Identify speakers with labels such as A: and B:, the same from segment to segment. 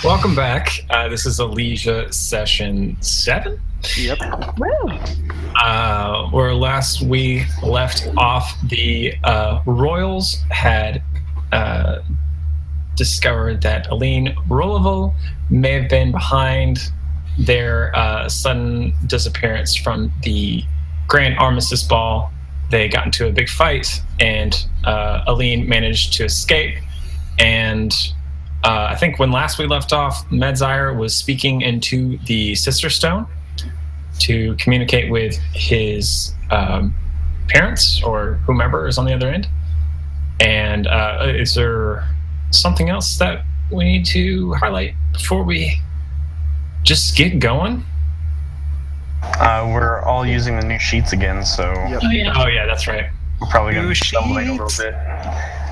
A: Welcome back. This is Ailesia Session 7.
B: Yep.
A: Where last we left off, the Royals had discovered that Aline Rolival may have been behind their sudden disappearance from the Grand Armistice Ball. They got into a big fight, and Aline managed to escape. And I think when last we left off, Medzire was speaking into the Sister Stone to communicate with his parents or whomever is on the other end. And is there something else that we need to highlight before we just get going?
C: We're all using the new sheets again, so
B: Yep.
A: Oh yeah, that's right.
C: we're probably going to be stumbling a little bit.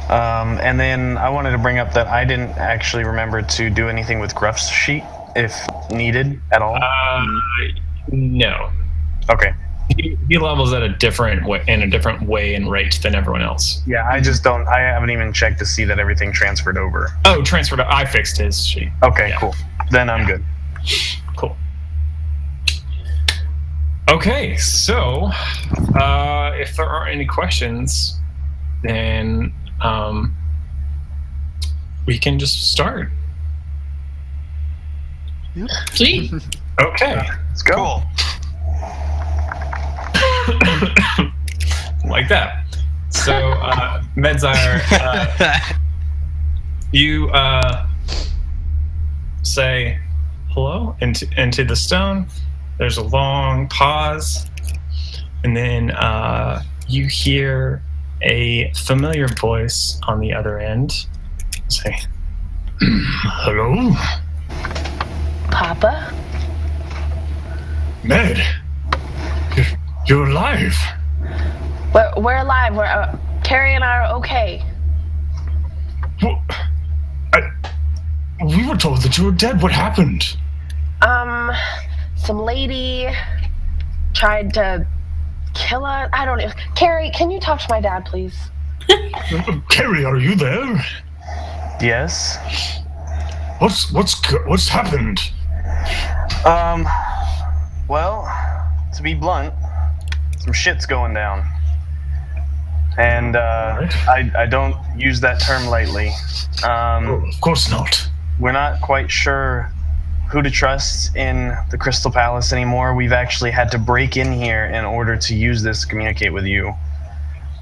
C: And then I wanted to bring up that I didn't actually remember to do anything with Gruff's sheet, if needed at all.
A: No.
C: Okay.
A: He levels at a different way, in a different way and rate than everyone else.
C: Yeah, I haven't even checked to see that everything transferred over.
A: Oh, transferred. I fixed his sheet.
C: Okay,
A: Yeah.
C: cool. Then I'm good.
A: Cool. Okay, so if there aren't any questions, then we can just start.
B: Yep.
D: Sweet.
A: Okay.
C: Let's go.
E: Cool.
A: Like that. So, Medzire, you say hello into the stone. There's a long pause, and then you hear a familiar voice on the other end say, "Hello,
F: Papa?
A: Med. You're alive."
F: We're alive. We're Carrie and I are okay.
A: Well, we were told that you were dead. What happened?
F: Some lady tried to kill us. I don't know. Carrie, can you talk to my dad, please?
A: Carrie, are you there?
C: Yes.
A: What's happened?
C: Well, to be blunt, some shit's going down. And I don't use that term lightly.
A: Of course not.
C: We're not quite sure who to trust in the Crystal Palace anymore. We've actually had to break in here in order to use this to communicate with you.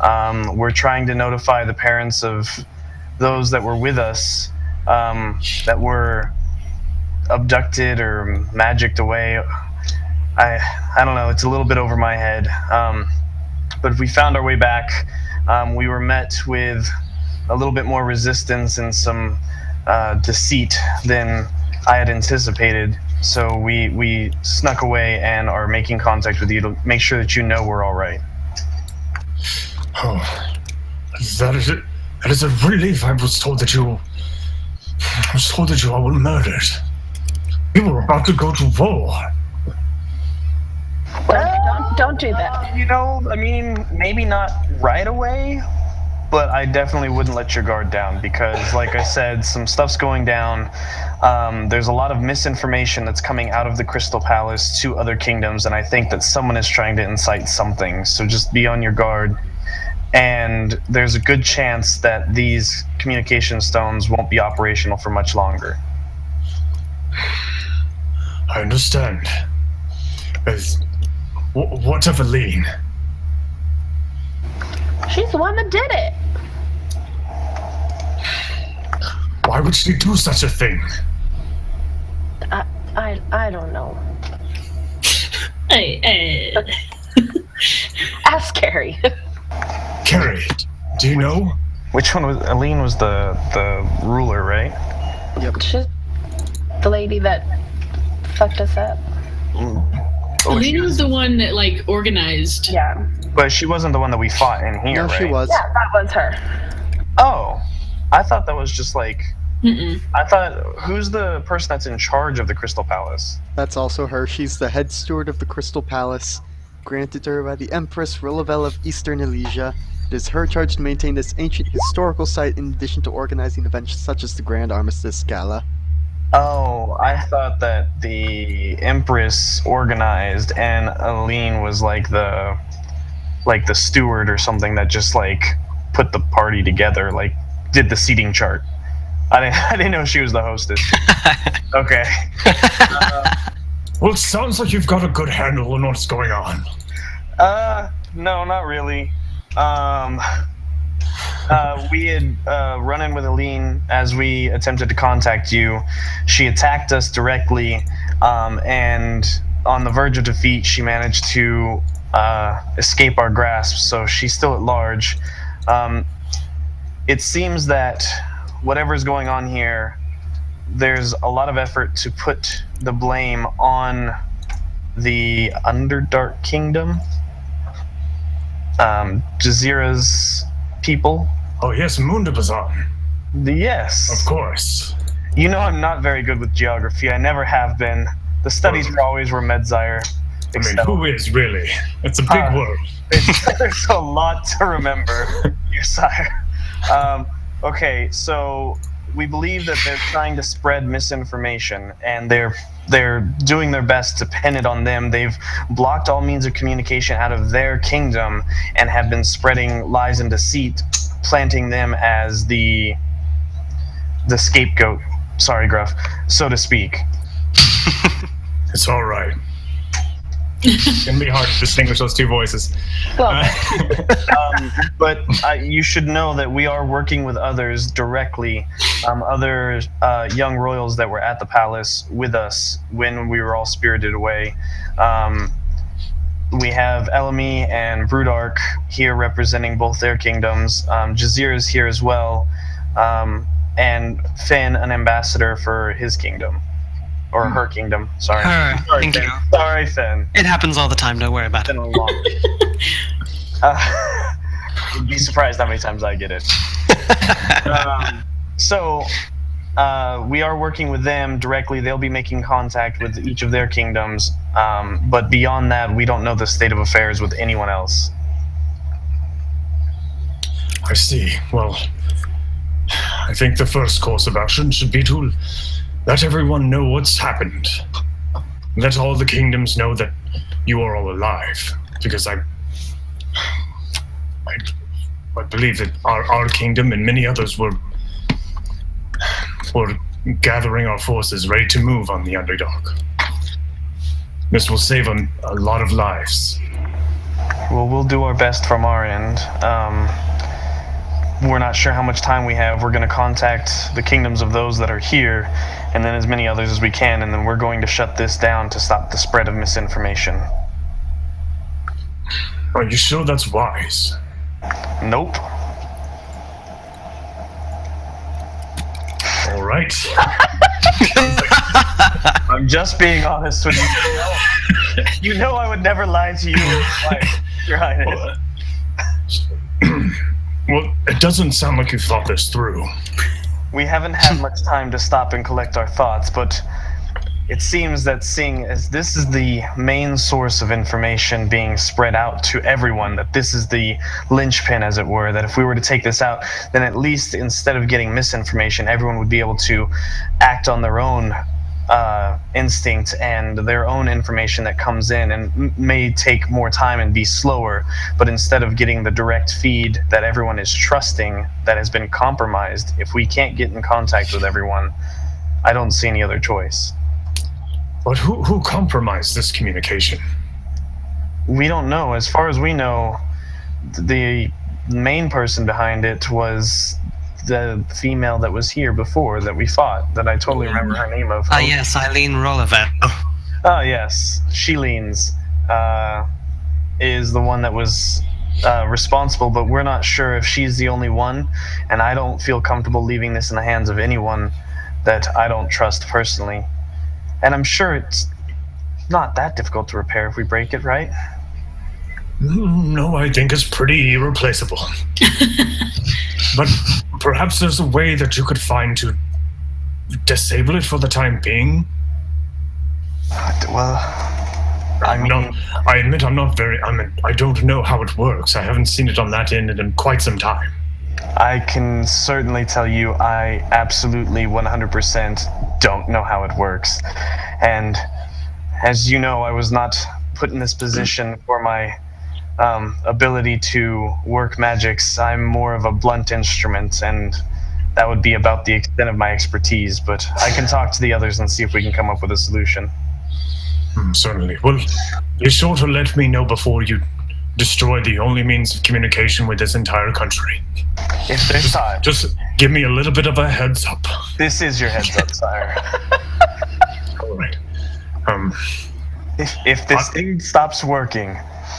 C: We're trying to notify the parents of those that were with us that were abducted or magicked away. I don't know, it's a little bit over my head. But we found our way back. We were met with a little bit more resistance and some deceit than I had anticipated. So we snuck away and are making contact with you to make sure that you know we're all right.
A: Oh, that is it. That is a relief. I was told that you all were murdered. We were about to go to war.
F: Don't do that.
C: You know, I mean, maybe not right away, but I definitely wouldn't let your guard down because, like I said, some stuff's going down. There's a lot of misinformation that's coming out of the Crystal Palace to other kingdoms, and I think that someone is trying to incite something. So just be on your guard. And there's a good chance that these communication stones won't be operational for much longer.
A: I understand. What of Aline?
F: She's the one that did it.
A: Why would she do such a thing?
F: I don't know.
D: Hey.
F: Ask Carrie.
A: Carrie, do you know?
C: Which one was Aline? Was the ruler, right?
B: Yep.
F: She's the lady that fucked us up.
D: Alina was the one that organized.
F: Yeah.
C: But she wasn't the one that we fought in here,
B: No,
C: right?
B: she was.
F: Yeah, that was her.
C: Oh, I thought that was just like.
D: Mm-mm.
C: I thought, who's the person that's in charge of the Crystal Palace?
B: That's also her. She's the head steward of the Crystal Palace, granted to her by the Empress Rolivel of Eastern Ailesia, It is her charge to maintain this ancient historical site in addition to organizing events such as the Grand Armistice Gala.
C: Oh, I thought that the Empress organized and Aline was like the steward or something that just like put the party together, like did the seating chart. I didn't know she was the hostess. Okay.
A: Well, it sounds like you've got a good handle on what's going on.
C: No, not really. We had run in with Aline as we attempted to contact you. She attacked us directly, and on the verge of defeat, she managed to escape our grasp, so she's still at large. It seems that whatever's going on here, there's a lot of effort to put the blame on the Underdark Kingdom. Jazeera's people.
A: Oh yes, Mundabazan.
C: Yes.
A: Of course.
C: You know I'm not very good with geography. I never have been. The studies were always where Medzire
A: I mean, who is really? It's a big world.
C: There's a lot to remember, your sire. Okay, so we believe that they're trying to spread misinformation, and they're doing their best to pin it on them. They've blocked all means of communication out of their kingdom and have been spreading lies and deceit, planting them as the scapegoat. Sorry, Gruff, so to speak.
A: It's all right. It's going to be hard to distinguish those two voices.
C: But you should know that we are working with others directly, other young royals that were at the palace with us when we were all spirited away. We have Elamy and Brudark here representing both their kingdoms. Jazeera is here as well, and Finn, an ambassador for his kingdom. Or her kingdom, sorry.
E: Her,
C: Sorry,
E: thank
C: Finn.
E: you.
C: Sorry, Finn.
E: It happens all the time, don't worry about
C: It's
E: it.
C: been a long. You'd be surprised how many times I get it. So, we are working with them directly. They'll be making contact with each of their kingdoms. But beyond that, we don't know the state of affairs with anyone else.
A: I see. Well, I think the first course of action should be to let everyone know what's happened. Let all the kingdoms know that you are all alive. Because I believe that our kingdom and many others were gathering our forces, ready to move on the Underdark. This will save a lot of lives.
C: Well, we'll do our best from our end. We're not sure how much time we have. We're going to contact the kingdoms of those that are here, and then as many others as we can, and then we're going to shut this down to stop the spread of misinformation.
A: Are you sure that's wise?
C: Nope.
A: All right.
C: I'm just being honest with you. You know I would never lie to you, Your Highness.
A: Well, it doesn't sound like you thought this through.
C: We haven't had much time to stop and collect our thoughts, but it seems that seeing as this is the main source of information being spread out to everyone, that this is the linchpin, as it were, that if we were to take this out, then at least instead of getting misinformation, everyone would be able to act on their own instinct and their own information that comes in, and may take more time and be slower, but instead of getting the direct feed that everyone is trusting that has been compromised, if we can't get in contact with everyone, I don't see any other choice.
A: But who compromised this communication?
C: We don't know. As far as we know, the main person behind it was the female that was here before that we fought, that I totally remember her name of.
E: Yes, Eileen Rolliver.
C: Oh, yes. Sheeleens is the one that was responsible, but we're not sure if she's the only one, and I don't feel comfortable leaving this in the hands of anyone that I don't trust personally. And I'm sure it's not that difficult to repair if we break it, right?
A: No, I think it's pretty irreplaceable. But perhaps there's a way that you could find to disable it for the time being?
C: Well,
A: I admit I don't know how it works. I haven't seen it on that end in quite some time.
C: I can certainly tell you I absolutely 100% don't know how it works. And as you know, I was not put in this position for my ability to work magics. I'm more of a blunt instrument, and that would be about the extent of my expertise, but I can talk to the others and see if we can come up with a solution.
A: Certainly. Well, be sure to let me know before you destroy the only means of communication with this entire country.
C: If there's time.
A: Just give me a little bit of a heads up.
C: This is your heads up, sire.
A: All right.
C: If this thing stops working,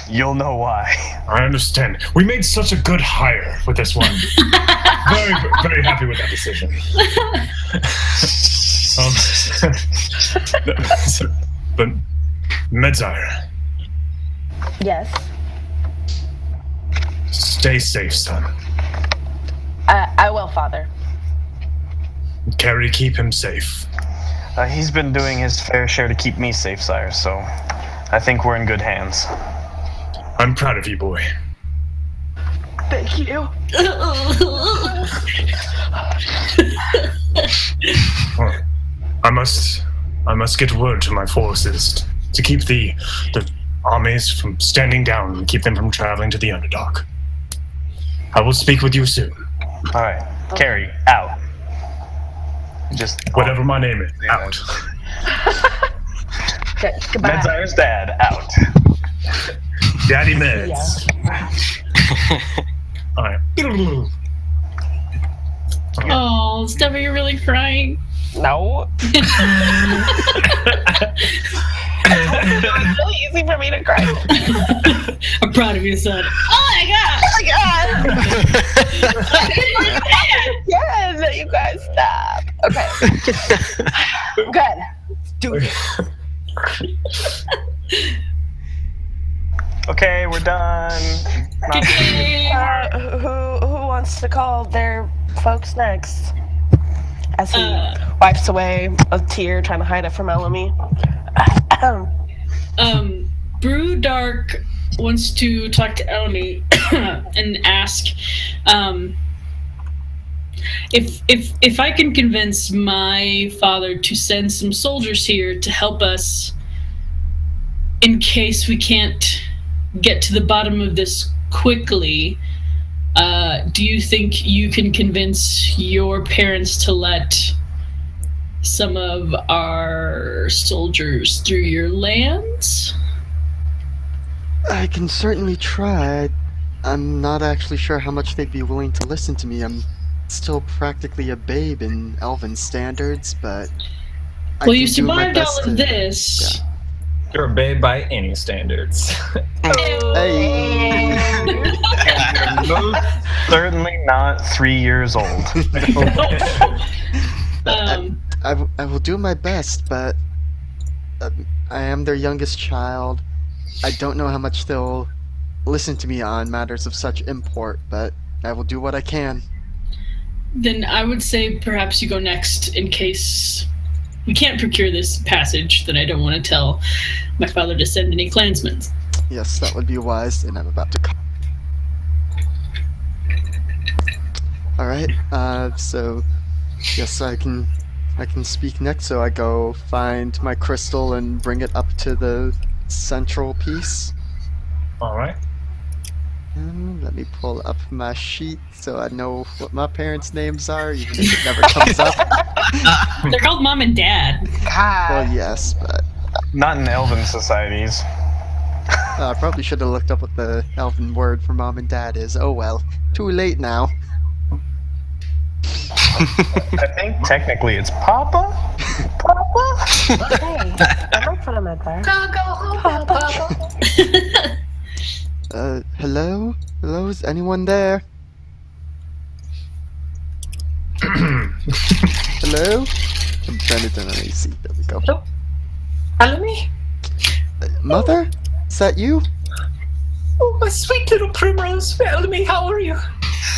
C: you'll know why.
A: I understand. We made such a good hire with this one. Very, very happy with that decision. But Medzire,
F: Yes.
A: stay safe, son.
F: I will, Father.
A: Carrie, keep him safe.
C: He's been doing his fair share to keep me safe, sire, so I think we're in good hands.
A: I'm proud of you, boy.
F: Thank you.
A: Well, I must get word to my forces to keep the armies from standing down and keep them from traveling to the Underdark. I will speak with you soon.
C: All right, Carrie, out. Just
A: Whatever my name is, out.
F: Goodbye.
C: Medzire's dad, out.
A: Daddy Meds. All right.
D: Oh, Steffi, you're really crying.
F: No. It's really easy for me to cry.
D: I'm proud of you, son. Oh my god!
F: Oh my god! Again, you guys stop. Okay. Good. Do it.
C: Okay, we're done.
F: Who wants to call their folks next? As he wipes away a tear, trying to hide it from Elamy.
D: Brew Dark wants to talk to Elamy and ask if I can convince my father to send some soldiers here to help us in case we can't get to the bottom of this quickly. Do you think you can convince your parents to let some of our soldiers through your lands?
B: I can certainly try. I'm not actually sure how much they'd be willing to listen to me. I'm still practically a babe in Elven standards, but
D: well, you survived all of this.
B: Yeah.
A: You're a babe by any standards.
B: Hey!
C: Most certainly not 3 years old.
B: I will do my best, but I am their youngest child. I don't know how much they'll listen to me on matters of such import, but I will do what I can.
D: Then I would say perhaps you go next in case we can't procure this passage. Then I don't want to tell my father to send any clansmen.
B: Yes, that would be wise, and I'm about to call. Alright, so yes, I can speak next, so I go find my crystal and bring it up to the central piece.
A: All right.
B: Let me pull up my sheet so I know what my parents' names are, even if it never comes up.
D: They're called Mom and Dad.
B: Well, yes, but
C: Not in Elven societies.
B: I probably should have looked up what the Elven word for mom and dad is. Oh well, too late now.
C: I think technically it's Papa? Papa?
F: Hey, I might put him in there.
B: Hello? Hello, is anyone there? Hello? Bennett and AC, there we go.
G: Elamy?
B: Mother? Is that you?
G: Oh, my sweet little primrose. Elamy, how are you?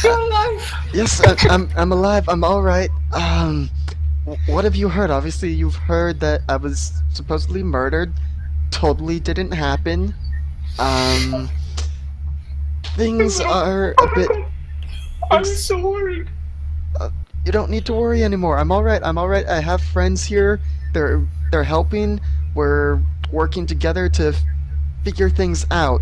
G: You're alive.
B: Yes, I'm alive, I'm alright. What have you heard? Obviously you've heard that I was supposedly murdered. totally didn't happen. Things are a bit.
G: I was so worried.
B: You don't need to worry anymore. I'm all right. I have friends here. They're helping. We're working together to figure things out.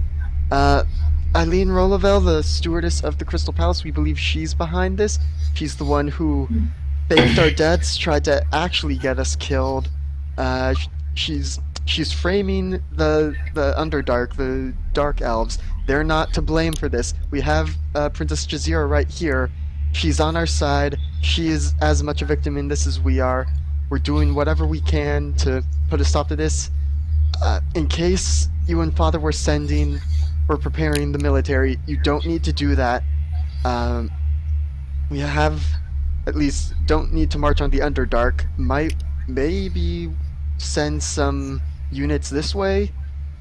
B: Eileen Rolavel, the stewardess of the Crystal Palace, we believe she's behind this. She's the one who faked our deaths, tried to actually get us killed. She's framing the Underdark, the Dark Elves. They're not to blame for this. We have Princess Jazeera right here. She's on our side. She is as much a victim in this as we are. We're doing whatever we can to put a stop to this. In case you and Father were preparing the military, you don't need to do that. We have, at least, don't need to march on the Underdark. Maybe send some units this way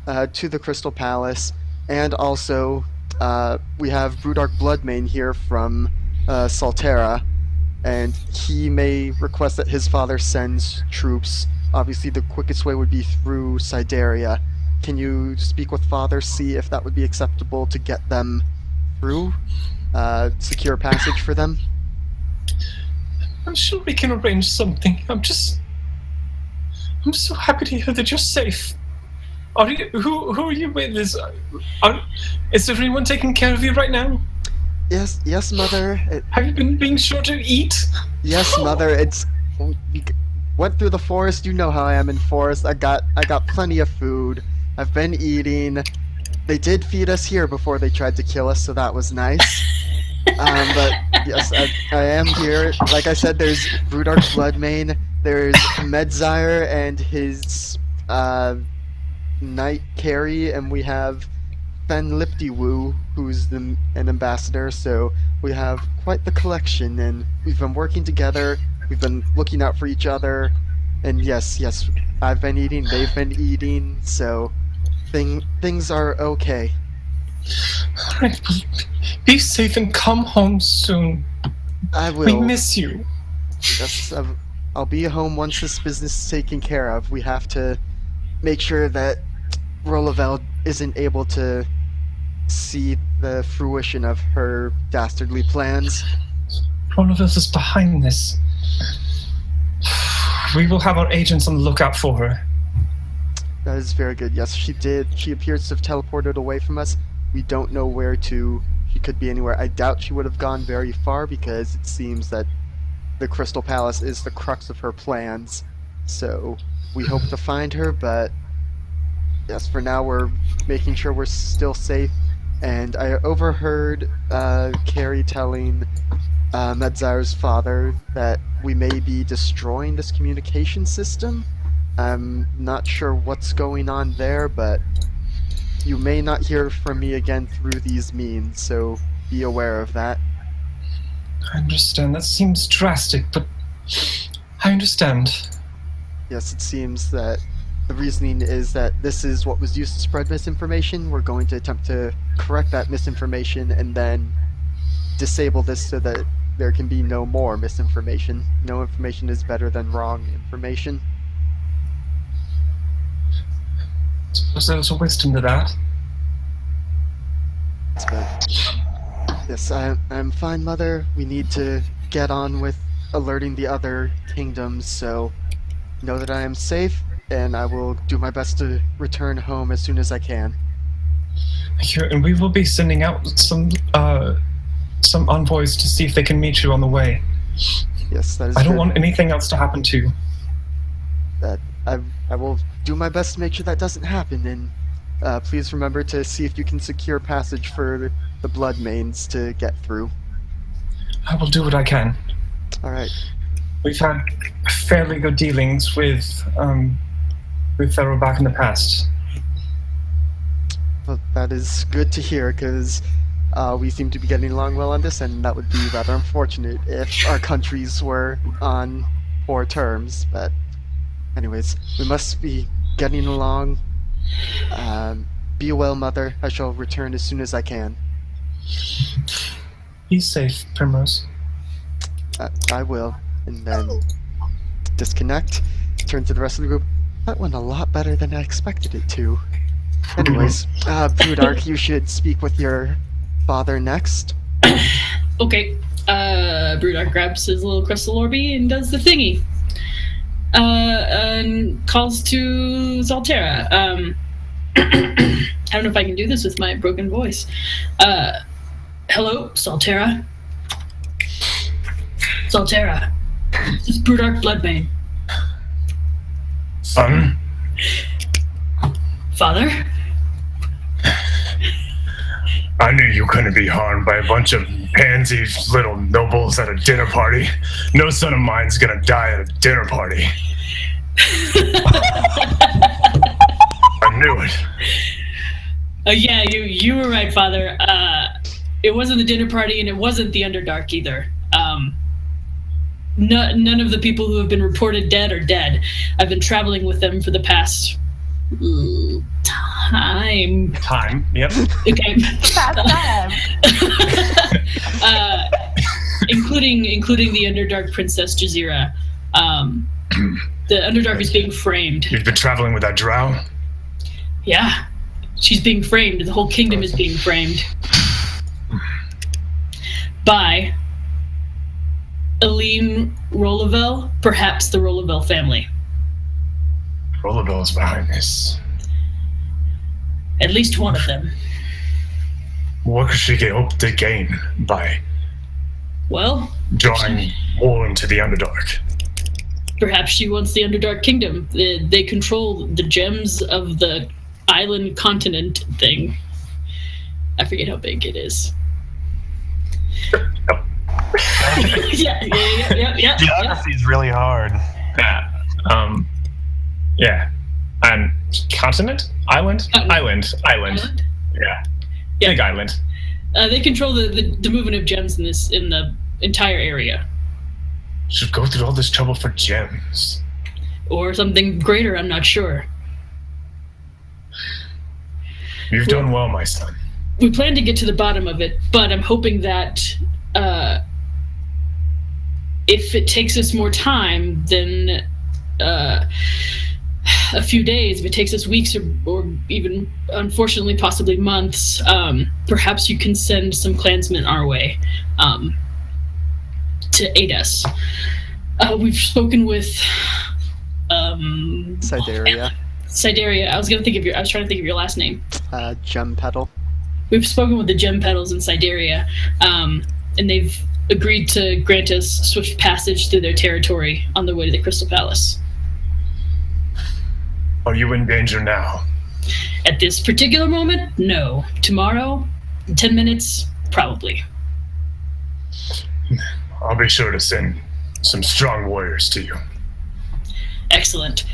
B: to the Crystal Palace. And also, we have Brudark Bloodmane here from Saltera, and he may request that his father sends troops. Obviously, the quickest way would be through Sideria. Can you speak with Father, see if that would be acceptable to get them through? Secure passage for them?
G: I'm sure we can arrange something. I'm so happy to hear that you're safe. Who are you with? Is there anyone taking care of you right now?
B: Yes, Mother.
G: Have you been being sure to eat?
B: Yes, Mother. We went through the forest. You know how I am in forest. I got plenty of food. I've been eating. They did feed us here before they tried to kill us, so that was nice. But yes, I am here. Like I said, there's Brudark Bloodmane. There's Medzire and his knight Carrie, and we have Fen Liptiwu, who's an ambassador. So we have quite the collection, and we've been working together. We've been looking out for each other, and yes, I've been eating. They've been eating. So things are okay.
G: All right, be safe and come home soon.
B: I will.
G: We miss you.
B: Yes, I'll be home once this business is taken care of. We have to make sure that Rolavel isn't able to see the fruition of her dastardly plans.
G: Rolavel is behind this. We will have our agents on the lookout for her.
B: That is very good. Yes, she did. She appears to have teleported away from us. We don't know where to. She could be anywhere. I doubt she would have gone very far because it seems that the Crystal Palace is the crux of her plans. So we hope to find her, but yes, for now we're making sure we're still safe. And I overheard Carrie telling Medzire's father that we may be destroying this communication system. I'm not sure what's going on there, but you may not hear from me again through these means, so be aware of that.
G: I understand. That seems drastic, but I understand.
B: Yes, it seems that the reasoning is that this is what was used to spread misinformation. We're going to attempt to correct that misinformation and then disable this so that there can be no more misinformation. No information is better than wrong information.
G: Suppose there's a wisdom to that.
B: Yes, I'm fine, Mother. We need to get on with alerting the other kingdoms, so know that I am safe, and I will do my best to return home as soon as I can.
G: Thank you, and we will be sending out some envoys to see if they can meet you on the way.
B: Yes, that is
G: I don't
B: good.
G: want anything else to happen to you.
B: I will do my best to make sure that doesn't happen, and please remember to see if you can secure passage for the Bloodmanes to get through.
G: I will do what I can.
B: All right.
G: We've had fairly good dealings with Pharaoh back in the past.
B: Well, that is good to hear, because we seem to be getting along well on this, and that would be rather unfortunate if our countries were on poor terms. But anyways, we must be getting along. Be well, Mother. I shall return as soon as I can.
G: Be safe, Primrose.
B: I will. And then disconnect. Turn to the rest of the group. That went a lot better than I expected it to. Anyways, Brudark, you should speak with your father next.
D: Okay. Brudark grabs his little crystal orby and does the thingy. And calls to Zaltera. I don't know if I can do this with my broken voice. Hello, Zaltera. Zaltera. This is Brudark Bloodbane.
G: Son?
D: Father?
G: I knew you couldn't be harmed by a bunch of pansy little nobles at a dinner party. No son of mine's gonna die at a dinner party. I knew it.
D: Yeah, you were right, Father. It wasn't the dinner party, and it wasn't the Underdark either. None of the people who have been reported dead are dead. I've been traveling with them for the past time.
A: Yep.
D: Okay. Including the Underdark Princess Jazeera. The Underdark is being framed.
G: You've been traveling with that drow?
D: Yeah. She's being framed. The whole kingdom is being framed. By Aline Rolavel, perhaps the Rolavel family.
G: Rollerbell's behind this.
D: At least one of them.
G: What could she hope to gain by
D: Well,
G: drawing more into the Underdark?
D: perhaps she wants the Underdark Kingdom. They control the gems of the island continent thing. I forget how big it is. yeah.
C: Geography is really hard.
A: Yeah. Yeah. And continent? Island? Island.
D: Island?
A: Yeah.
D: Yeah.
A: Big island.
D: They control the movement of gems in the entire area.
G: Should go through all this trouble for gems.
D: Or something greater, I'm not sure.
G: You've done well, my son.
D: We plan to get to the bottom of it, but I'm hoping that if it takes us more time than a few days, if it takes us weeks or even, unfortunately, possibly months, perhaps you can send some clansmen our way to aid us. We've spoken with
B: Sideria.
D: Sideria. I was trying to think of your last name.
B: Gem Petal.
D: We've spoken with the Gem Petals in Sideria, and they've agreed to grant us swift passage through their territory on the way to the Crystal Palace.
G: Are you in danger now?
D: At this particular moment, no. Tomorrow, in 10 minutes, probably.
G: I'll be sure to send some strong warriors to you.
D: Excellent.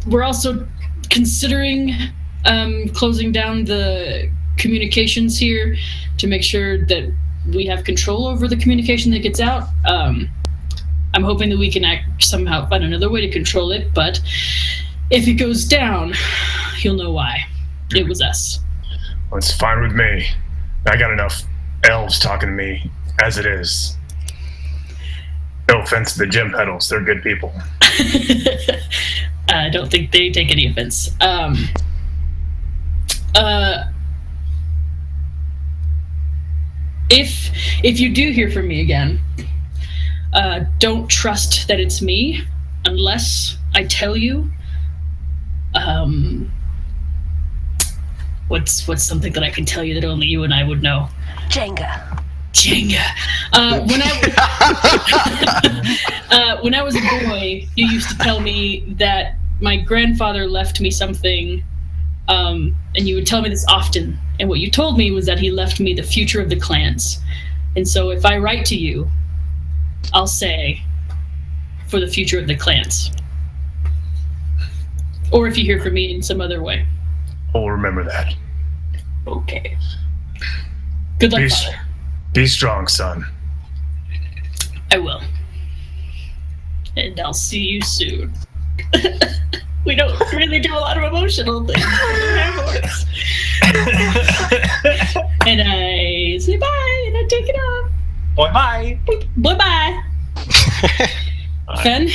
D: We're also considering closing down the communications here to make sure that we have control over the communication that gets out. I'm hoping that we can somehow find another way to control it, but if it goes down, you'll know why. It was us.
G: Well, it's fine with me. I got enough elves talking to me as it is. No offense to the Gem Petals, they're good people.
D: I don't think they take any offense. If you do hear from me again, don't trust that it's me unless I tell you. What's something that I can tell you that only you and I would know?
F: Jenga.
D: When I was a boy, you used to tell me that my grandfather left me something, and you would tell me this often. And what you told me was that he left me the future of the clans. And so if I write to you, I'll say, for the future of the clans. Or if you hear from me in some other way.
G: I'll remember that.
D: Okay. Good luck, Father.
G: Be strong, son.
D: I will. And I'll see you soon. We don't really do a lot of emotional things. And I say bye, and I take it off.
A: Bye-bye.
D: Bye-bye. Fen?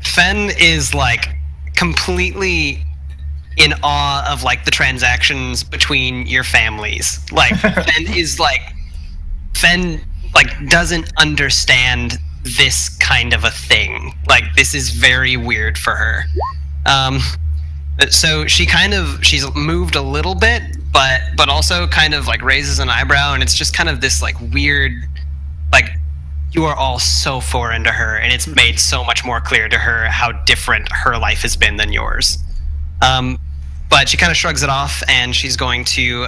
E: Fen is like completely in awe of like the transactions between your families. Like Fen doesn't understand this kind of a thing. Like this is very weird for her. So she's moved a little bit, but also kind of like raises an eyebrow, and it's just kind of this like weird, like you are all so foreign to her, and it's made so much more clear to her how different her life has been than yours. But she kind of shrugs it off, and she's going to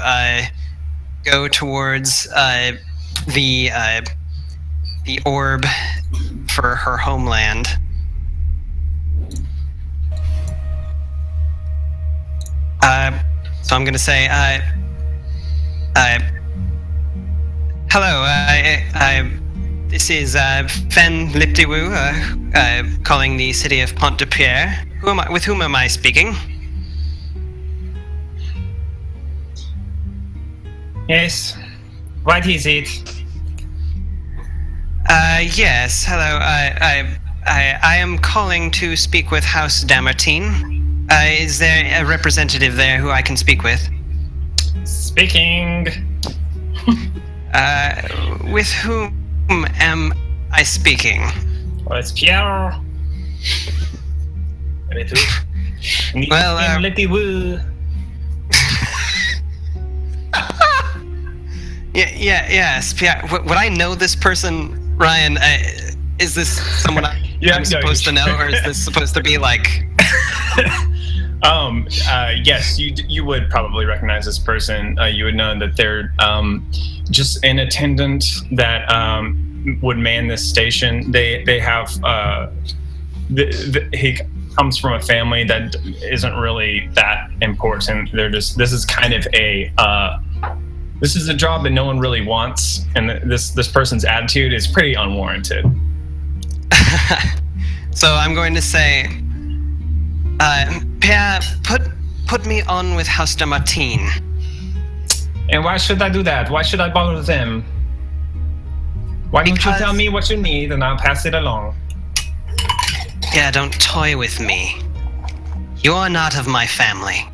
E: go towards the orb for her homeland. So I'm going to say, hello, this is Fen Liptiwu, calling the city of Pont-de-Pierre. With whom am I speaking?
A: Yes. What is it?
E: Yes, hello, I am calling to speak with House Damartine. Is there a representative there who I can speak with?
A: Speaking.
E: With whom am I speaking?
A: Well, it's Pierre.
E: Well,
A: Liptiwu.
E: Yes, Pierre. Would I know this person, Ryan? Is this someone I'm supposed to know, or is this supposed to be like...
A: Yes, you would probably recognize this person. You would know that they're just an attendant that would man this station. They have he comes from a family that isn't really that important. This is kind of this is a job that no one really wants, and this person's attitude is pretty unwarranted.
E: So I'm going to say, Pierre, put me on with House Damartine.
A: And why should I do that? Why should I bother them? Why don't you tell me what you need and I'll pass it along?
E: Yeah, don't toy with me. You are not of my family.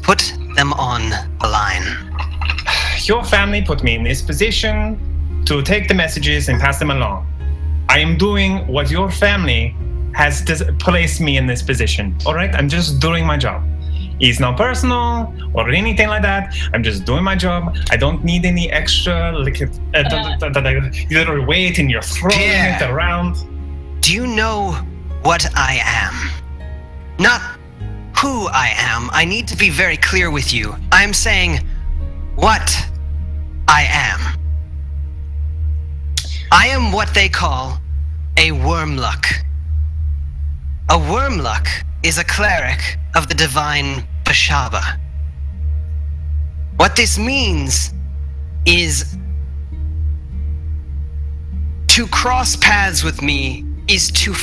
E: Put them on the line.
A: Your family put me in this position to take the messages and pass them along. I am doing what your family has placed me in this position. All right? I'm just doing my job. It's not personal or anything like that. I'm just doing my job. I don't need any extra little weight in your throwing it around.
E: Do you know what I am? Not who I am. I need to be very clear with you. I'm saying what I am. I am what they call a wormluck. A wormluck is a cleric of the divine Bashaba. What this means is to cross paths with me is to...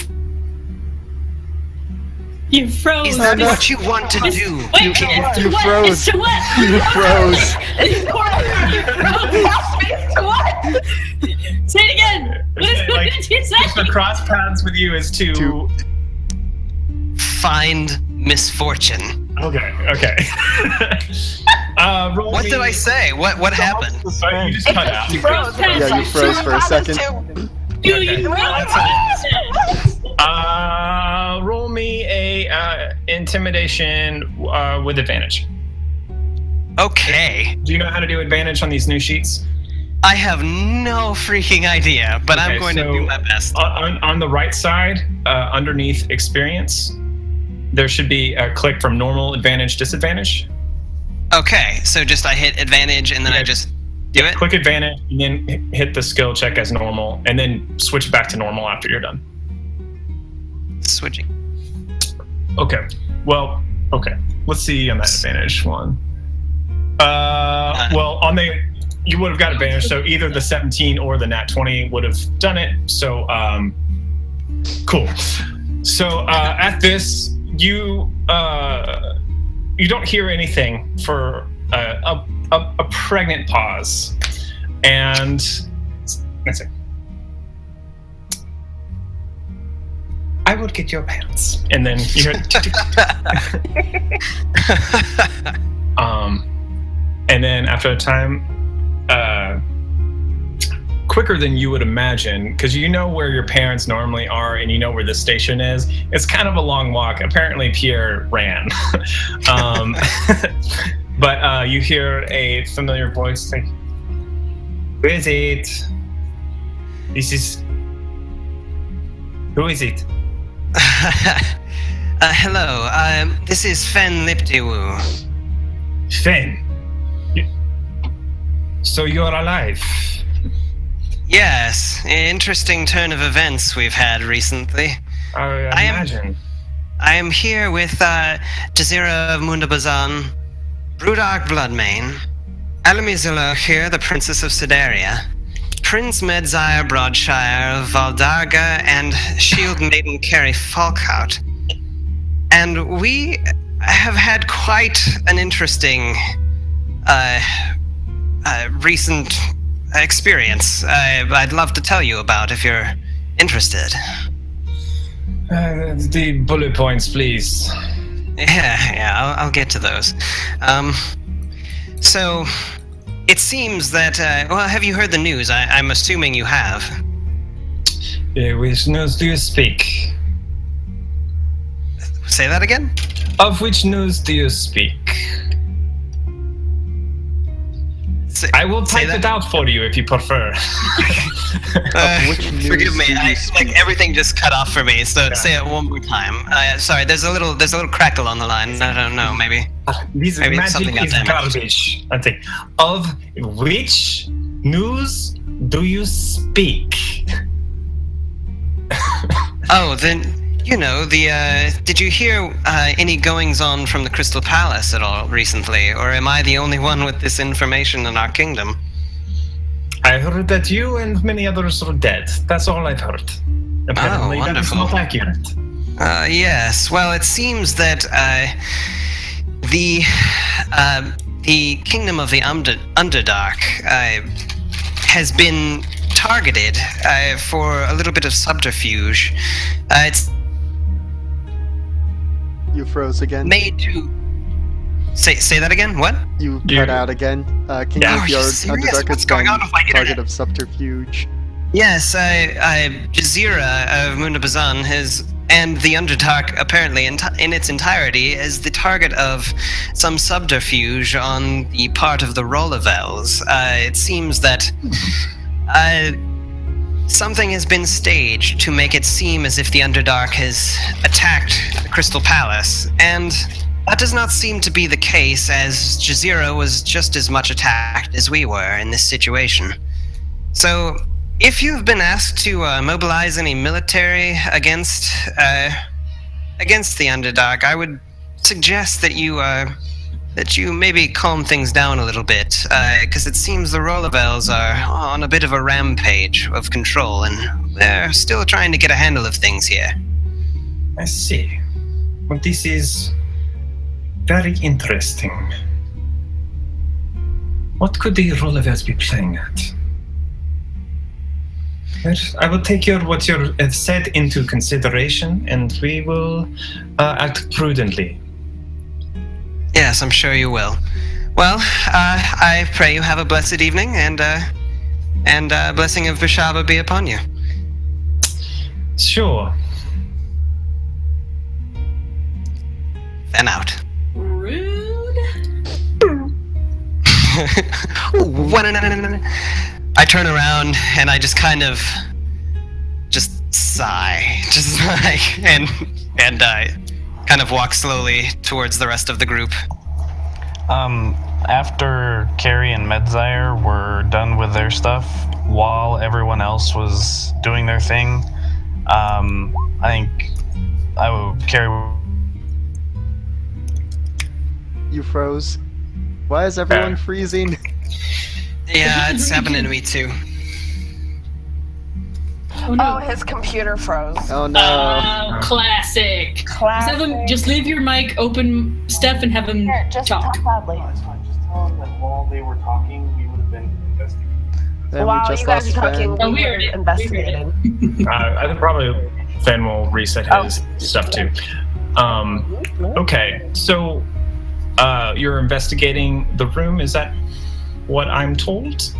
D: You froze.
E: Is that what you want to do?
D: Wait,
B: You
D: what?
B: froze.
D: To what?
B: You froze.
D: You froze. Say it again. What did you say?
A: The cross paths with you is to...
E: Find misfortune.
A: Okay. Roll
E: What
A: me...
E: did I say? What happened?
A: You just cut out.
D: You froze.
B: Yeah, you froze for a second.
D: You froze.
A: Roll me a intimidation with advantage.
E: Okay.
A: Do you know how to do advantage on these new sheets?
E: I have no freaking idea, but I'm going to do my best.
A: On the right side, underneath experience, there should be a click from normal, advantage, disadvantage.
E: Okay, so just I hit advantage and then I just do it?
A: Click advantage and then hit the skill check as normal and then switch back to normal after you're done.
E: Switching.
A: Okay. Well, okay. Let's see on that advantage one. Well, on the... You would have got advantage, so either the 17 or the nat 20 would have done it. So, cool. So, at this, you don't hear anything for a pregnant pause, and let's see. I will get your parents. And then you hear and then after a time, quicker than you would imagine, because you know where your parents normally are and you know where the station is. It's kind of a long walk. Apparently Pierre ran. But you hear a familiar voice like, who is it? Who is it?
E: Hello, this is Fen Liptiwu.
A: Fen. So you're alive?
E: Yes, interesting turn of events we've had recently.
A: I imagine.
E: I am here with Jazeera of Mundabazan, Brudark Bloodmane, Alamizula here, the Princess of Sidaria, Prince Medzire Broadshire of Valdarga, and Shield Maiden Carrie Falkhout. And we have had quite an interesting recent experience I'd love to tell you about if you're interested.
A: The bullet points, please.
E: Yeah, I'll get to those. So, it seems that, well, have you heard the news? I'm assuming you have.
A: Which news do you speak?
E: Say that again?
A: Of which news do you speak? I will type it out for you if you prefer.
E: Forgive me, like everything just cut off for me. So say it one more time. Sorry, there's a little crackle on the line. I don't know, maybe.
A: This
E: maybe
A: magic
E: something got
A: is
E: damaged.
A: garbage. I think. Of which news do you speak?
E: Oh, then you know did you hear any goings on from the Crystal Palace at all recently, or am I the only one with this information in our kingdom?
A: I heard that you and many others are dead. That's all I've heard. Apparently, that is not accurate.
E: Yes. Well, it seems that the kingdom of the Underdark has been targeted for a little bit of subterfuge. It's
B: You froze again.
E: made to say that again. What?
B: You cut out again. King
E: Yeah,
B: of
E: are you
B: your
E: serious?
B: Underdark
E: What's
B: has
E: going
B: been
E: on with my
B: target
E: internet?
B: of subterfuge.
E: Yes, Jazeera of Mundabazan and the Underdark apparently in its entirety is the target of some subterfuge on the part of the Rollavels. It seems that something has been staged to make it seem as if the Underdark has attacked the Crystal Palace, and that does not seem to be the case, as Jazeera was just as much attacked as we were in this situation. So, if you've been asked to mobilize any military against the Underdark, I would suggest that you maybe calm things down a little bit, because it seems the Rollavels are on a bit of a rampage of control, and they're still trying to get a handle of things here.
A: I see. Well, this is very interesting. What could the Rollavels be playing at? I will take what you have said into consideration, and we will act prudently.
E: Yes, I'm sure you will. Well, I pray you have a blessed evening, and blessing of Bishaba be upon you.
A: Sure.
E: Then out.
D: Rude.
E: I turn around and I just kind of sigh, just like and I kind of walk slowly towards the rest of the group.
C: After Carrie and Medzire were done with their stuff, while everyone else was doing their thing, I think Carrie.
B: You froze. Why is everyone freezing?
E: Yeah, it's happening to me too.
D: Oh no.
F: Oh, his computer froze.
B: Oh no.
D: Classic.
F: Classic.
D: Just leave your mic open, Steph, and have him
F: Here, just
D: talk.
F: talk loudly.
H: No, it's fine. Just tell them that while they were talking, we would have been investigating.
B: Then
F: While
B: we just
F: you guys
B: lost
F: are talking,
B: Ben.
D: Oh, we
F: we
D: heard
F: were
D: it.
F: investigating.
A: I think probably Finn will reset his stuff too. Okay, so you're investigating the room. Is that what I'm told?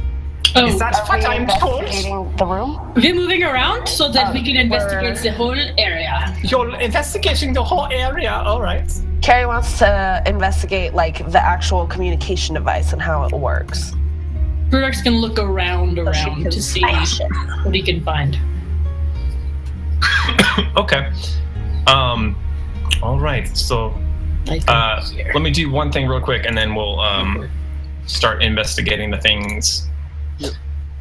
D: Oh,
A: Is that what I'm told?
F: Investigating the room?
D: we're moving around so that we can investigate the whole area.
A: You're investigating the whole area. All right.
I: Carrie wants to investigate like the actual communication device and how it works.
D: Brudok's gonna look around
I: can
D: to see
I: smash it.
D: what he can find.
A: Okay. All right. So let me do one thing real quick, and then we'll start investigating the things.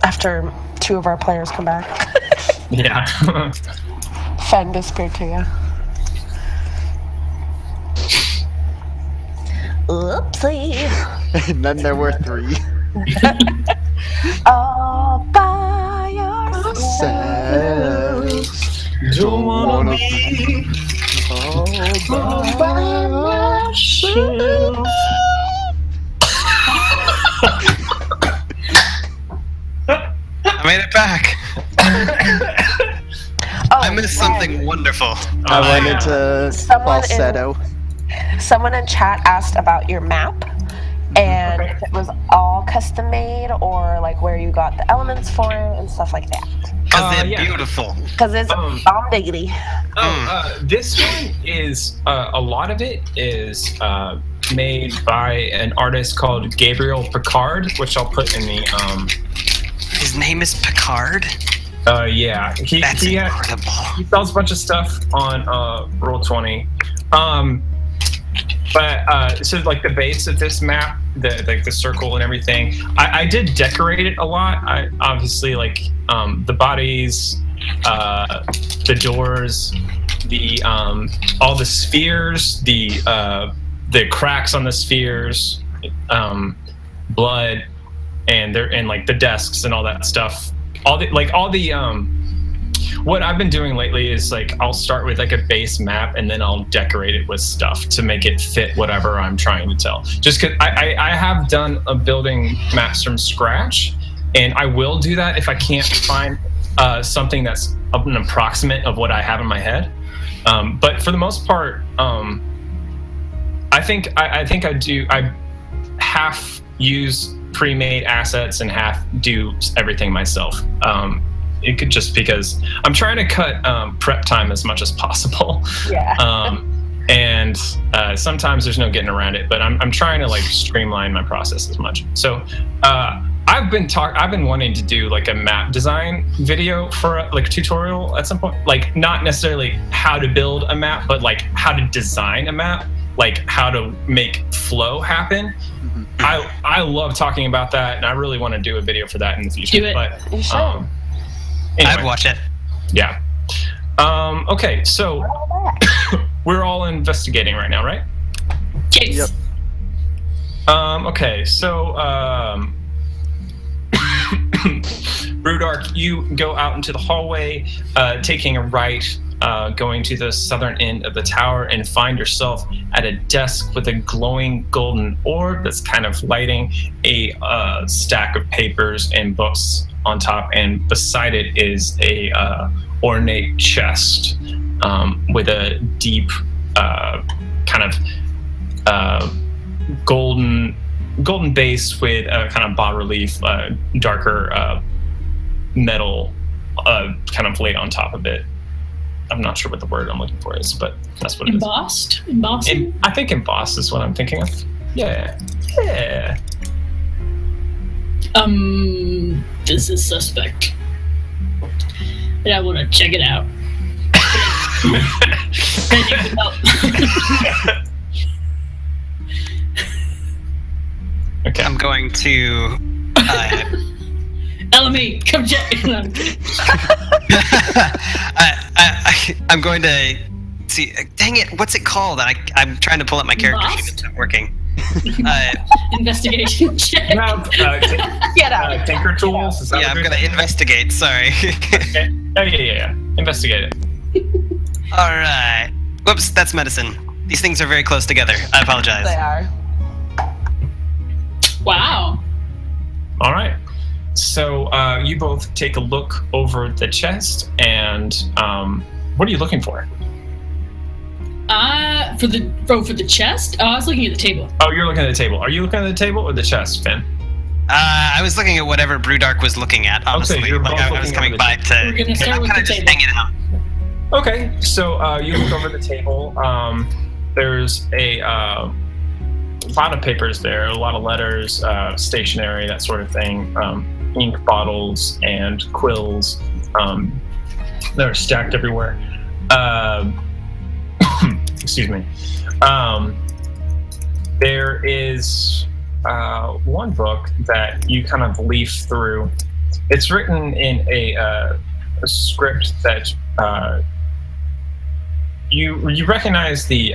I: After 2 of our players come back.
A: Yeah.
I: Fen disappeared too, yeah. Oopsie.
B: And then there were 3.
I: All by yourself.
A: Don't wanna be
B: all
A: by myself.
E: I made it back. I missed something wonderful.
B: I went into falsetto.
I: Someone in chat asked about your map and if it was all custom made or like where you got the elements for it and stuff like that.
E: Because they're beautiful.
I: Because it's bomb diggity.
A: This one is a lot of it is made by an artist called Gabriel Picard, which I'll put in the
E: His name is Picard?
A: yeah.
E: That's incredible.
A: He sells a bunch of stuff on Roll20. But so like the base of this map, the circle and everything, I did decorate it a lot. I obviously like the bodies, the doors, the all the spheres, the cracks on the spheres, blood, and like the desks and all that stuff. What I've been doing lately is like I'll start with like a base map and then I'll decorate it with stuff to make it fit whatever I'm trying to tell. Just because I have done building maps from scratch, and I will do that if I can't find something that's an approximate of what I have in my head. But for the most part, I think I half use pre-made assets and half do everything myself. It could just because I'm trying to cut prep time as much as possible.
I: Yeah.
A: And sometimes there's no getting around it, but I'm trying to like streamline my process as much. So I've been wanting to do like a map design video for like a tutorial at some point, like not necessarily how to build a map, but like how to design a map, like how to make flow happen. Mm-hmm. I love talking about that, and I really want to do a video for that in the future.
D: Do it.
A: But,
I: You should.
A: Anyway,
E: I'd watch it.
A: Yeah. Okay, so we're all investigating right now, right?
D: Yes.
B: Yep.
A: Okay, so Brudark, you go out into the hallway, taking a right, going to the southern end of the tower, and find yourself at a desk with a glowing golden orb that's kind of lighting a stack of papers and books on top, and beside it is a ornate chest with a deep kind of golden base with a kind of bas relief, darker metal kind of laid on top of it. I'm not sure what the word I'm looking for is, but that's what it is.
D: Embossed? Embossing?
A: I think embossed is what I'm thinking of. Yeah.
D: This is suspect. And I want to check it out. Then you can help.
A: Okay.
E: I'm going to.
D: LME, come check.
E: I'm going to see. Dang it! What's it called? I'm trying to pull up my character sheet. It's not working.
D: Investigation check.
I: Get out.
A: Tinker tools. Is that
E: Yeah,
A: what
E: I'm
A: you're
E: gonna investigate. Sorry.
A: Okay. Oh yeah. Investigate it.
E: All right. Whoops, that's medicine. These things are very close together. I apologize.
I: They are.
D: Wow.
A: All right. So you both take a look over the chest, and what are you looking for?
D: For the chest? Oh, I was looking at the table.
A: Oh, you're looking at the table. Are you looking at the table or the chest, Finn?
E: I was looking at whatever Brewdark was looking at, honestly.
A: Okay, you're both
E: I was
A: looking
E: coming
A: at
E: by to...
D: We're gonna start with the
E: just
D: table.
E: hanging out.
A: Okay, so you look over the table. There's a lot of papers there, a lot of letters, stationery, that sort of thing, ink bottles and quills that are stacked everywhere. Excuse me. There is one book that you kind of leaf through. It's written in a script that you recognize the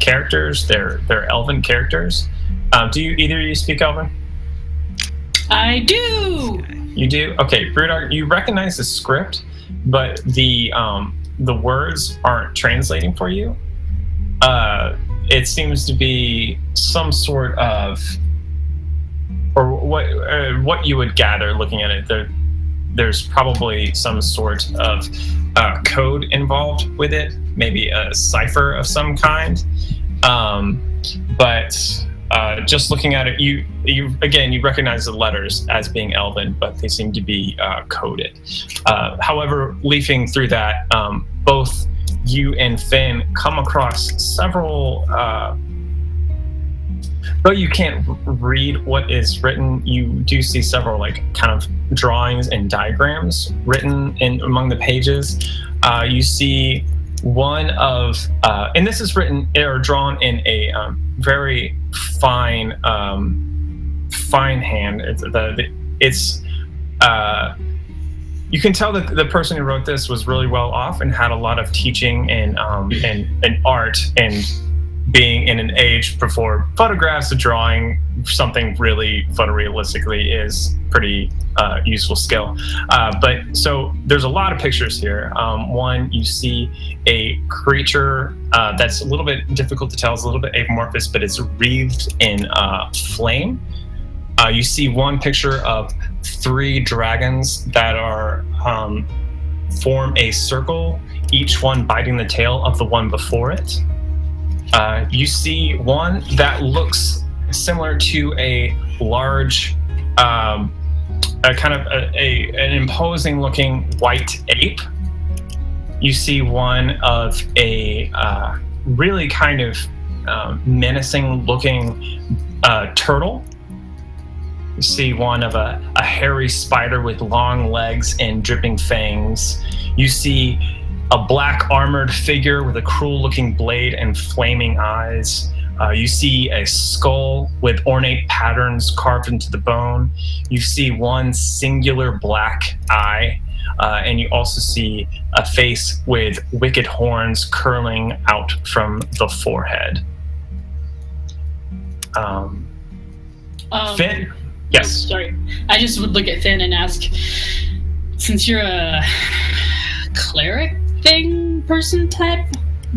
A: characters. They're Elven characters. Do either of you speak Elven?
D: I do.
A: You do? Okay, Brewdog, you recognize the script, but the words aren't translating for you. It seems to be some sort of, or what you would gather looking at it. There's probably some sort of code involved with it, maybe a cipher of some kind. But just looking at it, you recognize the letters as being Elven, but they seem to be coded. However, leafing through that, both you and Finn come across several. Though you can't read what is written, you do see several kind of drawings and diagrams written in among the pages. You see one of, and this is written or drawn in a very fine hand. It's you can tell that the person who wrote this was really well off and had a lot of teaching and art and being in an age before photographs, drawing something really photorealistically is pretty useful skill. But so there's a lot of pictures here. One, you see a creature that's a little bit difficult to tell. It's a little bit amorphous, but it's wreathed in flame. You see one picture of 3 dragons that are form a circle, each one biting the tail of the one before it. You see one that looks similar to a large, an imposing looking white ape. You see one of a really kind of menacing looking turtle. You see one of a hairy spider with long legs and dripping fangs. You see a black armored figure with a cruel looking blade and flaming eyes. You see a skull with ornate patterns carved into the bone. You see one singular black eye. And you also see a face with wicked horns curling out from the forehead. Finn? Yes.
D: Sorry. I just would look at Finn and ask, since you're a cleric thing person type,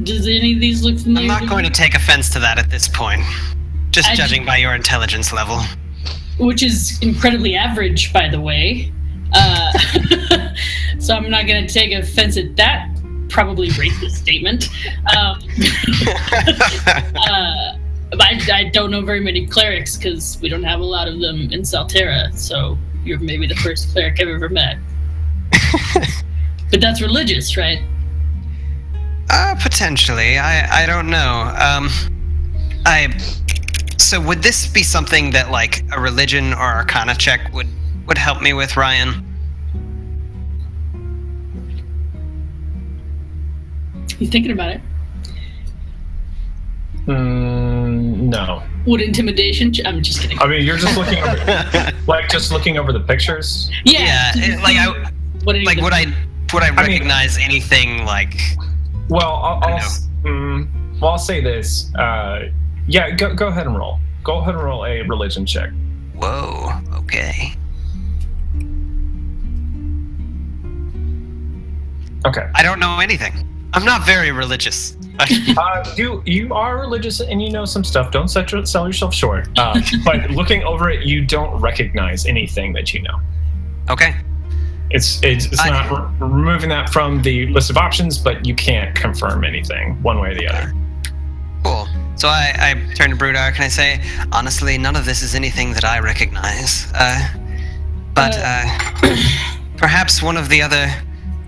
D: does any of these look familiar?
E: I'm not going to take offense to that at this point. Just judging by your intelligence level.
D: Which is incredibly average, by the way. So I'm not going to take offense at that probably racist statement. I don't know very many clerics because we don't have a lot of them in Salterra, so you're maybe the first cleric I've ever met. But that's religious, right?
E: Potentially. I don't know. So would this be something that like a religion or arcana check would help me with, Ryan?
D: You thinking about it?
A: No.
D: Would intimidation? I'm just kidding.
A: I mean, you're just looking over, looking over the pictures.
D: Yeah.
E: Would I recognize anything like?
A: Well, I'll say this. Yeah, go ahead and roll. Go ahead and roll a religion check.
E: Whoa. Okay.
A: Okay.
E: I don't know anything. I'm not very religious.
A: You are religious and you know some stuff. Don't sell yourself short. But looking over it, you don't recognize anything that you know.
E: Okay.
A: It's not removing that from the list of options, but you can't confirm anything one way or the other.
E: Cool. So I turn to Brudark and I say, honestly, none of this is anything that I recognize. But perhaps one of the other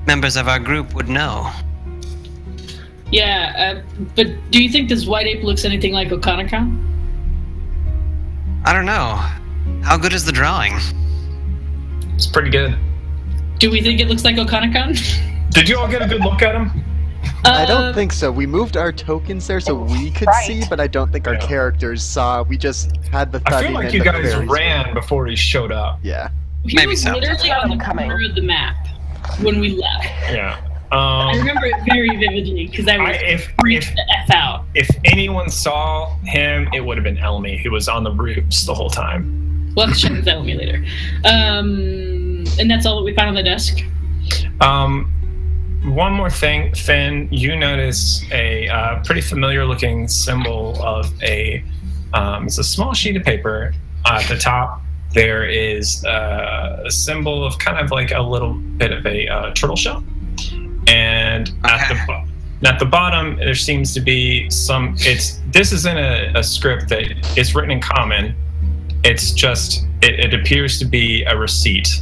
E: members of our group would know.
D: Yeah, but do you think this white ape looks anything like Okanaka?
E: I don't know. How good is the drawing?
A: It's pretty good.
D: Do we think it looks like Okanaka?
A: Did you all get a good look at him?
B: I don't think so. We moved our tokens there so we could see, but I don't think our characters saw. We just had the
A: I
B: thudding
A: feel like
B: and
A: you
B: the
A: guys
B: fairies.
A: ran before he showed up.
B: Yeah.
D: He
E: Maybe
D: was
E: so.
D: literally on the
I: Coming.
D: corner of the map when we left.
A: Yeah.
D: I remember it very vividly because I was freaked the F out.
A: If anyone saw him, it would have been Elmi, who was on the roofs the whole time.
D: We'll have to check with Elmi later. And that's all that we found on the desk?
A: One more thing, Finn, you notice a pretty familiar looking symbol of it's a small sheet of paper. At the top, there is a symbol of kind of like a little bit of a turtle shell. And at the bottom, there seems to be this is in a script that is written in common. It's just, it appears to be a receipt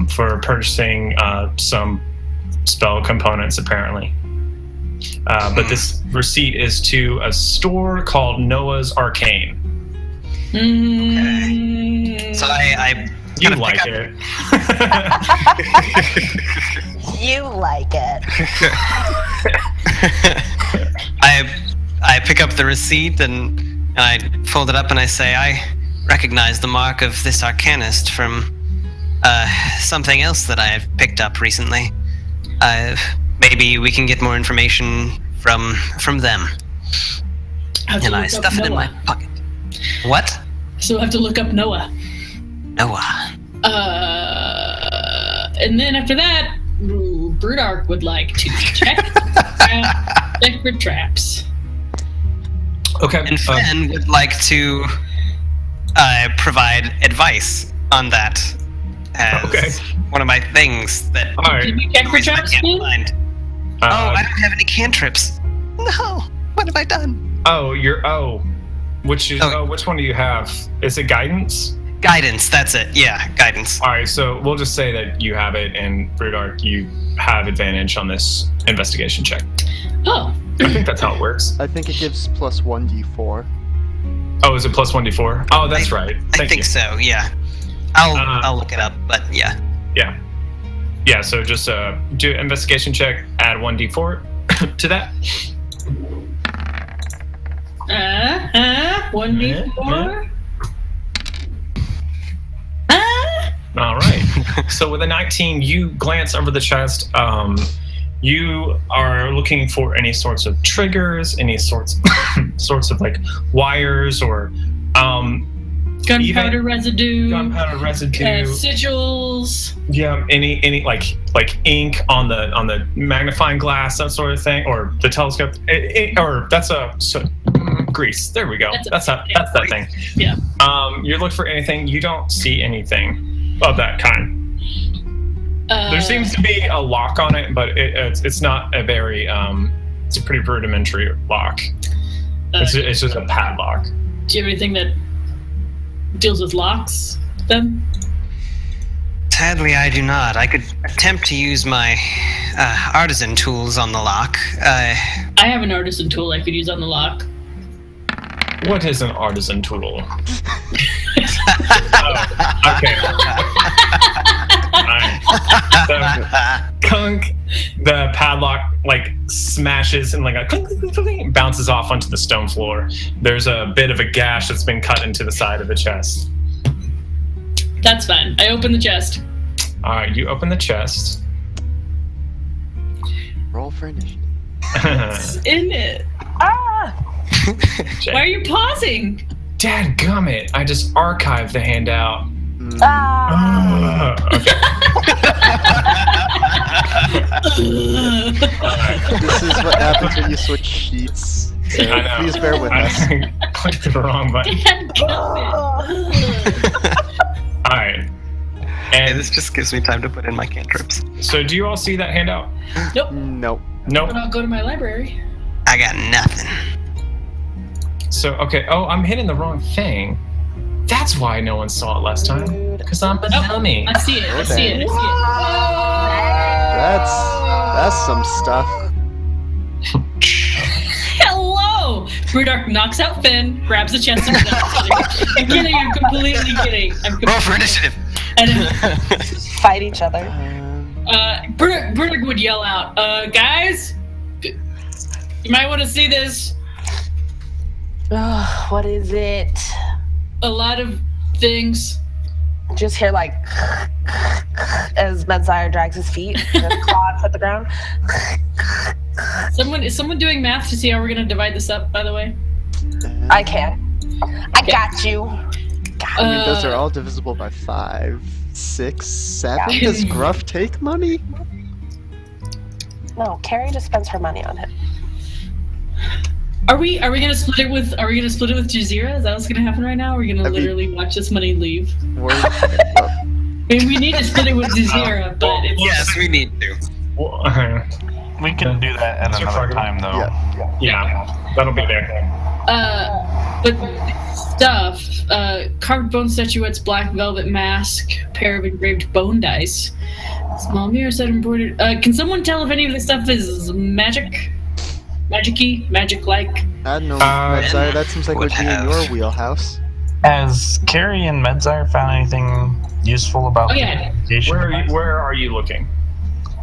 A: for purchasing some spell components, apparently. But this receipt is to a store called Noah's Arcane.
E: Okay. So I
A: You like it.
I: You like it.
E: I pick up the receipt and I fold it up and I say, I recognize the mark of this arcanist from something else that I've picked up recently. Maybe we can get more information from them. And I stuff it in my pocket. What?
D: So we'll have to look up Noah.
E: Noah.
D: And then after that, Brudark would like to check for traps.
A: Okay.
E: And Finn would like to provide advice on that as one of my things that
D: Can you check for traps,
E: I can't
D: Finn?
E: find. I don't have any cantrips. No. What have I done?
A: Which one do you have? Is it guidance?
E: Guidance, that's it. Yeah, guidance.
A: All right, so we'll just say that you have it, and Brudark, you have advantage on this investigation check.
D: Oh.
A: I think that's how it works.
B: I think it gives plus 1d4.
A: Oh, is it plus 1d4? Oh, that's right.
E: I think so, yeah. I'll look it up, but yeah.
A: Yeah. Yeah, so just do an investigation check, add 1d4 to that.
D: 1d4?
A: All right. So with a 19, you glance over the chest. You are looking for any sorts of triggers, any sorts of like wires or
D: gunpowder residue. Sigils.
A: Yeah, any like ink on the magnifying glass, that sort of thing, or the telescope, or that's grease. There we go. That's that thing.
D: Yeah.
A: You're looking for anything. You don't see anything of that kind. There seems to be a lock on it, but it's not a very it's a pretty rudimentary lock. It's just a padlock.
D: Do you have anything that deals with locks then?
E: Sadly, I do not. I could attempt to use my artisan tools on the lock.
D: I have an artisan tool I could use on the lock.
A: What is an artisan tool? Okay. The padlock like smashes and like a clink, clink, clink, clink, bounces off onto the stone floor. There's a bit of a gash that's been cut into the side of the chest.
D: That's fine. I open the chest.
A: All right, you open the chest.
B: Roll for initiative.
D: What's in it? Why are you pausing?
A: Dadgummit, I just archived the handout. Okay.
B: This is what happens when you switch sheets. So
A: I know.
B: please bear with us.
A: I clicked the wrong button. All right.
E: Hey,
A: And
E: this just gives me time to put in my cantrips.
A: so, do you all see that handout?
D: Nope.
B: Nope.
A: Nope.
D: But I'll go to my library.
E: I got nothing.
A: So, okay. Oh, I'm hitting the wrong thing. That's why no one saw it last time. Because I'm a dummy.
D: I see it. I see it. I see
B: That's some stuff.
D: it. Hello! Brewdark knocks out Finn, grabs the chest, and I'm kidding. I'm completely kidding.
E: Roll for initiative.
D: And
I: Fight each other.
D: Brewdark would yell out, guys, you might want to see this.
I: Ugh, what is it?
D: A lot of things.
I: Just hear like as Medzire drags his feet, and his claws hit the ground.
D: Is someone doing math to see how we're gonna divide this up? By the way,
I: I can. I got you.
B: I mean, those are all divisible by 5, 6, 7.
D: Yeah.
B: Does Gruff take money?
I: No, Carrie just spends her money on him.
D: are we gonna split it with Jazeera? Is that what's gonna happen right now? Are we gonna literally watch this money leave? I mean, we need to split it with Jazeera, but it's,
E: Yes, we need to.
A: Well,
H: We can do that at another time, though.
A: yeah, that'll be there.
D: but stuff. Carved bone statuettes, black velvet mask, pair of engraved bone dice, small mirror set embroidered. Can someone tell if any of this stuff is magic-y, magic-like?
B: I don't know, Medzire, that seems like would be in your wheelhouse.
H: Has Carrie and Medzire found anything useful about the communication device?
A: Where are you looking?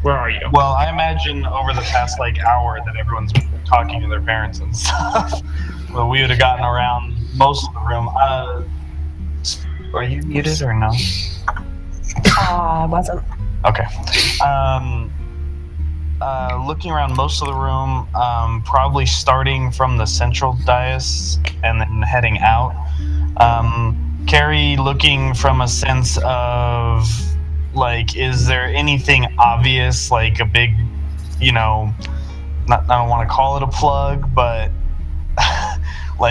A: Where are you?
H: Well, I imagine over the past hour that everyone's been talking to their parents and stuff. Well, we would have gotten around most of the room. Are you muted or no?
I: I wasn't.
H: Okay. Looking around most of the room, probably starting from the central dais and then heading out. Carrie looking from a sense of, is there anything obvious, like a big, I don't want to call it a plug, but,
A: Oh,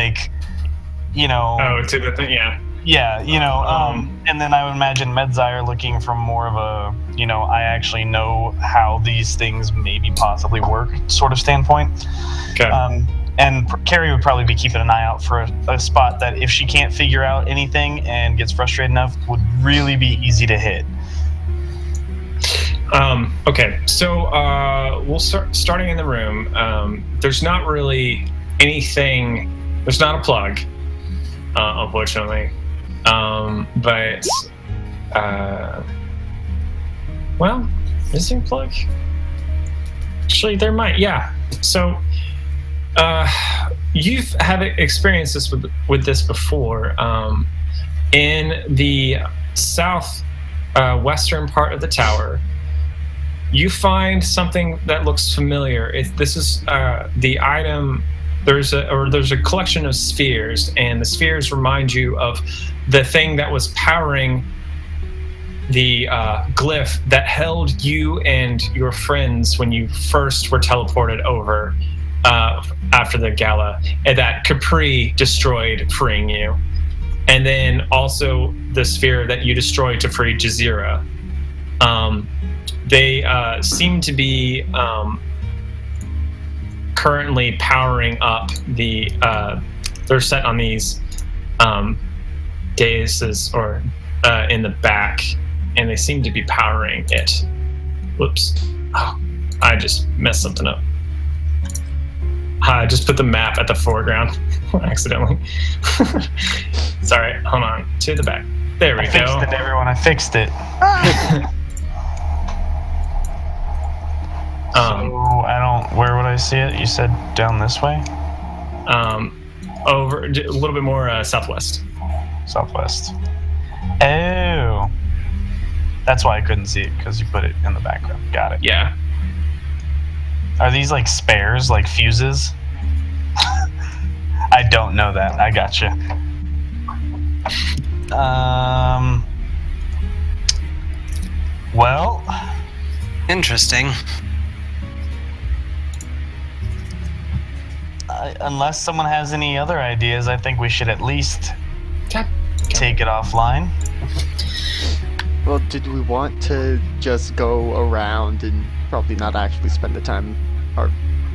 A: to the thing, yeah.
H: Yeah, and then I would imagine Medzire looking from more of a, I actually know how these things maybe possibly work sort of standpoint.
A: Okay.
H: And Carrie would probably be keeping an eye out for a spot that if she can't figure out anything and gets frustrated enough, would really be easy to hit.
A: Okay, so we'll start starting in the room. There's not really anything. There's not a plug, unfortunately. But well, is there a plug? Actually, there might. Yeah. So you've had experiences with this before. In the south western part of the tower, you find something that looks familiar. This is the item. There's a collection of spheres, and the spheres remind you of the thing that was powering the glyph that held you and your friends when you first were teleported over after the gala, and that Capri destroyed, freeing you. And then also the sphere that you destroyed to free Jazeera. They seem to be currently powering up the. They're set on these daises or in the back, and they seem to be powering it. Whoops! Oh, I just messed something up. I just put the map at the foreground accidentally. Sorry, hold on. To the back. There we go.
H: I fixed it, everyone. I fixed it. Where would I see it? You said down this way?
A: Over a little bit more southwest.
H: Southwest. Oh. That's why I couldn't see it, because you put it in the background. Got it.
A: Yeah.
H: Are these like spares, like fuses? I don't know that. I gotcha. Well.
E: Interesting.
H: Unless someone has any other ideas, I think we should at least take it offline.
B: Well, did we want to just go around and probably not actually spend the time or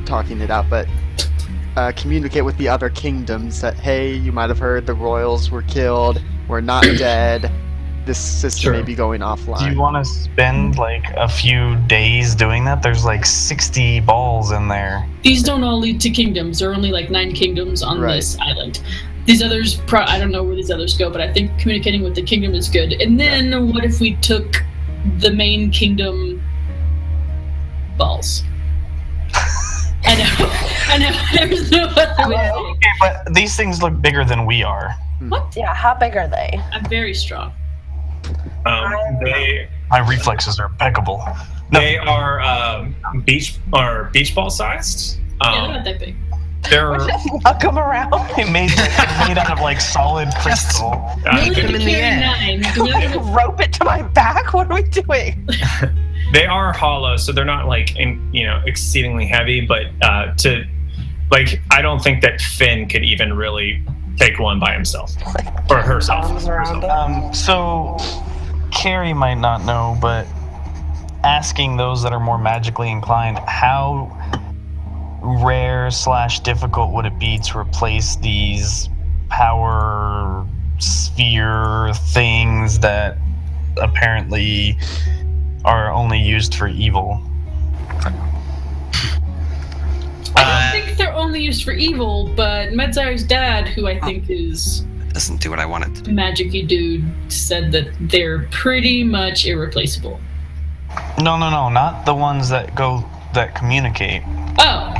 B: talking it out, but communicate with the other kingdoms that, hey, you might have heard the royals were killed, we're not dead, this system may be going offline.
H: Do you want to spend like a few days doing that? There's like 60 balls in there.
D: These don't all lead to kingdoms. There are only like 9 kingdoms on this island. These others, I don't know where these others go, but I think communicating with the kingdom is good. And then what if we took the main kingdom balls? I know. There's no other way.
H: Okay, but these things look bigger than we are.
D: What?
I: Yeah, how big are they?
D: I'm very strong.
H: My reflexes are impeccable.
A: They are beach ball sized.
D: Yeah, they're not that big.
A: They're
I: Knock them around.
H: They're made out of like solid crystal.
D: Keep them in the air.
I: Rope it to my back? What are we doing?
A: They are hollow, so they're not like exceedingly heavy. But I don't think that Finn could even really take one by himself or herself.
H: So Carrie might not know, but asking those that are more magically inclined, how rare / difficult would it be to replace these power sphere things that apparently are only used for evil?
D: I don't think they're only used for evil, but Medsire's dad, who I think is
E: doesn't do what I wanted.
D: magic-y dude, said that they're pretty much irreplaceable.
H: No, not the ones that communicate.
D: Oh.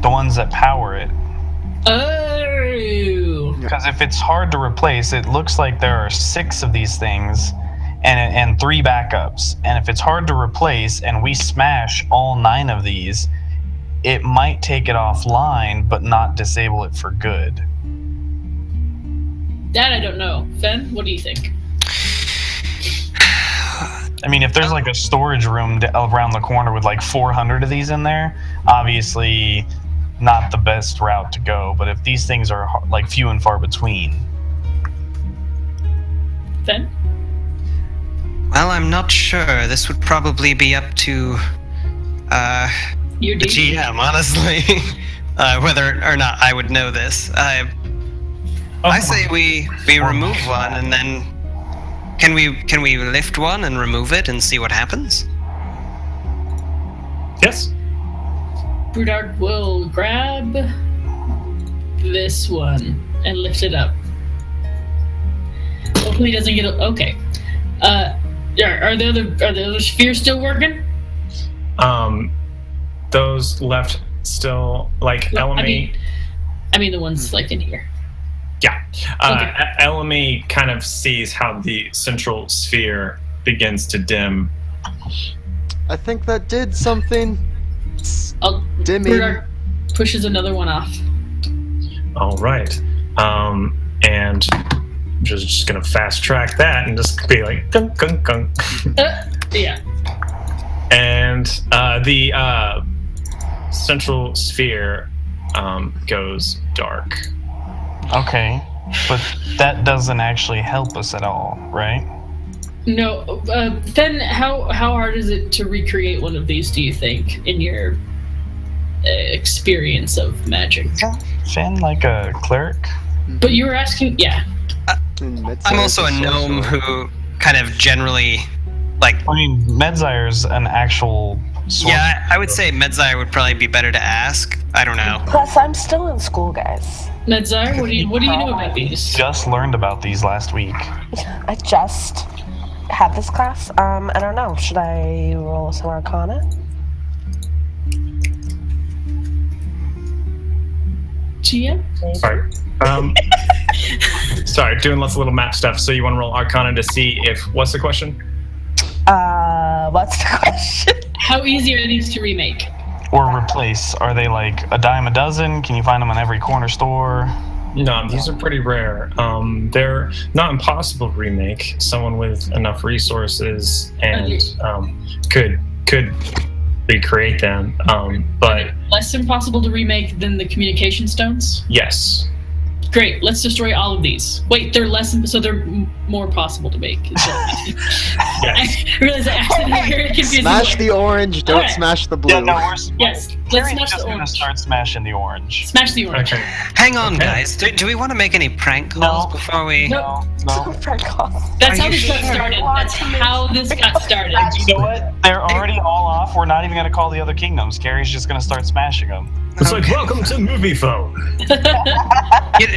H: The ones that power it.
D: Oh.
H: Because if it's hard to replace, it looks like there are 6 of these things and 3 backups. And if it's hard to replace and we smash all 9 of these, it might take it offline but not disable it for good.
D: That I don't know. Fen, what do you think?
H: I mean, if there's like a storage room around the corner with like 400 of these in there, obviously not the best route to go. But if these things are like few and far between.
D: Fen?
E: Well, I'm not sure. This would probably be up to
D: Your
E: the GM, honestly. Whether or not I would know this. I say we remove one and then can we lift one and remove it and see what happens?
A: Yes.
D: Brudark will grab this one and lift it up. Hopefully he doesn't get okay. Are the other spheres still working?
A: Those left still like Elamy.
D: I mean the ones like in here.
A: Yeah. Elamy kind of sees how the central sphere begins to dim.
B: I think that did something. Dimming.
D: Brudark pushes another one off.
A: All right. And just gonna fast track that and just be like gung gung gung.
D: Yeah.
A: And the central sphere goes dark.
H: Okay, but that doesn't actually help us at all, right?
D: No. Then how hard is it to recreate one of these, do you think, in your experience of magic?
H: Finn, like a cleric?
D: But you were asking, yeah.
E: I'm also a gnome who kind of generally, like...
H: I mean, Medzire's an actual sword.
E: Yeah, I would say Medzire would probably be better to ask. I don't know.
I: Plus, I'm still in school, guys.
D: Medzire, what do you know about these?
H: Just learned about these last week.
I: I just had this class. I don't know. Should I roll some Arcana?
D: Gia?
A: Sorry. Sorry, doing lots of little map stuff. So you want to roll Arcana to see if... What's the question?
I: What's the question?
D: How easy are these to remake?
H: Or replace. Are they like a dime a dozen? Can you find them in every corner store?
A: No, these are pretty rare. They're not impossible to remake. Someone with enough resources and could recreate them. But
D: less impossible to remake than the communication stones?
A: Yes.
D: Great. Let's destroy all of these. Wait, they're less. So they're more possible to make. I realize I accidentally very confusing.
B: Smash
D: way.
B: the orange, don't
D: Alright.
B: smash the blue.
H: Yeah, no, we're
D: Yes, let's
H: Carrie's
D: smash
H: just
D: the
H: gonna
D: orange.
H: start smashing the orange.
D: Smash the orange.
A: Okay.
E: Hang on, guys. Do we want to make any prank calls
H: No.
E: before we?
H: No.
I: Frank calls.
D: That's
E: Are
D: how
E: you
D: this got
E: sure?
D: started. That's how this got started.
H: You know what? They're already all off. We're not even gonna call the other kingdoms. Carrie's just gonna start smashing them.
G: It's like, welcome to Movie Phone.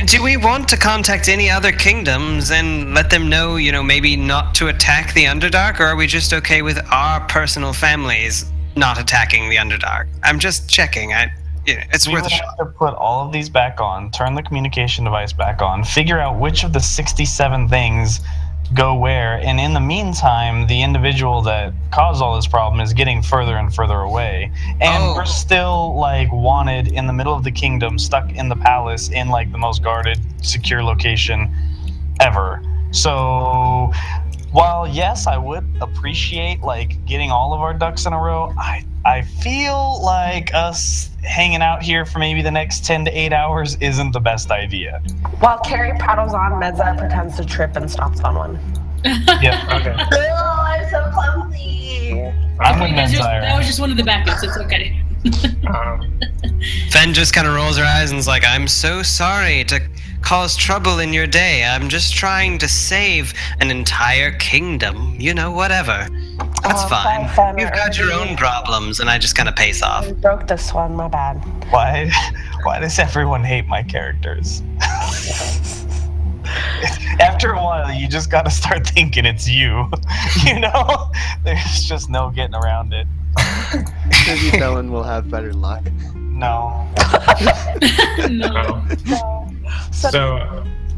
E: Do we want to contact any other kingdoms and let them know, maybe not to attack the Underdark, or are we just okay with our personal families not attacking the Underdark? I'm just checking. It's
H: We
E: worth
H: would
E: a shot.
H: have to put all of these back on, turn the communication device back on, figure out which of the 67 things go where, and in the meantime, the individual that caused all this problem is getting further and further away. And we're still, wanted in the middle of the kingdom, stuck in the palace in, the most guarded, secure location ever. So, while, yes, I would appreciate, getting all of our ducks in a row, I feel like us hanging out here for maybe the next 10 to 8 hours isn't the best idea.
I: While Carrie paddles on, Medza pretends to trip and stops on one.
H: Yeah, okay.
I: Oh, I'm so clumsy.
H: I'm with
D: That was
H: Menzire.
D: just one of the backups. It's okay.
E: Fen just kind of rolls her eyes and is like, I'm so sorry to cause trouble in your day. I'm just trying to save an entire kingdom. Whatever. That's fine.
I: fine.
E: You've got your own problems, and I just kind of pace off.
I: I broke this one, my bad.
H: Why does everyone hate my characters? After a while, you just gotta start thinking it's you. There's just no getting around it.
B: Maybe Bellin will have better luck.
H: No.
D: No.
A: So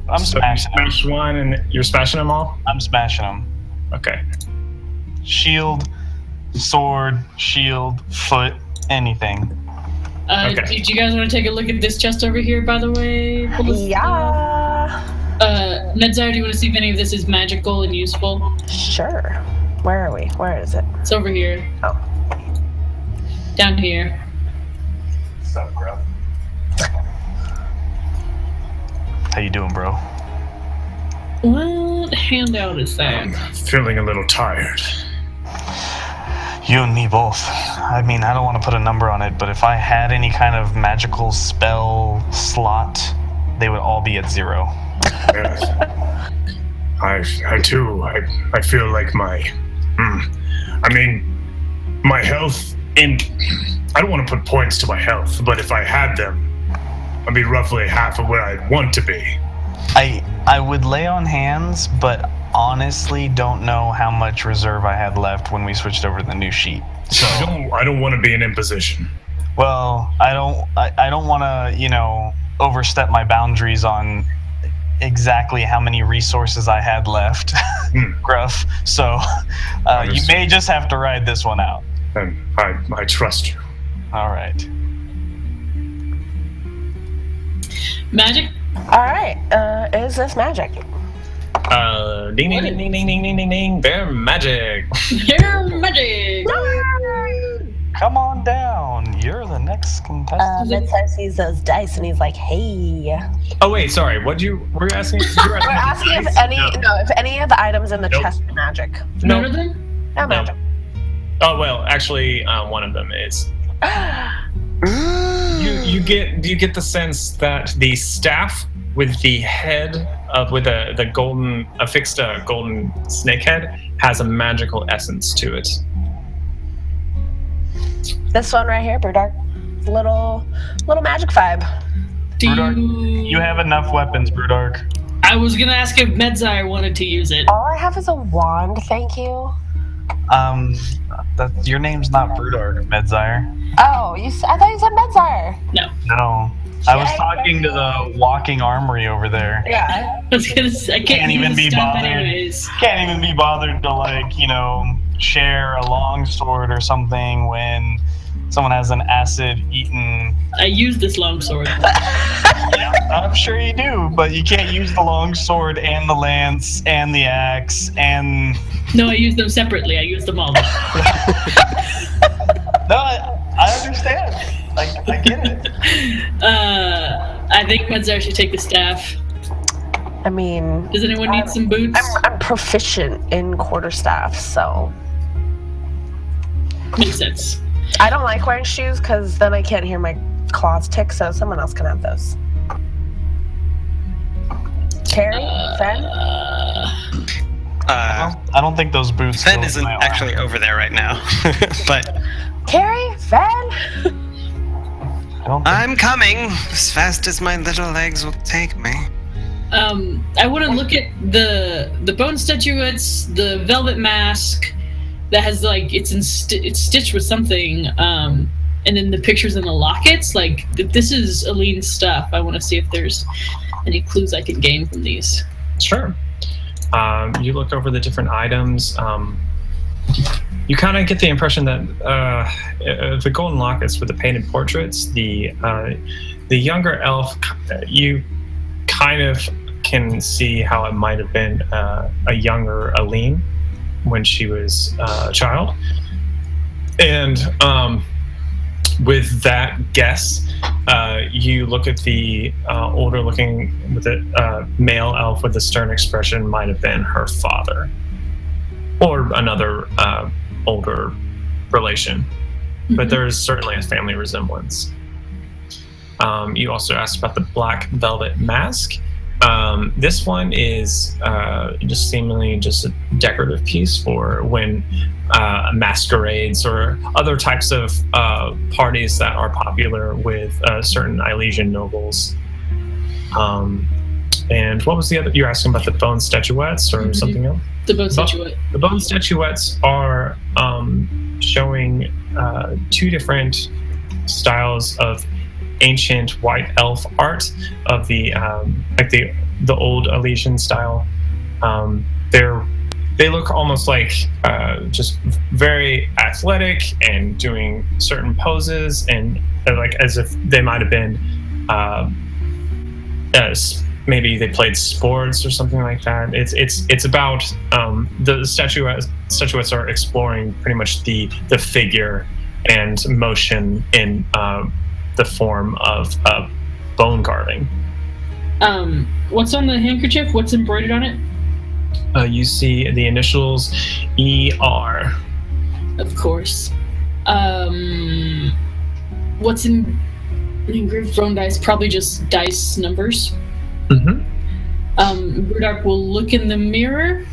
H: I'm
A: so you
H: smashing them.
A: smash one and you're smashing them all?
H: I'm smashing them.
A: Okay.
H: Shield, sword, shield, foot, anything.
A: Okay.
D: Did you guys want to take a look at this chest over here, by the way?
I: Yeah.
D: Medzire, do you want to see if any of this is magical and useful?
I: Sure. Where are we? Where is it?
D: It's over here.
I: Oh.
D: Down here.
H: Sup, bro? How you doing, bro?
D: What handout is that?
G: Feeling a little tired.
H: You and me both. I mean, I don't want to put a number on it, but if I had any kind of magical spell slot, they would all be at 0.
G: Yes. I too, I feel like my health, and I don't want to put points to my health, but if I had them, I'd be roughly half of where I'd want to be.
H: I would lay on hands, but honestly don't know how much reserve I had left when we switched over to the new sheet. So
G: I don't want to be an imposition.
H: well, I don't want to, overstep my boundaries on exactly how many resources I had left. Gruff. So you may just have to ride this one out.
G: And I trust you.
H: All right.
D: Magic?
I: Alright, is this magic?
A: Ding ding ding ding ding ding ding ding ding. They're magic.
D: They're magic!
H: Come on down. You're the next contestant.
I: Midside sees those dice and he's like, hey.
A: Oh wait, sorry. Were you asking?
I: We're asking if any of the items in the chest are magic.
D: None of them?
I: No magic.
A: Oh well, actually, one of them is. You get the sense that the staff with the head with the golden affixed golden snake head has a magical essence to it.
I: This one right here, Brewdark. Little magic vibe.
H: Brewdark, you have enough weapons, Brewdark.
D: I was gonna ask if Medzire wanted to use it.
I: All I have is a wand, thank you.
H: Your name's not Brewdark, Medzire.
I: Oh, I thought you said Medzire.
H: No. I was talking to the walking armory over there.
I: Yeah.
D: I was gonna say, I can't
H: even be
D: stuff
H: bothered.
D: anyways.
H: Can't even be bothered to share a longsword or something when someone has an acid-eaten.
D: I use this longsword.
H: I'm sure you do, but you can't use the longsword and the lance and the axe and.
D: No, I use them separately. I use them all.
H: No, I understand. I get it.
D: I think Medzire should take the staff.
I: I mean,
D: Does anyone need some boots?
I: I'm proficient in quarterstaff, so
D: Makes sense.
I: I don't like wearing shoes because then I can't hear my claws tick. So someone else can have those. Carrie, Fen?
H: I don't think those boots.
E: Fen
H: go
E: isn't
H: with my arm.
E: actually over there right now, but
I: Carrie, Fen.
H: I don't think
E: I'm coming as fast as my little legs will take me.
D: I want to look at the bone statuettes, the velvet mask that has like it's stitched with something, and then the pictures and the lockets. Like this is Aline's stuff. I want to see if there's any clues I can gain from these.
A: Sure. You look over the different items. You kind of get the impression that the golden lockets with the painted portraits, the younger elf, you kind of can see how it might have been a younger Aline when she was a child. And with that guess, you look at the older looking with the male elf with the stern expression might have been her father or another older relation, but there's certainly a family resemblance. You also asked about the black velvet mask. This one is just seemingly just a decorative piece for when masquerades or other types of parties that are popular with certain Ailesian nobles. And what was the other? You're asking about the bone statuettes or something else?
D: The bone statuette.
A: The bone statuettes are showing two different styles of ancient white elf art of the like the old Ailesian style. They look almost like just very athletic and doing certain poses and like as if they might have been maybe they played sports or something like that. It's about the statuettes are exploring pretty much the figure and motion in the form of bone carving.
D: What's on the handkerchief? What's embroidered on it?
A: You see the initials ER.
D: Of course. What's in engraved bone dice? Probably just dice numbers. Brudark will look in the mirror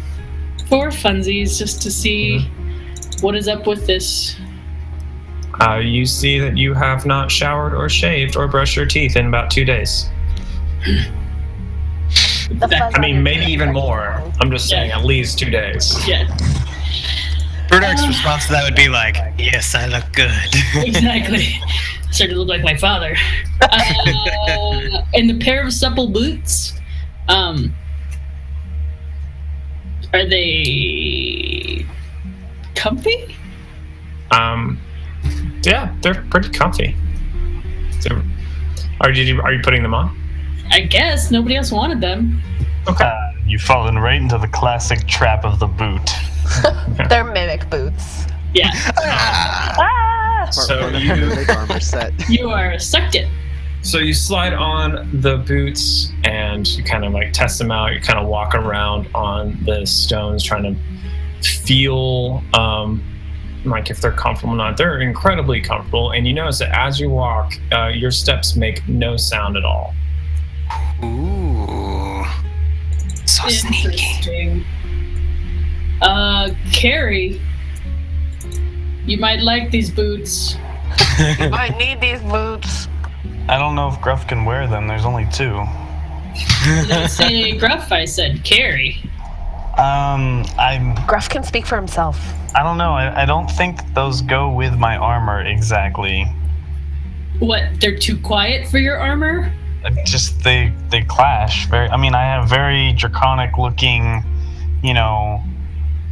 D: for funsies just to see what is up with this.
A: You see that you have not showered or shaved or brushed your teeth in about 2 days. I mean, maybe even more. I'm just saying at least 2 days.
D: Yeah.
E: Brudark's response to that would be like, yes, I look good.
D: Exactly. I started to look like my father. And the pair of supple boots, are they comfy?
A: Yeah, they're pretty comfy. So, are you putting them on?
D: I guess nobody else wanted them.
A: Okay.
H: You've fallen right into the classic trap of the boot.
I: They're mimic boots.
D: Yeah.
A: So
B: big armor set.
D: You are sucked in.
A: So you slide on the boots and you kind of like test them out. You kind of walk around on the stones trying to feel like if they're comfortable or not. They're incredibly comfortable, and you notice that as you walk, your steps make no sound at all.
E: Ooh. So sneaky.
D: Interesting. Carrie, you might like these boots.
I: You might need these boots.
H: I don't know if Gruff can wear them. There's only two.
D: I didn't say Gruff, I said Carrie.
I: Gruff can speak for himself.
H: I don't know. I don't think those go with my armor exactly.
D: What? They're too quiet for your armor?
H: Just they clash. I have very draconic looking,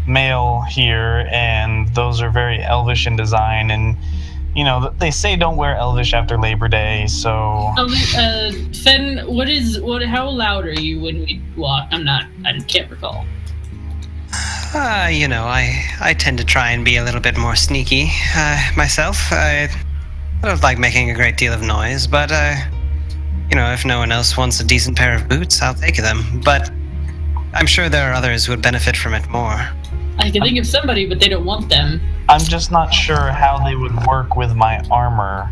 H: male here, and those are very elvish in design, and they say don't wear elvish after Labor Day, so.
D: Fen, how loud are you when we walk? I can't recall.
E: I tend to try and be a little bit more sneaky myself. I don't like making a great deal of noise, but if no one else wants a decent pair of boots, I'll take them. But I'm sure there are others who would benefit from it more.
D: I can think of somebody, but they don't want them.
H: I'm just not sure how they would work with my armor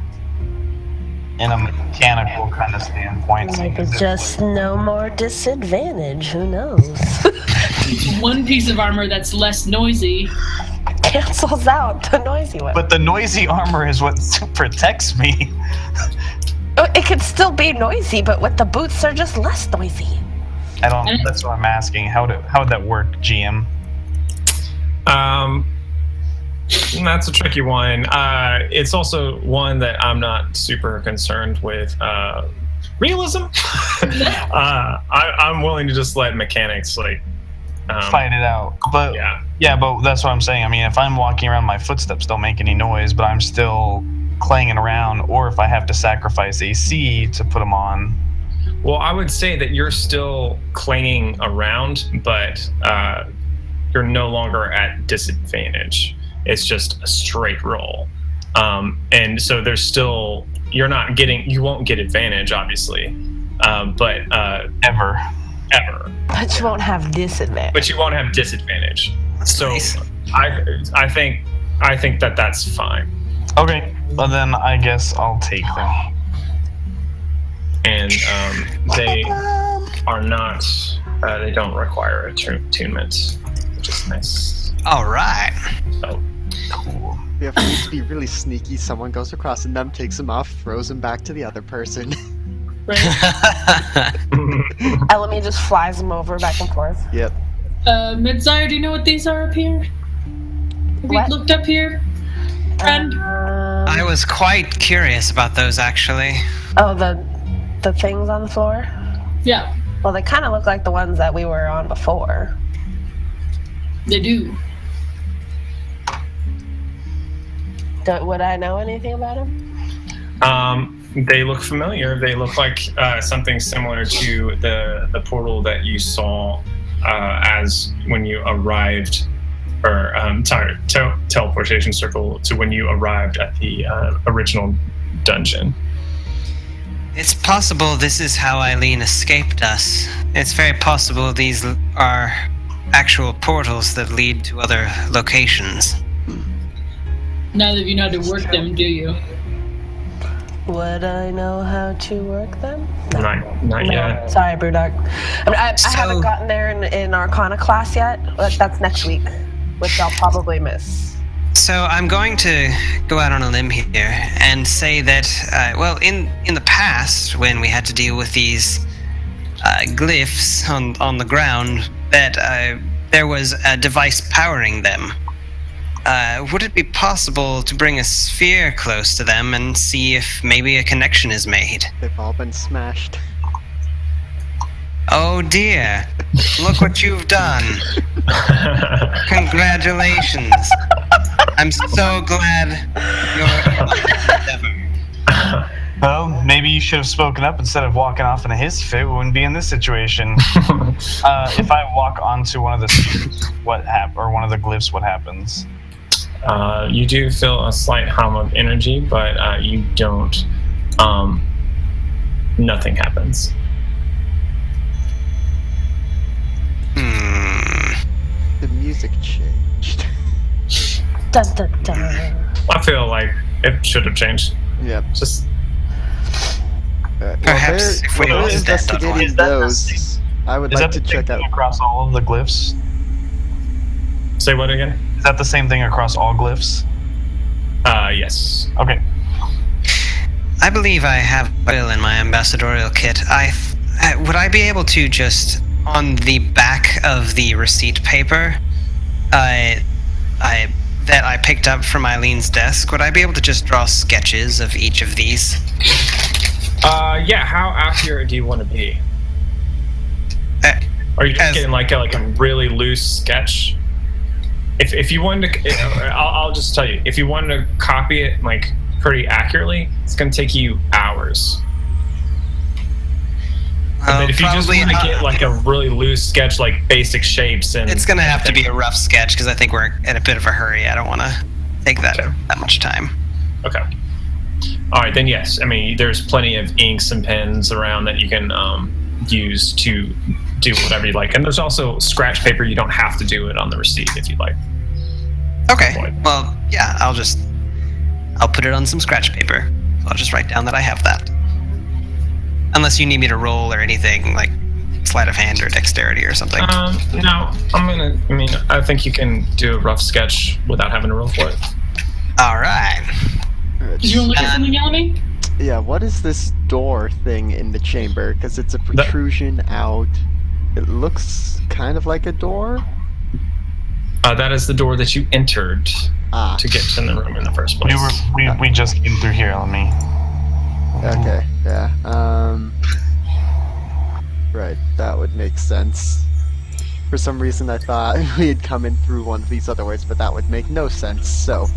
H: in a mechanical kind of standpoint.
I: Maybe just no more disadvantage. Who knows?
D: One piece of armor that's less noisy.
I: Cancels out the noisy one.
H: But the noisy armor is what protects me.
I: It could still be noisy, but with the boots, they're just less noisy.
H: I don't. That's what I'm asking. How would that work, GM?
A: That's a tricky one. It's also one that I'm not super concerned with realism. I'm willing to just let mechanics fight
H: it out. But yeah, but that's what I'm saying. I mean, if I'm walking around, my footsteps don't make any noise, but I'm still clanging around, or if I have to sacrifice AC to put them on.
A: Well, I would say that you're still clanging around, but you're no longer at disadvantage. It's just a straight roll. And so there's still, you won't get advantage, obviously. But
H: ever.
I: But you won't have disadvantage.
A: But you won't have disadvantage. So
E: nice.
A: I think that's fine.
H: Okay, well then I guess I'll take them.
A: And they are not, they don't require attunement, which is nice.
E: All right.
A: So
H: Cool.
B: We have to be really sneaky. Someone goes across and them takes him off, throws him back to the other person.
D: Right?
I: Elemi just flies them over back and forth.
B: Yep.
D: Midzire, do you know what these are up here? Have you
I: What?
D: looked up here? Friend?
E: I was quite curious about those, actually.
I: Oh, the things on the floor?
D: Yeah,
I: Well, they kind of look like the ones that we were on before.
D: they do.
I: Would I know anything about them?
A: They look familiar. They look like something similar to the portal that you saw as when you arrived, or teleportation circle to when you arrived at the original dungeon.
E: It's possible this is how Eileen escaped us. It's very possible these are actual portals that lead to other locations.
D: Neither of you know how to work them, do you?
I: Would I know how to work them?
A: Not yet.
I: Sorry, Brewdog. I
E: So-
I: haven't gotten there in Arcana class yet. But that's next week, which I'll probably miss.
E: So I'm going to go out on a limb here and say that, in the past, when we had to deal with these glyphs on the ground, that there was a device powering them. Would it be possible to bring a sphere close to them and see if maybe a connection is made?
B: They've all been smashed.
E: Oh dear, look what you've done. Congratulations. I'm so glad you're
H: Well, maybe you should have spoken up instead of walking off in a hissy fit. We wouldn't be in this situation. If I walk onto one of the spheres, or one of the glyphs, what happens?
A: You do feel a slight hum of energy, but you don't. Nothing happens.
B: The music changed.
I: Dun, dun, dun.
A: I feel like it should have changed.
B: Yep.
A: Just
E: Perhaps if we
B: they're
E: all stand up.
B: investigating
H: Is that the
B: those, I would
H: Is
B: like
H: that
B: to
H: the
B: check
H: same
B: out.
H: thing across all of the glyphs?
A: say what again?
H: Is that the same thing across all glyphs?
A: Yes.
H: Okay.
E: I believe I have oil in my ambassadorial kit. Would I be able to just, on the back of the receipt paper, that I picked up from Eileen's desk, would I be able to just draw sketches of each of these?
A: Yeah. How accurate do you want to be? Are you just getting like a really loose sketch? If you wanted to, I'll just tell you. If you wanted to copy it like pretty accurately, it's going to take you hours. But if you just want to get like a really loose sketch, like basic shapes and...
E: It's going to have to be a rough sketch because I think we're in a bit of a hurry. I don't want to take that much time.
A: Okay. All right, then yes. I mean, there's plenty of inks and pens around that you can use to do whatever you like. And there's also scratch paper. You don't have to do it on the receipt if you'd like.
E: Okay. Well, yeah, I'll put it on some scratch paper. I'll just write down that I have that. Unless you need me to roll or anything, like sleight of hand or dexterity or something.
A: No, I think you can do a rough sketch without having to roll for it.
E: All right.
D: Did you want to look at something, Yami?
B: Yeah, what is this door thing in the chamber? Because it's a protrusion out. It looks kind of like a door.
A: That is the door that you entered to get in the room in the first place.
H: We just came through here. Let me.
B: Okay. Yeah. Right. That would make sense. For some reason, I thought we had come in through one of these other ways, but that would make no sense. So.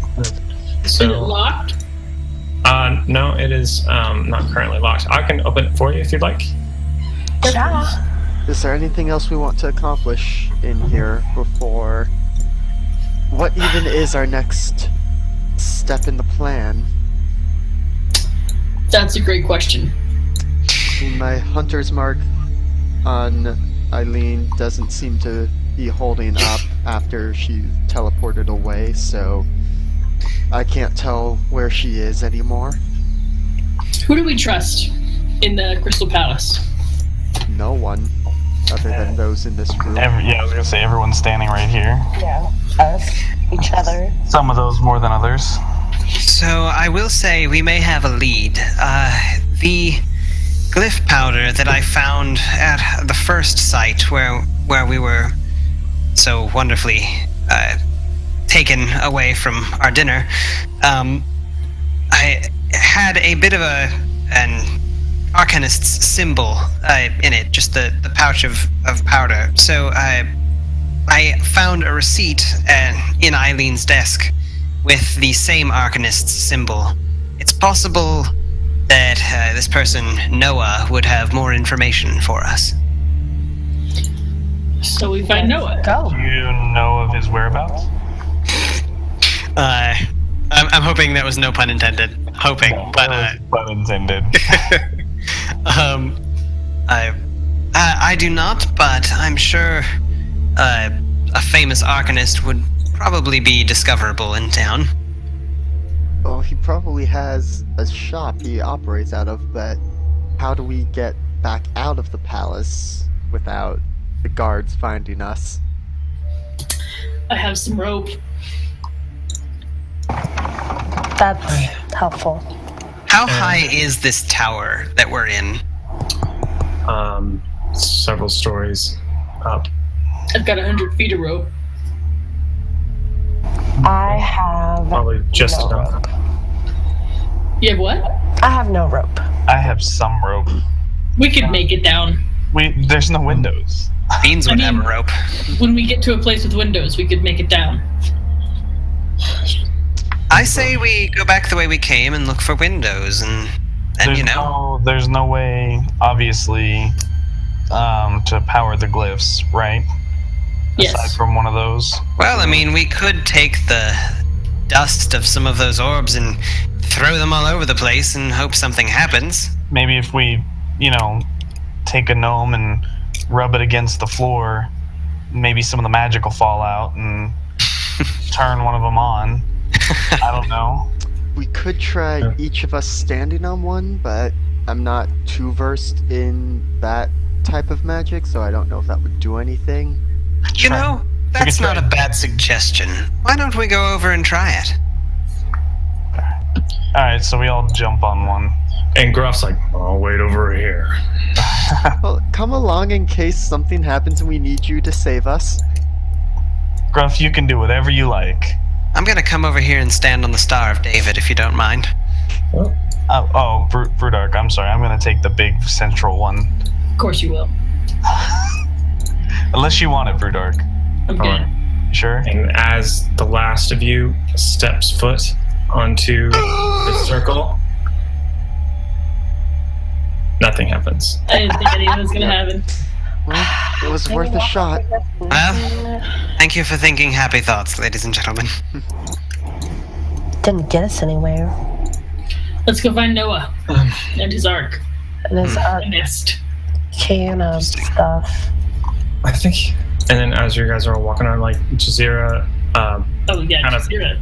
D: Is it locked?
A: No, it is not currently locked. I can open it for you if you'd like.
I: Yeah.
B: Is there anything else we want to accomplish in here before? What even is our next step in the plan?
D: That's a great question.
B: I mean, my hunter's mark on Eileen doesn't seem to be holding up after she teleported away, so I can't tell where she is anymore.
D: Who do we trust in the Crystal Palace?
B: No one, other than those in this room.
H: I was gonna say everyone's standing right here.
I: Yeah. Us. Each other.
H: Some of those more than others.
E: So I will say we may have a lead. The glyph powder that I found at the first site where we were so wonderfully taken away from our dinner, I had a bit of an arcanist's symbol in it, just the pouch of powder. So I found a receipt in Eileen's desk with the same arcanist's symbol. It's possible that this person, Noah, would have more information for us.
D: So we find Noah.
I: Go.
H: Do you know of his whereabouts?
E: I'm hoping that was no pun intended. Hoping,
H: No,
E: but
H: pun intended.
E: I do not, but I'm sure a famous arcanist would probably be discoverable in town.
B: Well, he probably has a shop he operates out of, but how do we get back out of the palace without the guards finding us?
D: I have some rope.
I: That's helpful.
E: How high is this tower that we're in?
A: Several stories up.
D: I've got 100 feet of rope.
I: I have
A: Probably just
I: no
A: enough.
I: rope.
D: You have what?
I: I have no rope.
H: I have some rope.
D: We could make it down.
H: There's no windows.
E: Beans would
D: I mean-
E: have a rope.
D: When we get to a place with windows, we could make it down.
E: I say we go back the way we came and look for windows, and
H: There's no way, obviously, to power the glyphs, right? Aside
D: Yes.
H: from one of those.
E: Well, I mean, we could take the dust of some of those orbs and throw them all over the place and hope something happens.
H: Maybe if we, take a gnome and rub it against the floor, maybe some of the magic will fall out and turn one of them on. I don't know.
B: We could try each of us standing on one, but I'm not too versed in that type of magic, so I don't know if that would do anything.
E: You know, that's not a bad suggestion. Why don't we go over and try it?
H: Alright, so we all jump on one.
G: And Gruff's like, I'll wait over here.
B: Well, come along in case something happens and we need you to save us.
H: Gruff, you can do whatever you like.
E: I'm gonna come over here and stand on the Star of David, if you don't mind.
H: Brudark, I'm sorry. I'm gonna take the big central one.
D: Of course you will.
H: Unless you want it, Brudark.
D: I'm good.
H: You sure?
A: And as the last of you steps foot onto the circle, nothing happens.
D: I didn't think anything was gonna happen.
B: Well, it was worth a shot.
E: Well, thank you for thinking happy thoughts, ladies and gentlemen.
I: Didn't get us anywhere.
D: Let's go find Noah and his ark.
I: And his
D: Nest.
I: can of stuff.
A: I think. And then as you guys are all walking on, like Jazeera, kind of
D: Jazeera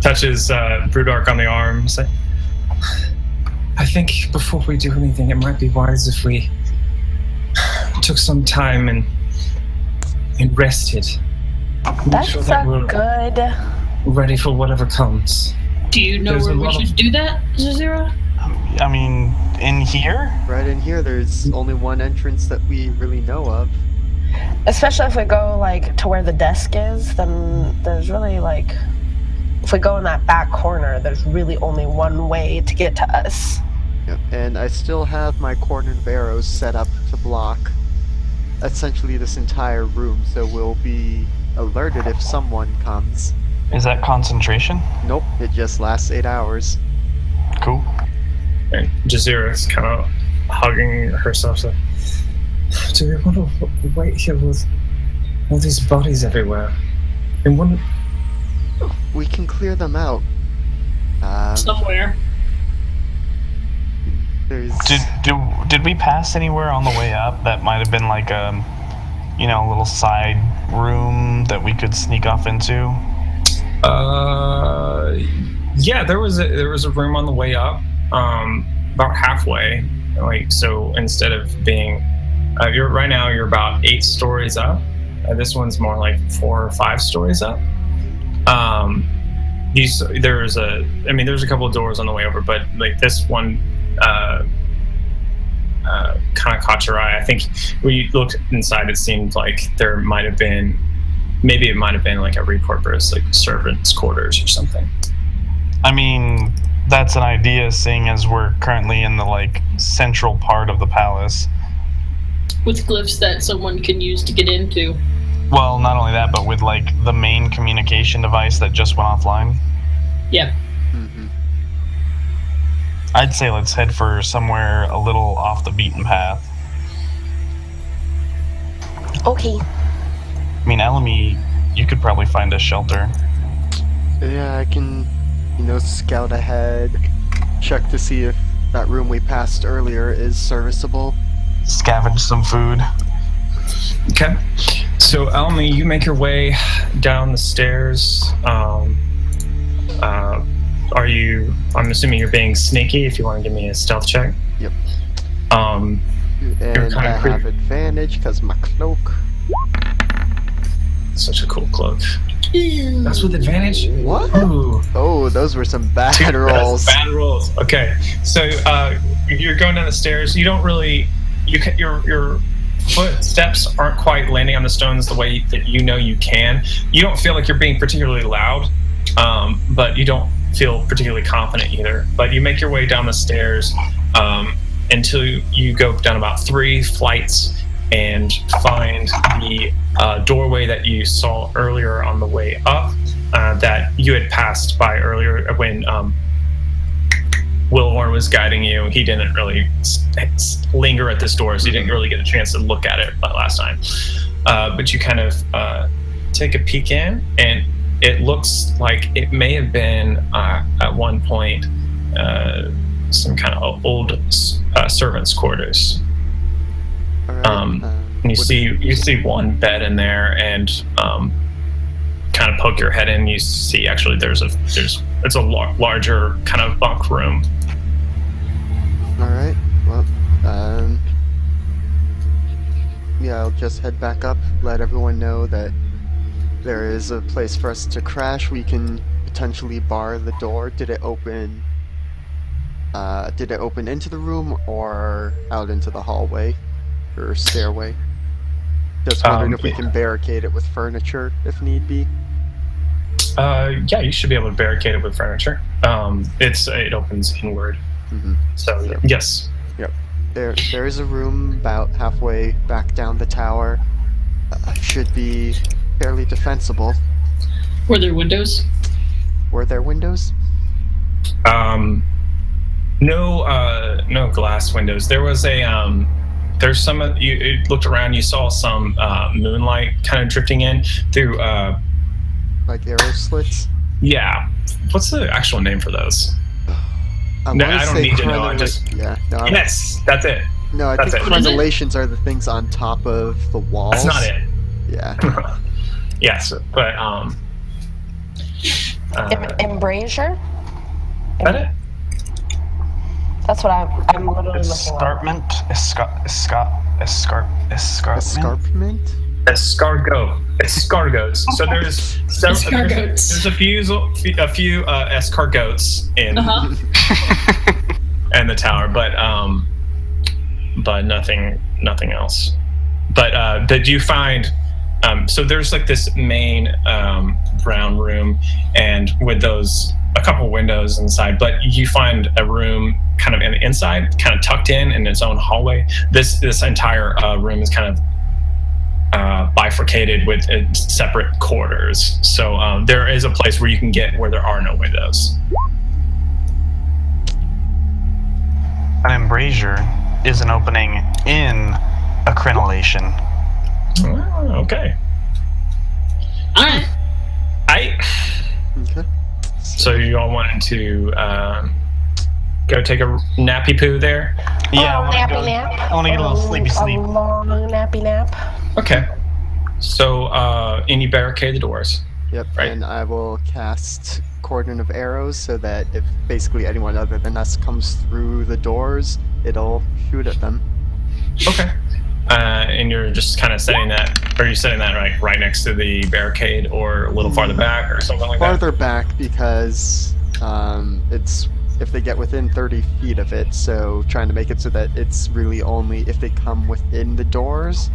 A: touches Brudark on the arm. Say, I think before we do anything, it might be wise if we took some time and rested.
I: That's good.
A: Ready for whatever comes.
D: Do you know where we should do that, Jazeera?
H: I mean, in here?
B: Right in here, there's only one entrance that we really know of.
I: Especially if we go, like, to where the desk is, then there's really, like... If we go in that back corner, there's really only one way to get to us.
B: Yep. And I still have my cordon of arrows set up to block essentially this entire room, so we'll be alerted if someone comes.
H: Is that concentration?
B: Nope, it just lasts 8 hours.
H: Cool.
A: And Jazeera is kind of hugging herself. So, do we want to wait here with all these bodies everywhere? And when
B: we can clear them out.
D: Somewhere.
B: There's...
H: Did we pass anywhere on the way up that might have been like a little side room that we could sneak off into?
A: Yeah, there was a room on the way up, about halfway. Like, so instead of being, you're about 8 stories up. This one's more like 4 or 5 stories up. There's a couple of doors on the way over, but like this one, kind of caught your eye. I think when you looked inside, it seemed like there might have been. Maybe it might have been like a reporter's, like servants' quarters or something.
H: I mean, that's an idea, seeing as we're currently in the like central part of the palace.
D: With glyphs that someone can use to get into.
H: Well, not only that, but with like the main communication device that just went offline.
D: Yep.
B: Mm-hmm.
H: I'd say let's head for somewhere a little off the beaten path.
I: Okay.
H: I mean, Elamy, you could probably find a shelter.
B: Yeah, I can, scout ahead, check to see if that room we passed earlier is serviceable.
H: Scavenge some food.
A: Okay. So, Elamy, you make your way down the stairs. I'm assuming you're being sneaky. If you want to give me a stealth check.
B: Yep.
A: And
B: I have advantage because my cloak.
A: Such a cool cloak. That's with advantage?
B: What?
A: Ooh.
B: Oh, those were some bad rolls.
A: Bad rolls. Okay. So you're going down the stairs. You don't really... Your footsteps aren't quite landing on the stones the way that you can. You don't feel like you're being particularly loud, but you don't feel particularly confident either. But you make your way down the stairs until you go down about 3 flights and find the doorway that you saw earlier on the way up, that you had passed by earlier when Willhorn was guiding you. He didn't really linger at this door, so you didn't really get a chance to look at it last time. But you kind of take a peek in, and it looks like it may have been at one point some kind of old servants' quarters.
B: Right.
A: And you see one bed in there, and kind of poke your head in. You see actually it's a larger kind of bunk room.
B: All right. Well, yeah, I'll just head back up. Let everyone know that there is a place for us to crash. We can potentially bar the door. Did it open? Did it open into the room or out into the hallway or stairway? Just wondering if we can barricade it with furniture if need be.
A: Yeah, you should be able to barricade it with furniture. It opens inward.
B: Mm-hmm.
A: So yes.
B: Yep. There is a room about halfway back down the tower. Should be fairly defensible.
D: Were there windows?
B: Were there windows?
A: No glass windows. There was there's some. You looked around. You saw some moonlight kind of drifting in through.
B: Like arrow slits.
A: Yeah. What's the actual name for those?
B: I
A: No,
B: wanna
A: I don't
B: say
A: need to know. I just
B: yeah. No,
A: yes, that's it.
B: no, I
A: that's
B: think
A: it.
B: crenellations are the things on top of the walls.
A: That's not it.
B: Yeah.
A: Yes, but
I: Embrasure?
A: is that it?
I: That's what I'm literally looking at.
H: Escarpment? Escarpment?
A: Escargots. So there's
D: Escargots.
A: there's a few escargots in in the tower, but nothing else. But did you find? So there's like this main brown room, and with a couple windows inside. But you find a room kind of in the inside, kind of tucked in its own hallway. This entire room is kind of bifurcated with separate quarters. So there is a place where you can get where there are no windows.
H: An embrasure is an opening in a crenellation.
A: Oh, okay.
D: All right.
B: Okay.
A: So you all wanted to go take a nappy poo there?
H: Yeah,
I: nappy nap.
H: I want to get a little sleepy sleep.
I: A long nappy nap.
A: Okay. So and you barricade the doors.
B: Yep.
A: Right.
B: And I will cast Cordon of Arrows so that if basically anyone other than us comes through the doors, it'll shoot at them.
A: Okay. And you're just kind of setting that, are you setting that right next to the barricade or a little farther back or something like
B: Farther back because it's if they get within 30 feet of it, so trying to make it so that it's really only if they come within the doors,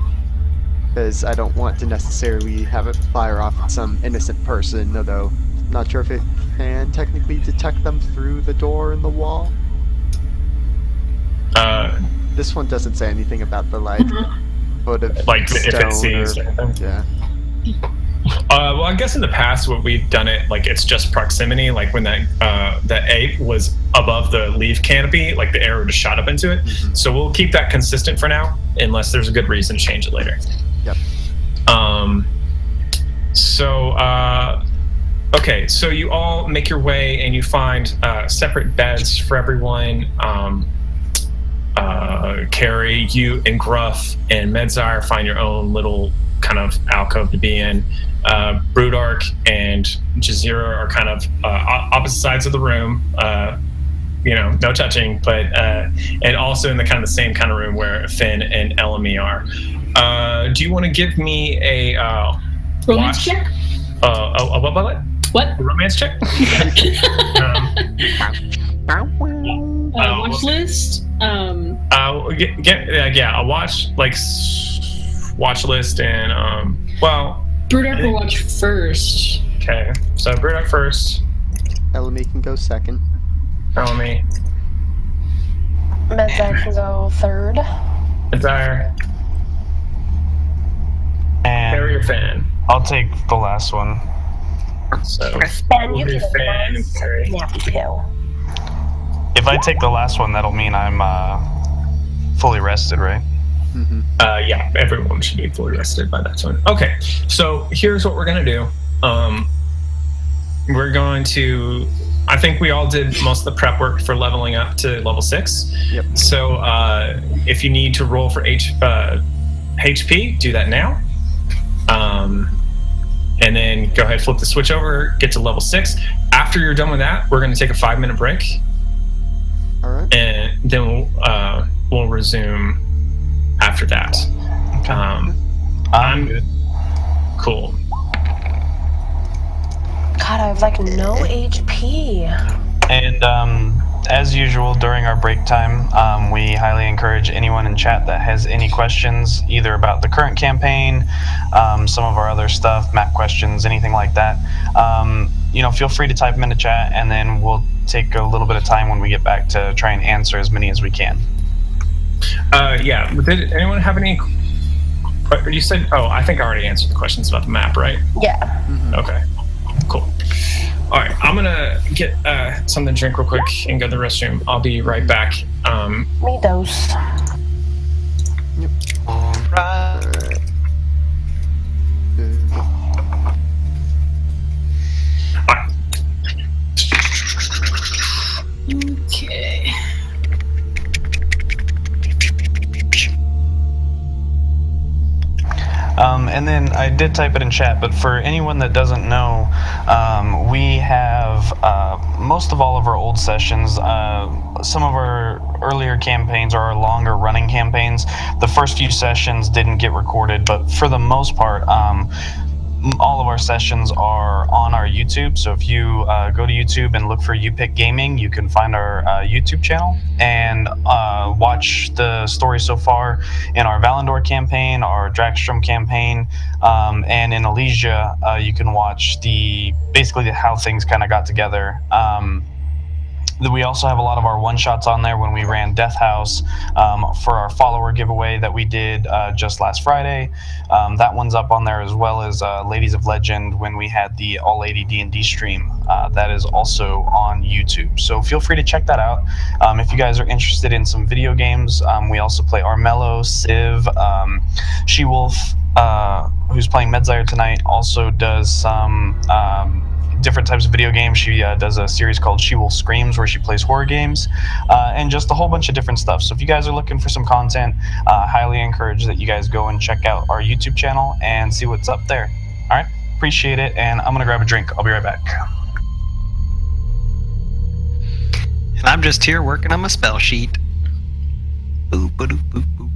B: because I don't want to necessarily have it fire off at some innocent person, although I'm not sure if it can technically detect them through the door in the wall. This one doesn't say anything about the foot of
A: like if
B: stone
A: it sees
B: or,
A: anything?
B: yeah.
A: Well, I guess in the past, what we've done it like it's just proximity. Like when that ape was above the leaf canopy, like the arrow just shot up into it.
B: Mm-hmm.
A: So we'll keep that consistent for now, unless there's a good reason to change it later.
B: Yep.
A: Okay, so you all make your way and you find separate beds for everyone. Carrie, you and Gruff and Medzire find your own little kind of alcove to be in. Brudark and Jazeera are kind of opposite sides of the room. No touching, but and also in the kind of the same kind of room where Finn and Elamy are. Do you want to give me a
D: Romance
A: watch?
D: check?
A: What? A romance check?
D: Watch list?
A: A watch list and
D: Brudark will watch first.
A: Okay, so Brudark first.
B: Elamy can go second.
A: Elamy.
I: Medzire can go third.
A: Desire.
H: And
A: Carry or Fan.
H: I'll take the last one.
A: So
I: Ben,
A: we'll
I: you
A: do
I: can
A: Fan and Carry.
I: nappy pill.
H: If I take the last one, that'll mean I'm fully rested, right?
B: Mm-hmm.
A: Yeah, everyone should be fully rested by that time. Okay, so here's what we're gonna do. We're going to. I think we all did most of the prep work for leveling up to level 6.
B: Yep.
A: So if you need to roll for HP, do that now. And then go ahead, flip the switch over, get to level 6. After you're done with that, we're going to take a 5-minute break.
B: All right.
A: And then we'll resume after that.
H: I'm good.
A: Cool.
I: God, I have like no HP.
H: And as usual, during our break time, we highly encourage anyone in chat that has any questions, either about the current campaign, some of our other stuff, map questions, anything like that. Feel free to type them into chat, and then we'll take a little bit of time when we get back to try and answer as many as we can.
A: Yeah. Did anyone have any? You said, I think I already answered the questions about the map, right?
I: Yeah.
B: Mm-hmm.
A: Okay. Cool. All right, I'm gonna get something to drink real quick and go to the restroom. I'll be right back.
I: Me dose.
B: Yep.
H: All right.
A: Okay.
H: And then I did type it in chat, but for anyone that doesn't know, we have most of all of our old sessions. Some of our earlier campaigns are our longer running campaigns. The first few sessions didn't get recorded, but for the most part, all of our sessions are on our YouTube. So if you go to YouTube and look for You Pick Gaming, you can find our YouTube channel and watch the story so far in our Valandor campaign, our Dragstrom campaign, and in Ailesia, you can watch basically how things kind of got together. We also have a lot of our one-shots on there when we ran Death House for our follower giveaway that we did just last Friday. That one's up on there, as well as Ladies of Legend when we had the All Lady D&D stream. That is also on YouTube. So feel free to check that out. If you guys are interested in some video games, we also play Armello, Civ, She-Wolf, who's playing Medzire tonight, also does some different types of video games. She does a series called She-Wolf Screams where she plays horror games, and just a whole bunch of different stuff. So if you guys are looking for some content, highly encourage that you guys go and check out our YouTube channel and see what's up there. All right, appreciate it, and I'm gonna grab a drink. I'll be right back.
E: And I'm just here working on my spell sheet. Boop, boop, boop, boop.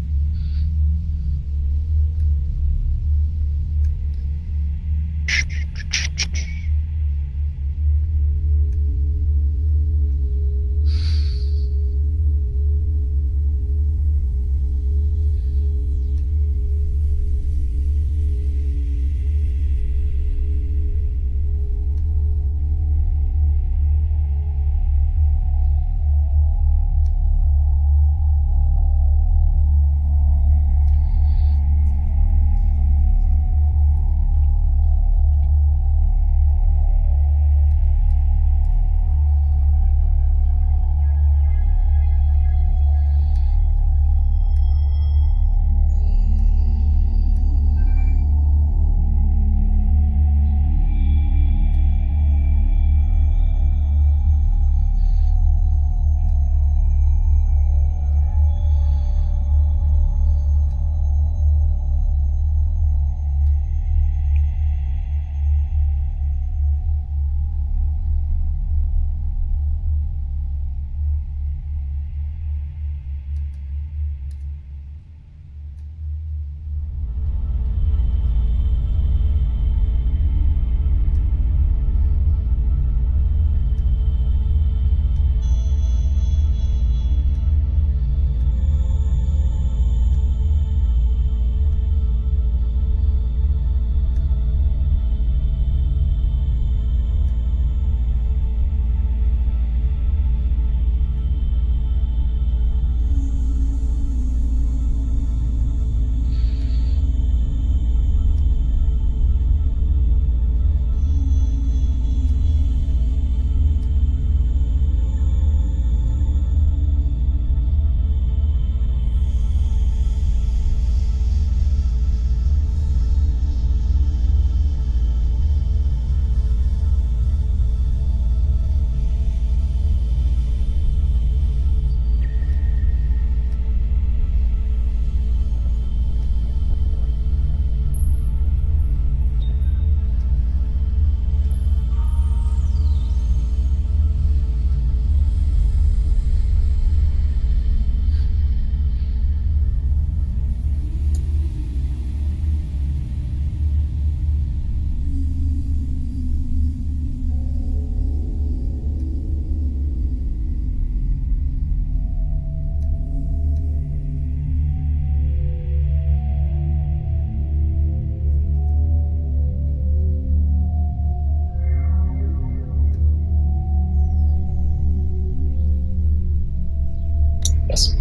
A: Yes.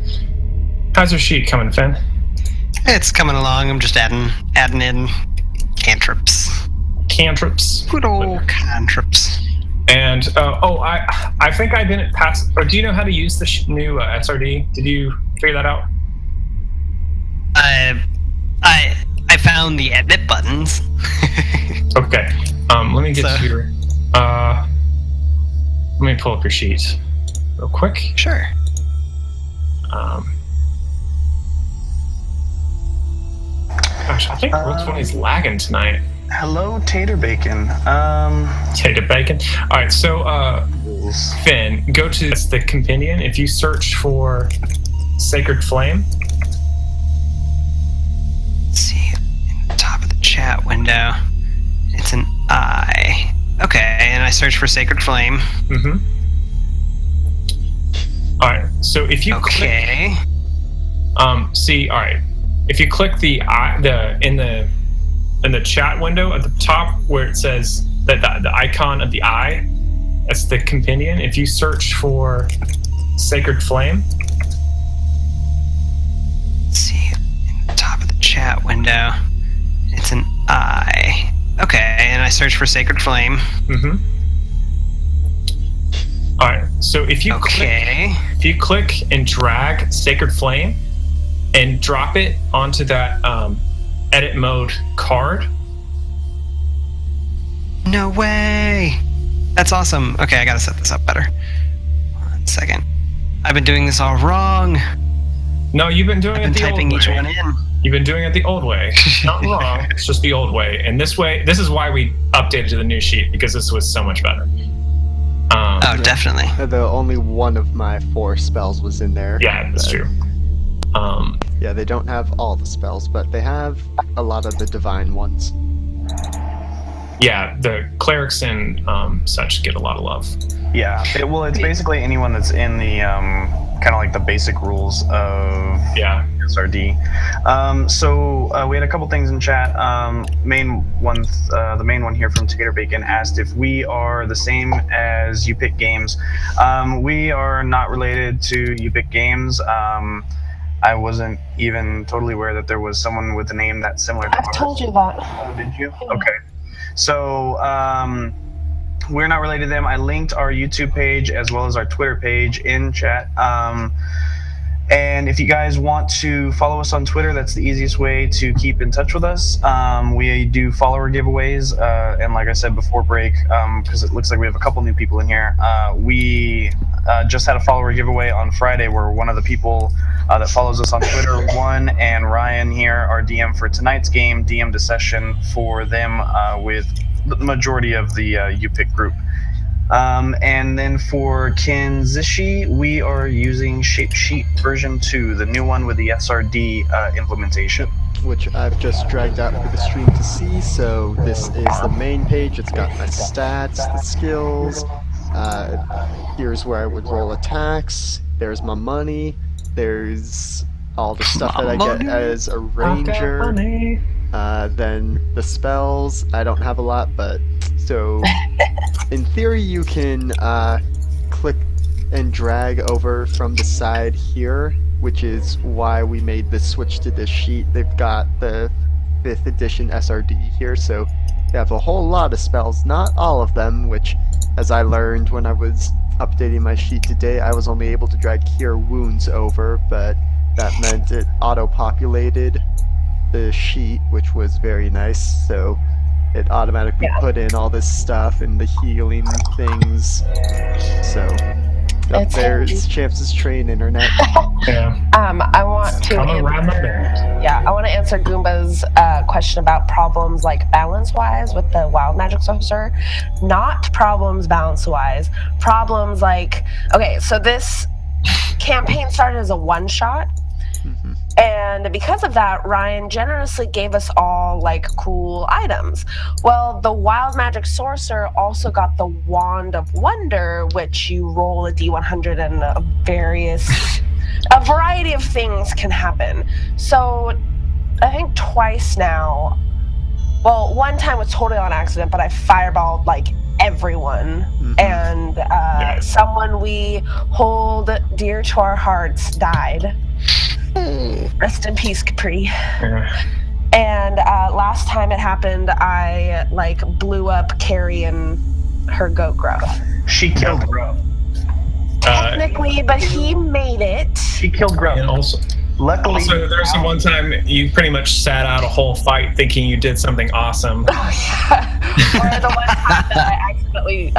A: How's your sheet coming, Finn?
E: It's coming along. I'm just adding in cantrips.
A: Cantrips.
E: Good old cantrips.
A: And I think I didn't pass. Or do you know how to use the new SRD? Did you figure that out?
E: I found the edit buttons.
A: Okay. Let me get your. Let me pull up your sheet real quick.
E: Sure.
A: gosh, I think Roll20's lagging tonight.
C: Hello, Tater Bacon.
A: Tater Bacon. All right, so Finn, go to the companion. If you search for Sacred Flame.
E: Let's see, in the top of the chat window, it's an I. Okay, and I search for Sacred Flame.
A: Mm-hmm. All right, so if you click, all right, if you click in the chat window at the top where it says that the icon of the eye, that's the companion. If you search for Sacred Flame.
E: Let's see, in the top of the chat window, it's an I. Okay, and I search for Sacred Flame.
A: Mm-hmm. All right, so if you click and drag Sacred Flame and drop it onto that edit mode card.
E: No way! That's awesome. Okay, I gotta set this up better. 1 second. I've been doing this all wrong.
A: No, you've been doing it the old way.
E: Typing each one in.
A: You've been doing it the old way. Not wrong. It's just the old way. And this is why we updated to the new sheet, because this was so much better.
E: Definitely.
B: The only one of my 4 spells was in there.
A: Yeah, that's true.
B: Yeah, they don't have all the spells, but they have a lot of the divine ones.
A: Yeah, the clerics and such get a lot of love.
C: Yeah, it's basically anyone that's in the kind of like the basic rules of SRD. So we had a couple things in chat. The main one here from Tater Bacon asked if we are the same as You Pick Games. We are not related to You Pick Games. I wasn't even totally aware that there was someone with a name that's similar to ours.
I: I've told you that.
C: Oh, did you? Okay. So we're not related to them. I linked our YouTube page as well as our Twitter page in chat. And if you guys want to follow us on Twitter, that's the easiest way to keep in touch with us. We do follower giveaways. And like I said before break, because it looks like we have a couple new people in here, we just had a follower giveaway on Friday where one of the people that follows us on Twitter won, and Ryan here, our DM for tonight's game, DM'd a session for them with the majority of the UPIC group. And then for Kenzishi, we are using Shapesheet version 2, the new one with the SRD implementation.
B: Which I've just dragged out for the stream to see, so this is the main page. It's got my stats, the skills, here's where I would roll attacks, there's my money, there's all the stuff that I get as a ranger, then the spells. I don't have a lot, but so in theory you can click and drag over from the side here, which is why we made the switch to this sheet. They've got the 5th edition SRD here, so they have a whole lot of spells, not all of them, which, as I learned when I was updating my sheet today, I was only able to drag Cure Wounds over, but that meant it auto-populated the sheet, which was very nice, so it automatically put in all this stuff and the healing things. So there's Champs's train internet.
A: Yeah.
I: I want to I want to answer Goomba's question about problems like balance-wise with the wild magic sorcerer. Not problems balance-wise. Problems like, okay, so this campaign started as a one-shot. And because of that, Ryan generously gave us all like cool items. Well, the wild magic sorcerer also got the Wand of Wonder, which you roll a D100 and a variety of things can happen. So I think twice now, well, one time was totally on accident, but I fireballed like everyone. And someone we hold dear to our hearts died. Rest in peace, Capri. And last time it happened, I like blew up Carrie and her goat growth.
C: She killed Grove.
I: Technically, but he made it.
C: She killed Grove.
A: And luckily, there's some one time you pretty much sat out a whole fight thinking you did something awesome.
I: Or the one time that I accidentally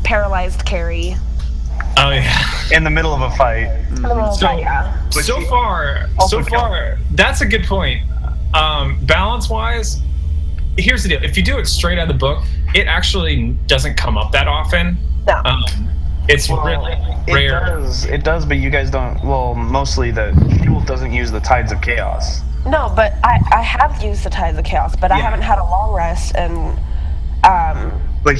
I: paralyzed Carrie.
A: Oh yeah,
C: in the middle of a fight.
A: So far, that's a good point. balance-wise, here's the deal. If you do it straight out of the book, it actually doesn't come up that often.
I: No.
A: It's really rare.
C: It does, but you guys don't. Well, mostly the Jewel doesn't use the Tides of Chaos.
I: No, but I have used the Tides of Chaos, but I haven't had a long rest, and
C: But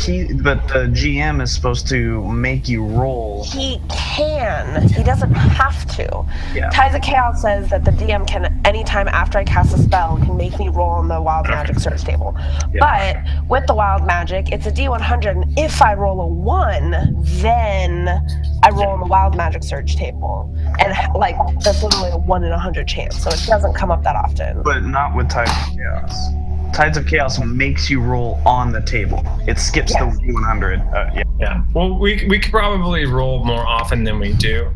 C: the GM is supposed to make you roll.
I: he can. He doesn't have to.
C: Yeah.
I: Tides of Chaos says that the DM can, anytime after I cast a spell, can make me roll on the Wild Magic search table.
C: Yeah.
I: But with the Wild Magic, it's a D100, and if I roll a 1, then I roll on the Wild Magic search table. And, like, that's literally a 1 in 100 chance, so it doesn't come up that often.
C: But not with Tides of Chaos. Tides of Chaos makes you roll on the table. It skips the D100.
A: Yeah. Well, we could probably roll more often than we do.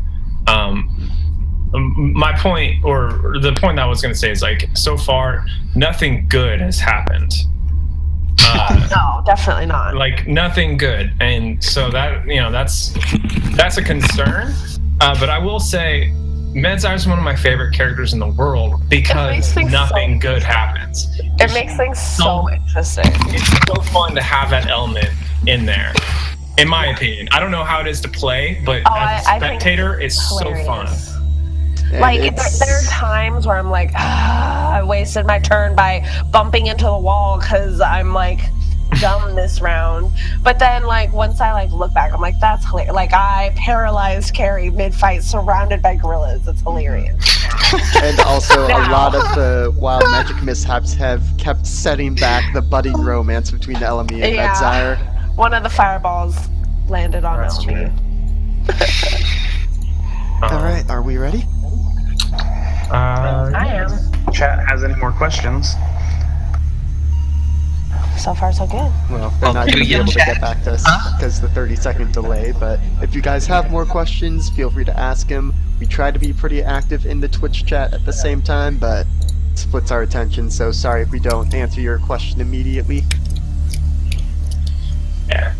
A: My point, or the point that I was going to say is, like, so far, nothing good has happened.
I: No, definitely not.
A: Like, nothing good. And so that, that's a concern. But I will say, Medzar is one of my favorite characters in the world because nothing good happens.
I: It makes things so interesting.
A: It's so fun to have that element in there, in my opinion. I don't know how it is to play, but as a spectator, it's so fun.
I: Like, there are times where I'm like, I wasted my turn by bumping into the wall because I'm, like, dumb this round. But then, like, once I, like, look back, I'm like, that's hilarious. Like, I paralyzed Carrie mid-fight surrounded by gorillas. It's hilarious.
B: And also, a lot of the wild magic mishaps have kept setting back the budding romance between Elemi and Medzar.
I: One of the fireballs landed on Elemi.
B: Alright, are we ready?
I: I am.
C: Chat has any more questions?
I: So far, so good.
B: Well, they're not going to be able to get back to us because the 30-second delay, but if you guys have more questions, feel free to ask them. We try to be pretty active in the Twitch chat at the same time, but it splits our attention, so sorry if we don't answer your question immediately.
A: Yeah.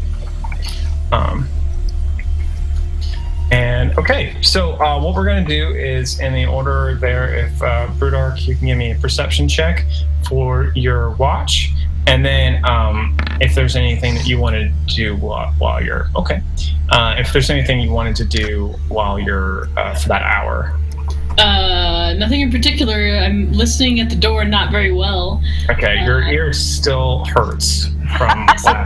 A: And okay, so what we're going to do is, in the order there, if Brudark, you can give me a perception check for your watch, and then if there's anything that you wanted to do while you're if there's anything you wanted to do while you're for that hour.
D: Nothing in particular. I'm listening at the door not very well.
A: Okay, your ear still hurts from last time.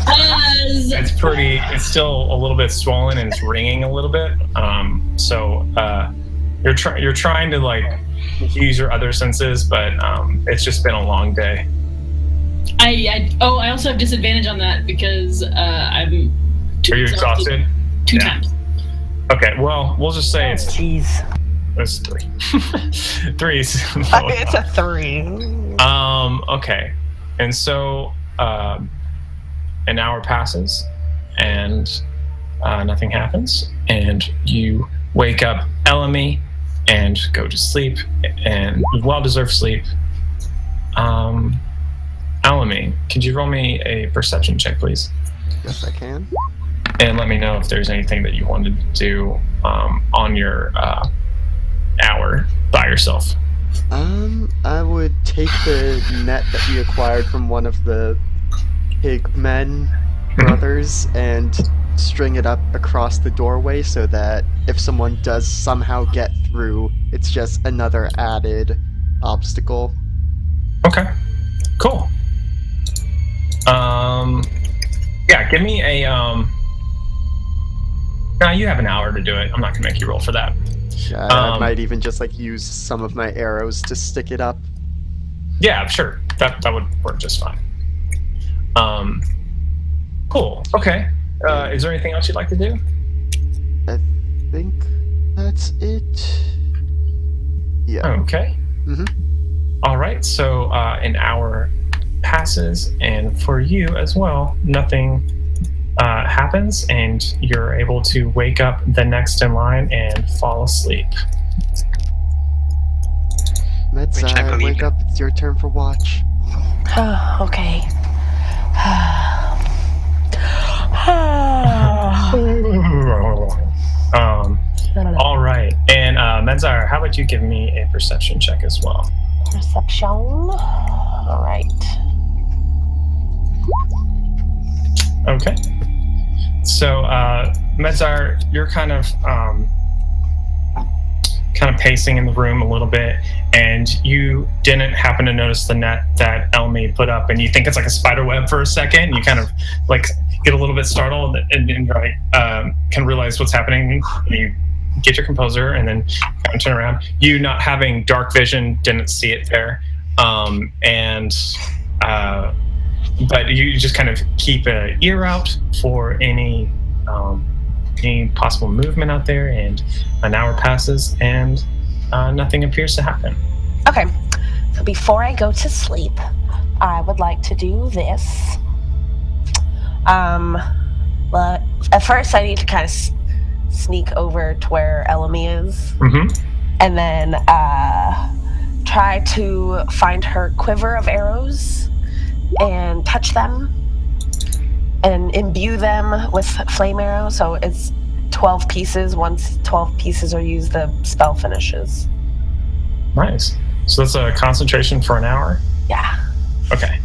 A: It's still a little bit swollen and it's ringing a little bit. So you're trying to, like, use your other senses, but it's just been a long day.
D: I also have disadvantage on that because I'm too
A: Are you exhausted?
D: 2 times.
A: Okay, well, we'll just say it's 3. Threes.
I: It's a 3.
A: Okay. And so an hour passes and nothing happens, and you wake up Elemi and go to sleep, and well-deserved sleep. Elemi, could you roll me a perception check, please?
B: Yes, I can.
A: And let me know if there's anything that you wanted to do on your hour by yourself.
B: I would take the net that we acquired from one of the Pigmen brothers and string it up across the doorway so that if someone does somehow get through, it's just another added obstacle.
A: Okay, cool. Yeah, give me a no, you have an hour to do it. I'm not gonna make you roll for that.
B: I might even just, like, use some of my arrows to stick it up.
A: Yeah, sure. That would work just fine. Cool. Okay. Is there anything else you'd like to do?
B: I think that's it. Yeah.
A: Okay. All right. So an hour passes, and for you as well, nothing happens, and you're able to wake up the next in line and fall asleep.
B: Medzar, wake up. It's your turn for watch.
I: Okay.
A: All right. And Medzar, how about you give me a perception check as well?
I: Perception. All right.
A: Okay. So, Medzar, you're kind of pacing in the room a little bit, and you didn't happen to notice the net that Elmi put up, and you think it's like a spider web for a second, and you kind of like get a little bit startled, and you're like, can realize what's happening. You get your composure, and then kind of turn around. You, not having dark vision, didn't see it there, but you just kind of keep an ear out for any possible movement out there, and an hour passes and nothing appears to happen.
I: Okay, so before I go to sleep, I would like to do this. But at first I need to kind of sneak over to where Elmi is, and then try to find her quiver of arrows and touch them and imbue them with flame arrow, so it's 12 pieces. Once 12 pieces are used, the spell finishes.
A: Nice. So that's a concentration for an hour?
I: Yeah.
A: Okay.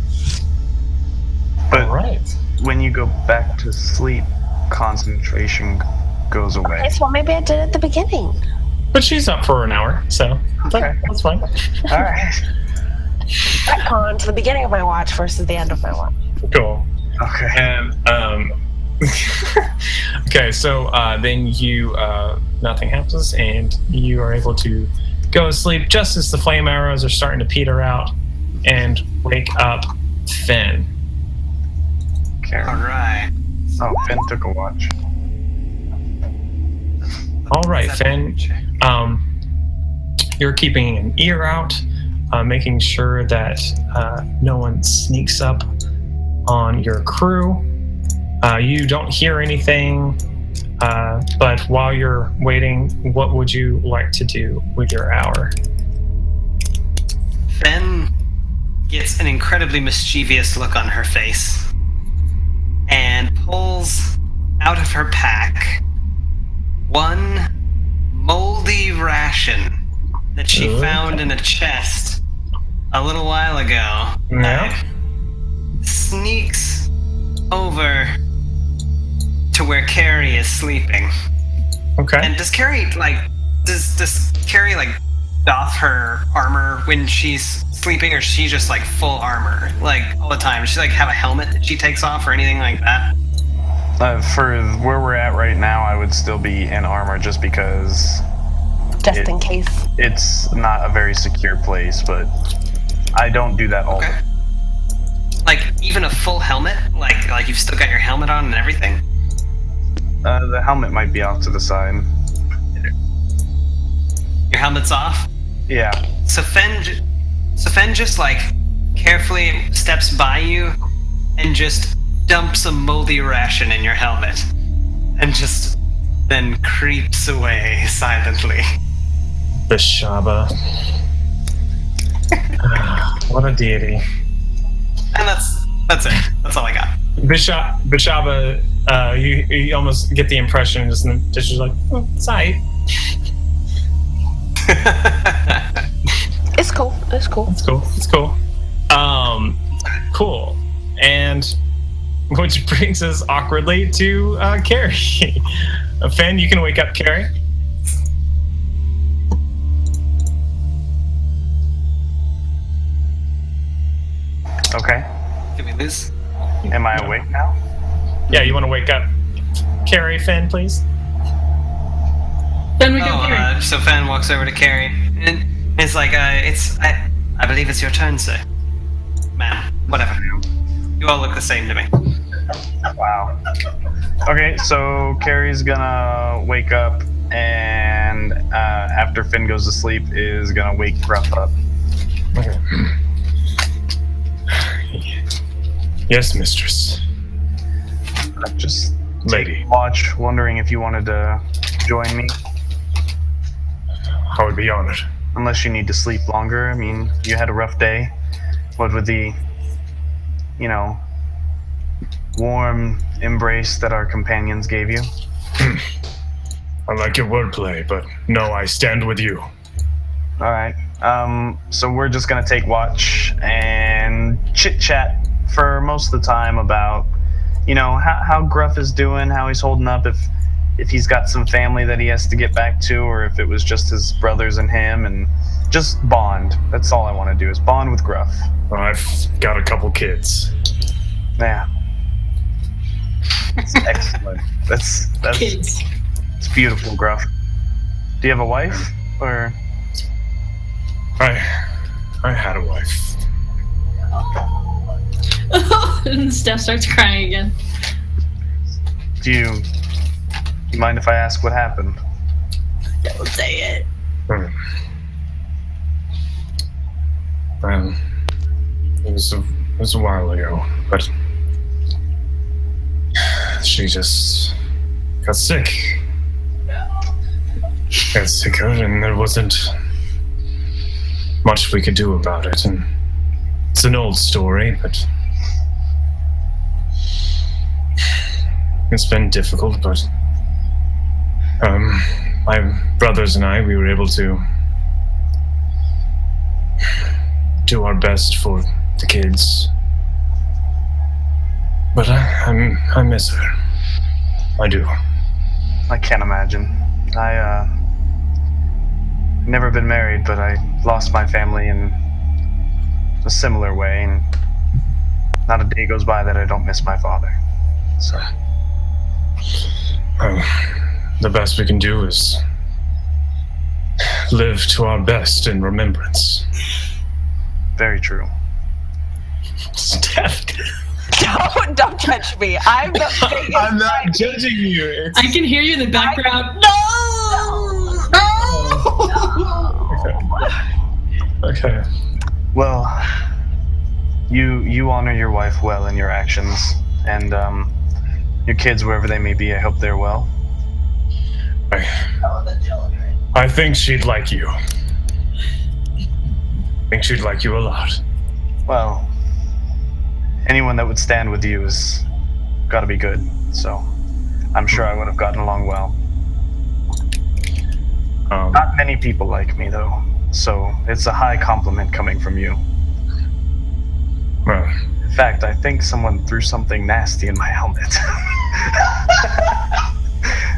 C: But
A: all right.
C: When you go back to sleep, concentration goes away.
I: Okay, so maybe I did it at the beginning.
A: But she's up for an hour, so
C: okay.
A: That's fine.
C: All right.
I: Retcon to the beginning of my watch versus the end of my watch.
A: Cool.
C: Okay.
A: And okay, so then you nothing happens, and you are able to go to sleep just as the flame arrows are starting to peter out, and wake up Finn.
C: Okay.
E: All right.
C: Oh, Finn took a watch.
A: All right, Finn. You're keeping an ear out, making sure that no one sneaks up on your crew. You don't hear anything, but while you're waiting, what would you like to do with your hour?
E: Finn gets an incredibly mischievous look on her face and pulls out of her pack one moldy ration that she found in a chest a little while ago.
A: Yeah.
E: Sneaks over to where Carrie is sleeping.
A: Okay.
E: And does Carrie does Carrie doff her armor when she's sleeping, or is she just full armor all the time? Does she have a helmet that she takes off or anything like that?
C: For where we're at right now, I would still be in armor just because
I: just in case.
C: It's not a very secure place, but I don't do that all the time.
E: Even a full helmet? Like you've still got your helmet on and everything?
C: The helmet might be off to the side.
E: Your helmet's off?
C: Yeah.
E: So Fen just carefully steps by you and just dumps a moldy ration in your helmet and just then creeps away silently.
A: Bishaba. What a deity.
E: And that's it. That's all I got.
A: Bishaba, you almost get the impression just in the dishes it's aight.
I: It's cool. It's cool.
A: It's cool. It's cool. Cool. And which brings us awkwardly to Carrie. Finn, you can wake up Carrie.
C: Okay.
E: Did we lose?
C: Am I awake now?
A: Yeah, you want to wake up Carrie, Finn, please?
D: Then we go Carrie.
E: So Finn walks over to Carrie and it's I believe it's your turn, sir. Ma'am, whatever. You all look the same to me.
C: Wow. Okay, so Carrie's gonna wake up and after Finn goes to sleep is gonna wake Gruff up.
A: Okay. Yes, mistress.
C: Just
A: lady.
C: Watch, wondering if you wanted to join me.
G: I would be honored.
C: Unless you need to sleep longer. I mean, you had a rough day. What with the, warm embrace that our companions gave you?
G: I like your wordplay, but no, I stand with you.
C: Alright. So we're just gonna take watch and chit chat for most of the time about, how Gruff is doing, how he's holding up, if he's got some family that he has to get back to, or if it was just his brothers and him, and just bond. That's all I want to do is bond with Gruff.
G: Well, I've got a couple kids.
C: Yeah. That's excellent. That's
D: Kids.
C: it's beautiful, Gruff. Do you have a wife, or?
G: I had a wife.
D: And Steph starts crying again.
C: Do you mind if I ask what happened?
D: Don't say it.
G: It was a while ago, but she just got sick. Got sicker, and there wasn't much we could do about it. And it's an old story, but it's been difficult. But my brothers and I, we were able to do our best for the kids. But I miss her. I do.
C: I can't imagine. I never been married, but I lost my family in a similar way, and not a day goes by that I don't miss my father. So
G: the best we can do is live to our best in remembrance.
C: very true.
A: Steph,
I: Don't touch me. I'm the biggest.
A: I'm not judging you. It's...
D: I can hear you in the background.
A: Okay.
C: Well, you honor your wife well in your actions, and your kids, wherever they may be, I hope they're well.
G: I think she'd like you. I think she'd like you a lot.
C: Well, anyone that would stand with you has got to be good, so I'm sure I would have gotten along well. Not many people like me, though, so it's a high compliment coming from you.
G: Well,
C: in fact, I think someone threw something nasty in my helmet.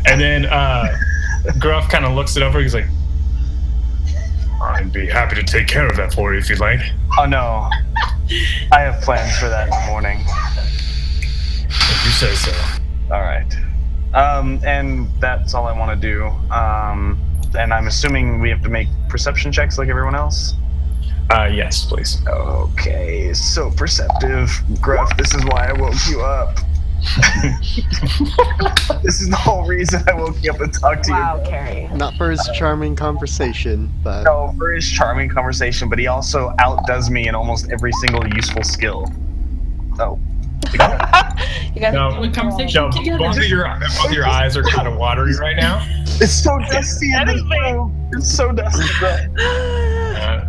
A: And then Gruff kind of looks it over. He's like,
G: I'd be happy to take care of that for you if you'd like.
C: Oh no, I have plans for that in the morning.
G: If you say so.
C: All right. And that's all I want to do. And I'm assuming we have to make perception checks like everyone else?
A: yes, please.
C: Okay, so perceptive. Gruff, this is why I woke you up. This is the whole reason I woke you up and talked to you.
I: Wow, Carrie.
B: Not for his charming conversation, but...
C: No, for his charming conversation, but he also outdoes me in almost every single useful skill. Oh.
I: You guys
A: No,
D: Have a conversation together.
A: both of your eyes are kind of watery right now.
C: It's so dusty in this room. It's so dusty, bro.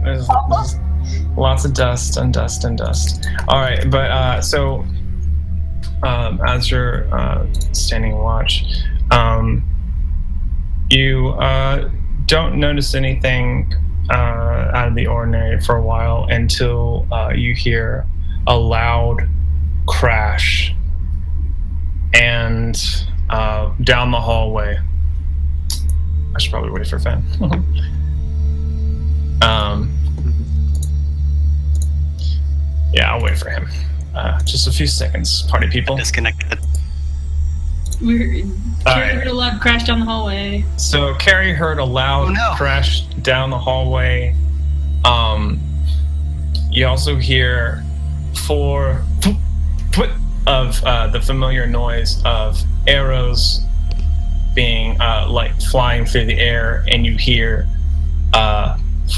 A: There's lots of dust and dust and dust. All right, but so as you're standing watch, you don't notice anything out of the ordinary for a while until you hear a loud crash and down the hallway. I should probably wait for Fen. Yeah, I'll wait for him. Just a few seconds, party people.
E: Disconnected.
D: Carrie
A: right.
D: heard a loud crash down the hallway.
A: So Carrie heard a loud crash down the hallway. You also hear 4 of the familiar noise of arrows being like flying through the air, and you hear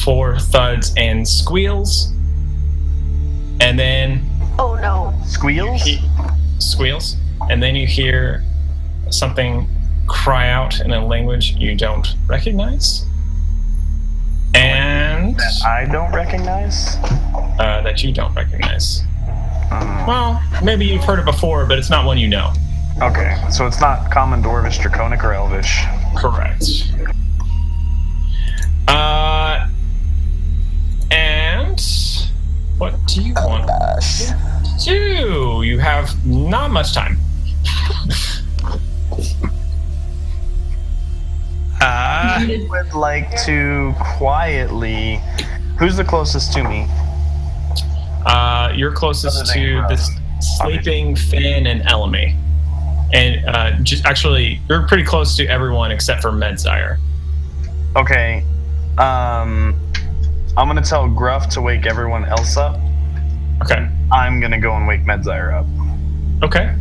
A: 4 thuds and squeals, and then
I: Oh no.
C: Squeals?
A: Squeals, and then you hear something cry out in a language you don't recognize, and
C: That I don't recognize?
A: that you don't recognize. Well, maybe you've heard it before, but it's not one you know.
C: Okay, so it's not Common, Dwarvish, Draconic, or Elvish.
A: Correct. you have not much time.
C: I would like to quietly. Who's the closest to me?
A: You're closest
C: Other than
A: to
C: Gruff,
A: this sleeping Finn and Elamy. And just actually, you're pretty close to everyone except for Medzire.
C: Okay. I'm gonna tell Gruff to wake everyone else up.
A: Okay.
C: I'm gonna go and wake Medzire up.
A: Okay.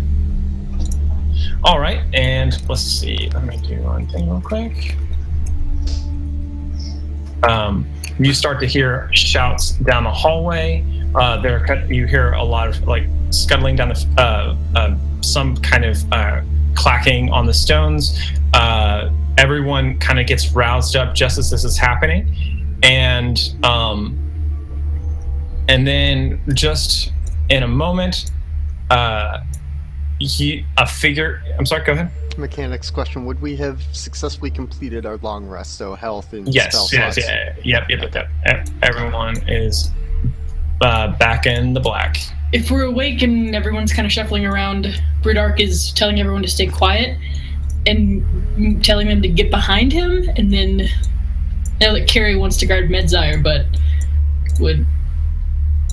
A: All right, and let's see. Let me do one thing real quick. You start to hear shouts down the hallway. You hear a lot of like scuttling down the some kind of clacking on the stones. Everyone kind of gets roused up just as this is happening, and then just in a moment, a figure. I'm sorry. Go ahead.
B: Mechanics question: would we have successfully completed our long rest? So health and spell
A: Yes.
B: slots?
A: Yep. Everyone is back in the black.
D: If we're awake and everyone's kind of shuffling around, Bridark is telling everyone to stay quiet and telling them to get behind him. And then I know that Carrie wants to guard Medzire, but would.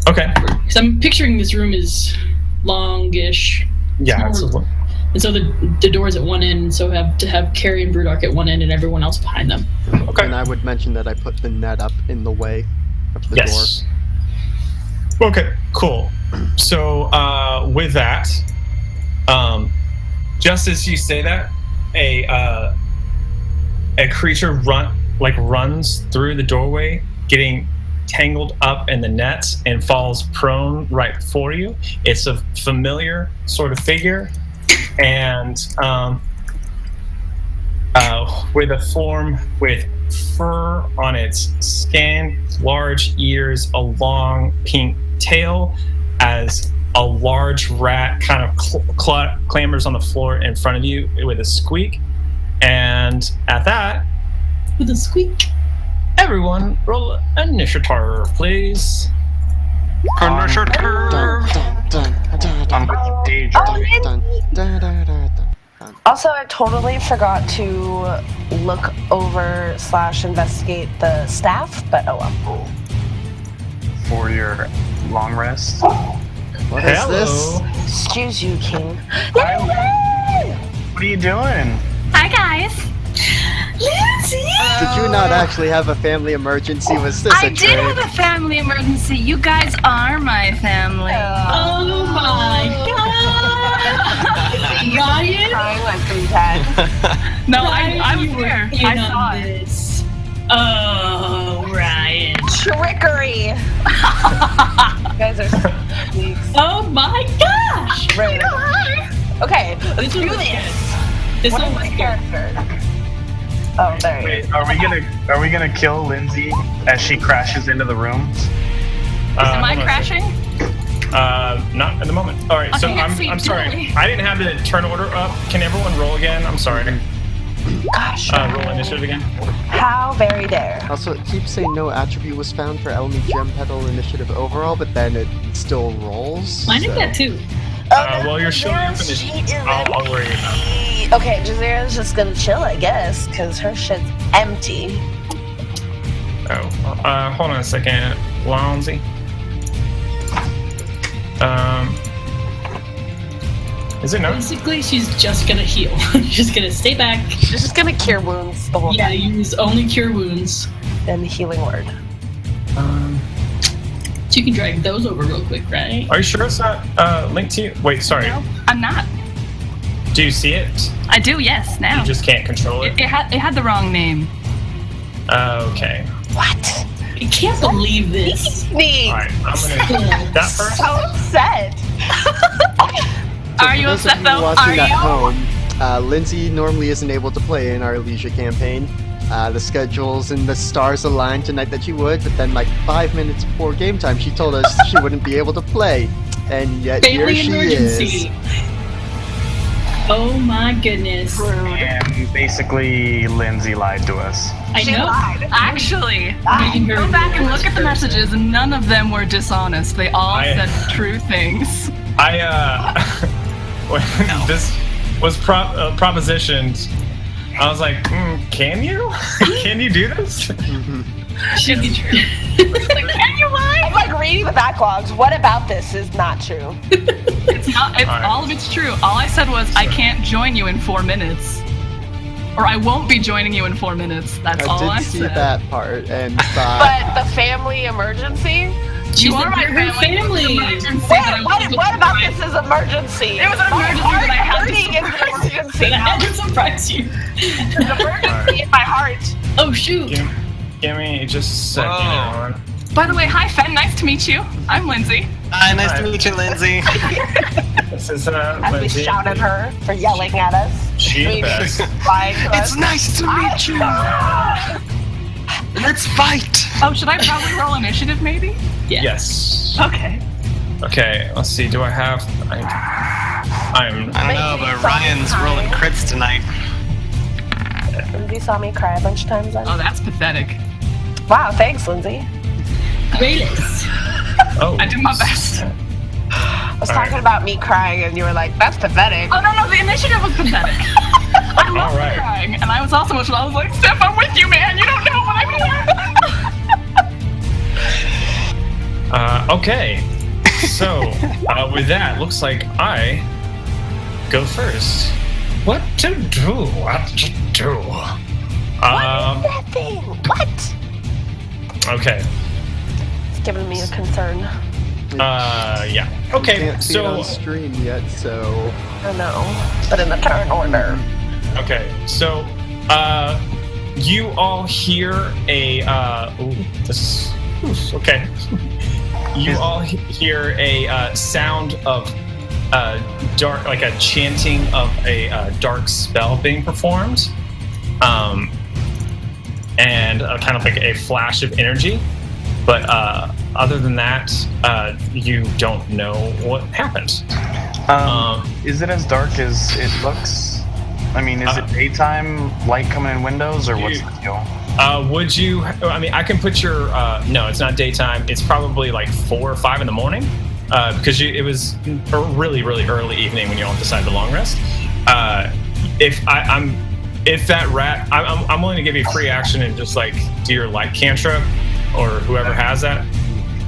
A: Okay.
D: Because I'm picturing this room is longish.
A: Yeah, absolutely.
D: And so the door's at one end, so have to have Carrie and Bridark at one end and everyone else behind them.
A: Okay.
B: And I would mention that I put the net up in the way of the door.
A: Okay, cool. So with that, just as you say that, a creature runs through the doorway, getting tangled up in the nets and falls prone right before you. It's a familiar sort of figure, and with a form with fur on its skin, large ears, a long pink tail, as a large rat kind of clambers on the floor in front of you with a squeak. And at that,
D: with a squeak,
A: everyone roll initiative, please.
I: Also, I totally forgot to look over / investigate the staff, but oh well.
C: For your long rest.
B: What is this?
I: Excuse you, King.
C: What are you doing?
J: Hi, guys.
D: Lindsay!
B: Did you not actually have a family emergency? Was this
J: I
B: a
J: did
B: trick?
J: have a family emergency. You guys are my family.
D: Oh my god! Ryan?
I: Crying like 3 times.
J: No, I was here. I saw it.
D: This. Oh, Ryan.
I: Trickery! You guys are so weak.
D: Oh my gosh!
I: Rude. Okay, let's do
D: one was
I: this.
D: This
I: What
D: one
I: is
D: was
I: my character? Oh, there you
C: Wait, are we gonna kill Lindsay as she crashes into the room?
J: Am I crashing?
A: Not at the moment. All right, so
J: Okay,
A: I'm sorry. I didn't have the turn order up. Can everyone roll again? I'm sorry.
I: Gosh.
A: Roll initiative again.
I: How very dare.
B: Also, it keeps saying no attribute was found for Elmy Gem Petal initiative overall, but then it still rolls.
D: Mine did that too.
A: Well, you're showing up initiative. I'll worry about it.
I: Okay, Jazira's just gonna chill, I guess, because her shit's empty.
A: Oh, hold on a second, Lonzy. Is it no?
D: Basically, she's just gonna heal. She's gonna stay back.
I: She's just gonna cure wounds the whole
D: Yeah,
I: time.
D: use only cure wounds.
I: And healing word.
D: So you can drag those over real quick, right?
A: Are you sure it's not linked to you? Wait, sorry.
J: No, I'm not.
A: Do you see it?
J: I do, yes, now.
A: You just can't control it?
J: It had the wrong name.
A: Okay.
I: What?
D: I can't believe this.
I: Me.
A: Alright, I'm gonna that first.
I: So upset.
J: Are you
B: For those of
J: upset
B: you
J: though?
B: watching
J: Are
B: at
J: you?
B: home, Lindsay normally isn't able to play in our Ailesia campaign. The schedules and the stars aligned tonight that she would, but then like 5 minutes before game time, she told us she wouldn't be able to play, and yet
D: Family
B: here she
D: emergency.
B: is.
D: Oh my goodness.
C: And basically, Lindsay lied to us.
D: I know.
J: Actually,
D: Making her
J: go back and look at the messages, and none of them were dishonest. They all said true things.
A: when this was propositioned, I was like, can you? Can you do this?
D: Should be true.
I: Like, can you lie? I'm like reading the backlogs. What about this is not true?
J: It's not. It's
A: All right.
J: all of it's true. All I said was I can't join you in 4 minutes, or I won't be joining you in 4 minutes. That's all I
B: did see
J: said.
B: that part, and
I: But the family emergency?
J: You are my family.
I: What about this is emergency?
J: It was an emergency that I had to
I: emergency.
D: I had to surprise you.
I: An emergency in my heart.
D: Oh shoot!
A: Give me just a second.
E: Whoa.
J: By the way, hi Fen, nice to meet you. I'm Lindsay.
E: Hi, nice to meet you, Lindsay.
A: This is
I: As we
A: Lindsay.
I: shout at her for yelling at us.
A: She's
I: Maybe
A: best.
I: lying to us.
E: It's nice to meet you. Let's fight.
J: Oh, should I probably roll initiative maybe?
A: Yes.
J: Okay.
A: Okay, let's see. Do I have? I'm.
E: I don't know, but Ryan's rolling crits tonight.
I: Lindsay saw me cry a bunch of times then.
J: Oh, that's pathetic.
I: Wow, thanks, Lindsay.
D: Greatest.
A: Oh.
J: I did my best.
I: I was talking about me crying and you were like, that's pathetic.
J: Oh no, the initiative was pathetic. I love
A: All right.
J: crying, and I was also emotional. I was like, Steph, I'm with you, man. You don't know what I'm here.
A: Okay. So with that, looks like I go first. What to do? What to do?
I: What is that thing? What?
A: Okay.
I: It's giving me a concern.
A: Yeah. Okay.
B: can't see it
A: So
B: on stream yet, so
I: I know, but in the turn order.
A: okay. So you all hear a okay. You all hear a sound of dark, like a chanting of a dark spell being performed, and kind of like a flash of energy. But other than that, you don't know what happened.
C: Is it as dark as it looks? I mean, is it daytime, light coming in windows, or what's the deal?
A: Would you? I mean, I can put your. No, it's not daytime. It's probably like 4 or 5 in the morning, because it was a really, really early evening when you all decided to long rest. If that rat, I'm willing to give you a free action and just like do your light cantrip, or whoever has that.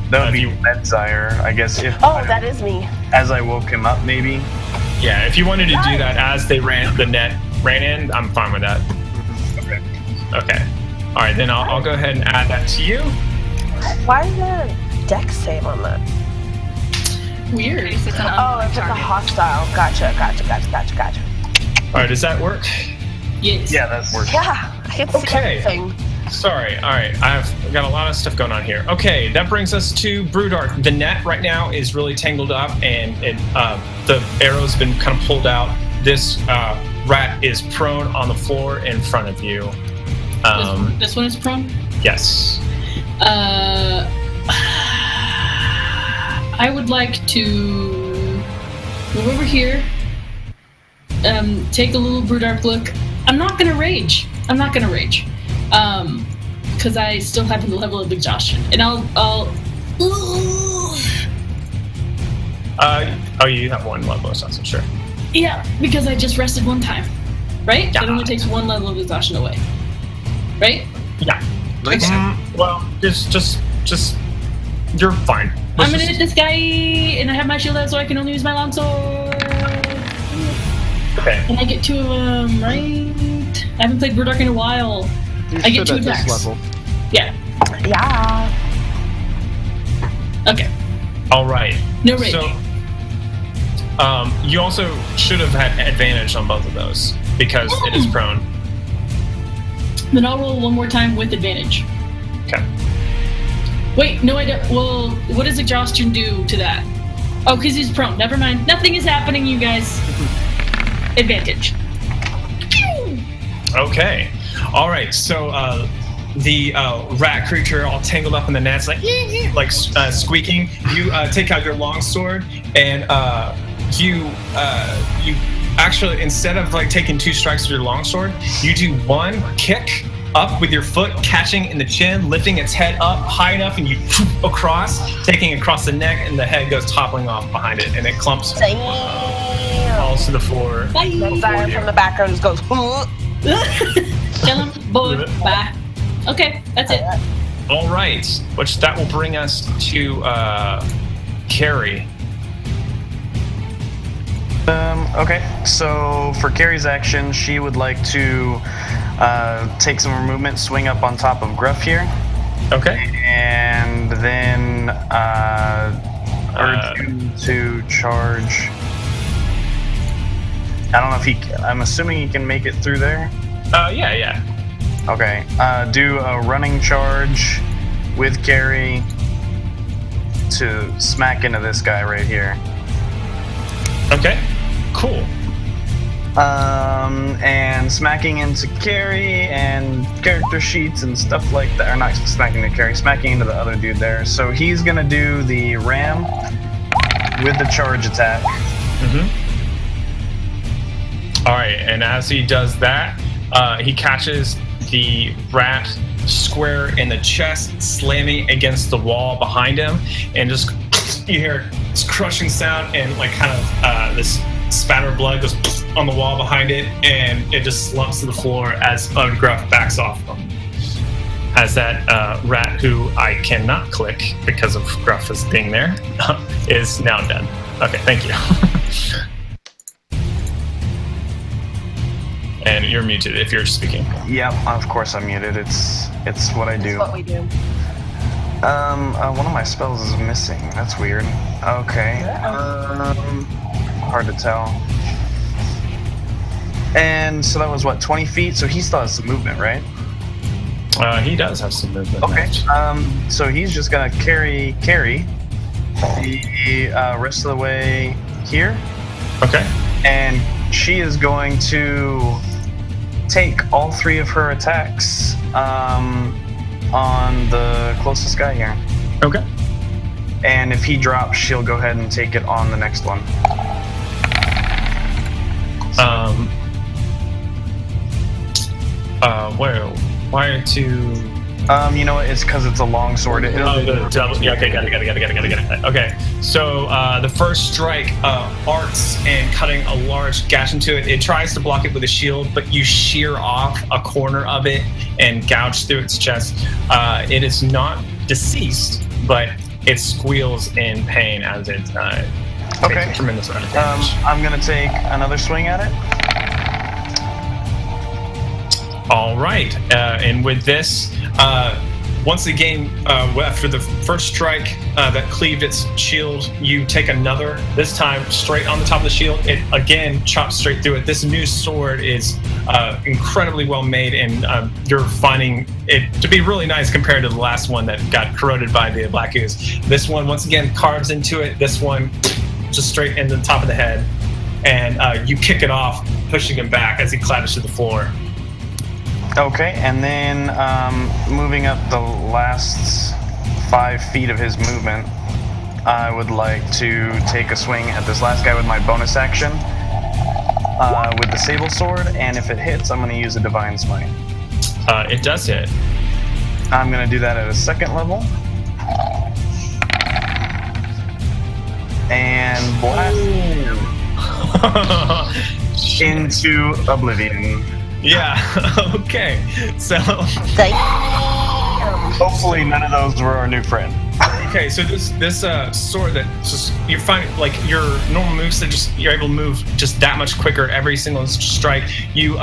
C: That would be Medzire, I guess. If
I: That is me.
C: as I woke him up, maybe.
A: Yeah, if you wanted to do that as the net ran in, I'm fine with that. Okay. All right, then I'll go ahead and add that to you.
I: Why is there a dex save on that?
D: Weird.
J: It's an
I: Oh, if it's a hostile. Gotcha.
A: All right, does that work?
D: Yes.
C: Yeah, that works.
I: Yeah, I can see
A: Okay.
I: everything.
A: Sorry. All right, I've got a lot of stuff going on here. Okay, that brings us to Brewdark. The net right now is really tangled up, and the arrow's been kind of pulled out. This rat is prone on the floor in front of you.
D: This one is prone?
A: Yes.
D: I would like to move over here, take a little Brewdark look. I'm not gonna rage. Because I still have the level of exhaustion, and I'll.
A: You have 1 level of exhaustion, sure.
D: Yeah, because I just rested 1 time, right?
A: Yeah.
D: It only takes 1 level of exhaustion away, right?
A: Yeah.
E: Like so.
A: Well, just you're fine.
D: I'm gonna hit this guy, and I have my shield out, so I can only use my longsword.
A: Okay.
D: And I get 2 of them, right? I haven't played Brewdark in a while.
B: you
D: I get
B: should
D: 2
B: at this
D: attacks.
B: level.
D: Yeah.
I: Yeah.
D: Okay.
A: All right.
D: No rage.
A: So, you also should have had advantage on both of those because it is prone.
D: Then I'll roll 1 more time with advantage.
A: Okay.
D: Wait, no, I don't. Well, what does exhaustion do to that? Oh, because he's prone. Never mind. Nothing is happening, you guys. Advantage.
A: Okay. All right. So the rat creature all tangled up in the nets, like squeaking. You take out your longsword and you actually, instead of like taking 2 strikes with your longsword, you do 1 kick up with your foot, catching in the chin, lifting its head up high enough, and you across, taking across the neck, and the head goes toppling off behind it, and it clumps, falls to the floor.
I: Zion from the background just goes,
D: Kill him, boy. Bye. Okay, that's it.
A: All right, which that will bring us to Carrie.
C: Okay, so for Carrie's action, she would like to take some more movement, swing up on top of Gruff here.
A: Okay.
C: And then urge him to charge. I don't know if I'm assuming he can make it through there.
A: Yeah.
C: Okay, do a running charge with Carrie to smack into this guy right here.
A: Okay, cool.
C: And smacking into Carrie and character sheets and stuff like that. Or not smacking into Carrie, smacking into the other dude there. So he's gonna do the ram with the charge attack.
A: All right, and as he does that, he catches the rat square in the chest, slamming against the wall behind him, and just you hear this crushing sound and like kind of this spatter of blood goes on the wall behind it, and it just slumps to the floor as Gruff backs off from him. As that rat, who I cannot click because of Gruff as being there, is now dead. Okay, thank you. And you're muted if you're speaking.
C: Yep, of course I'm muted. It's what I do.
I: That's what we do.
C: One of my spells is missing. That's weird. Okay. Hard to tell. And so that was what, 20 feet? So he still has some movement, right?
A: He does have some movement.
C: Okay. So he's just gonna carry the rest of the way here.
A: Okay.
C: And she is going to take all 3 of her attacks on the closest guy here.
A: Okay.
C: And if he drops, she'll go ahead and take it on the next one.
A: Why to?
C: You know what? It's because it's a long sword.
A: Yeah, okay, got it. Okay, so the first strike arcs and cutting a large gash into it. It tries to block it with a shield, but you shear off a corner of it and gouge through its chest. It is not deceased, but it squeals in pain as it takes a tremendous amount of damage.
C: I'm gonna take another swing at it.
A: All right, and with this, once again, after the first strike that cleaved its shield, you take another, this time straight on the top of the shield. It again chops straight through it. This new sword is incredibly well made, and you're finding it to be really nice compared to the last one that got corroded by the black ooze. This one, once again, carves into it. This one, just straight in the top of the head, and you kick it off, pushing him back as he clatters to the floor.
C: Okay, and then moving up the last 5 feet of his movement, I would like to take a swing at this last guy with my bonus action with the sable sword, and if it hits, I'm going to use a divine smite.
A: It does hit.
C: I'm going to do that at a 2nd level. And blast into oblivion.
A: Yeah, okay. So
C: hopefully none of those were our new friend.
A: Okay, so this sword that just you find like your normal moves that just you're able to move just that much quicker every single strike. You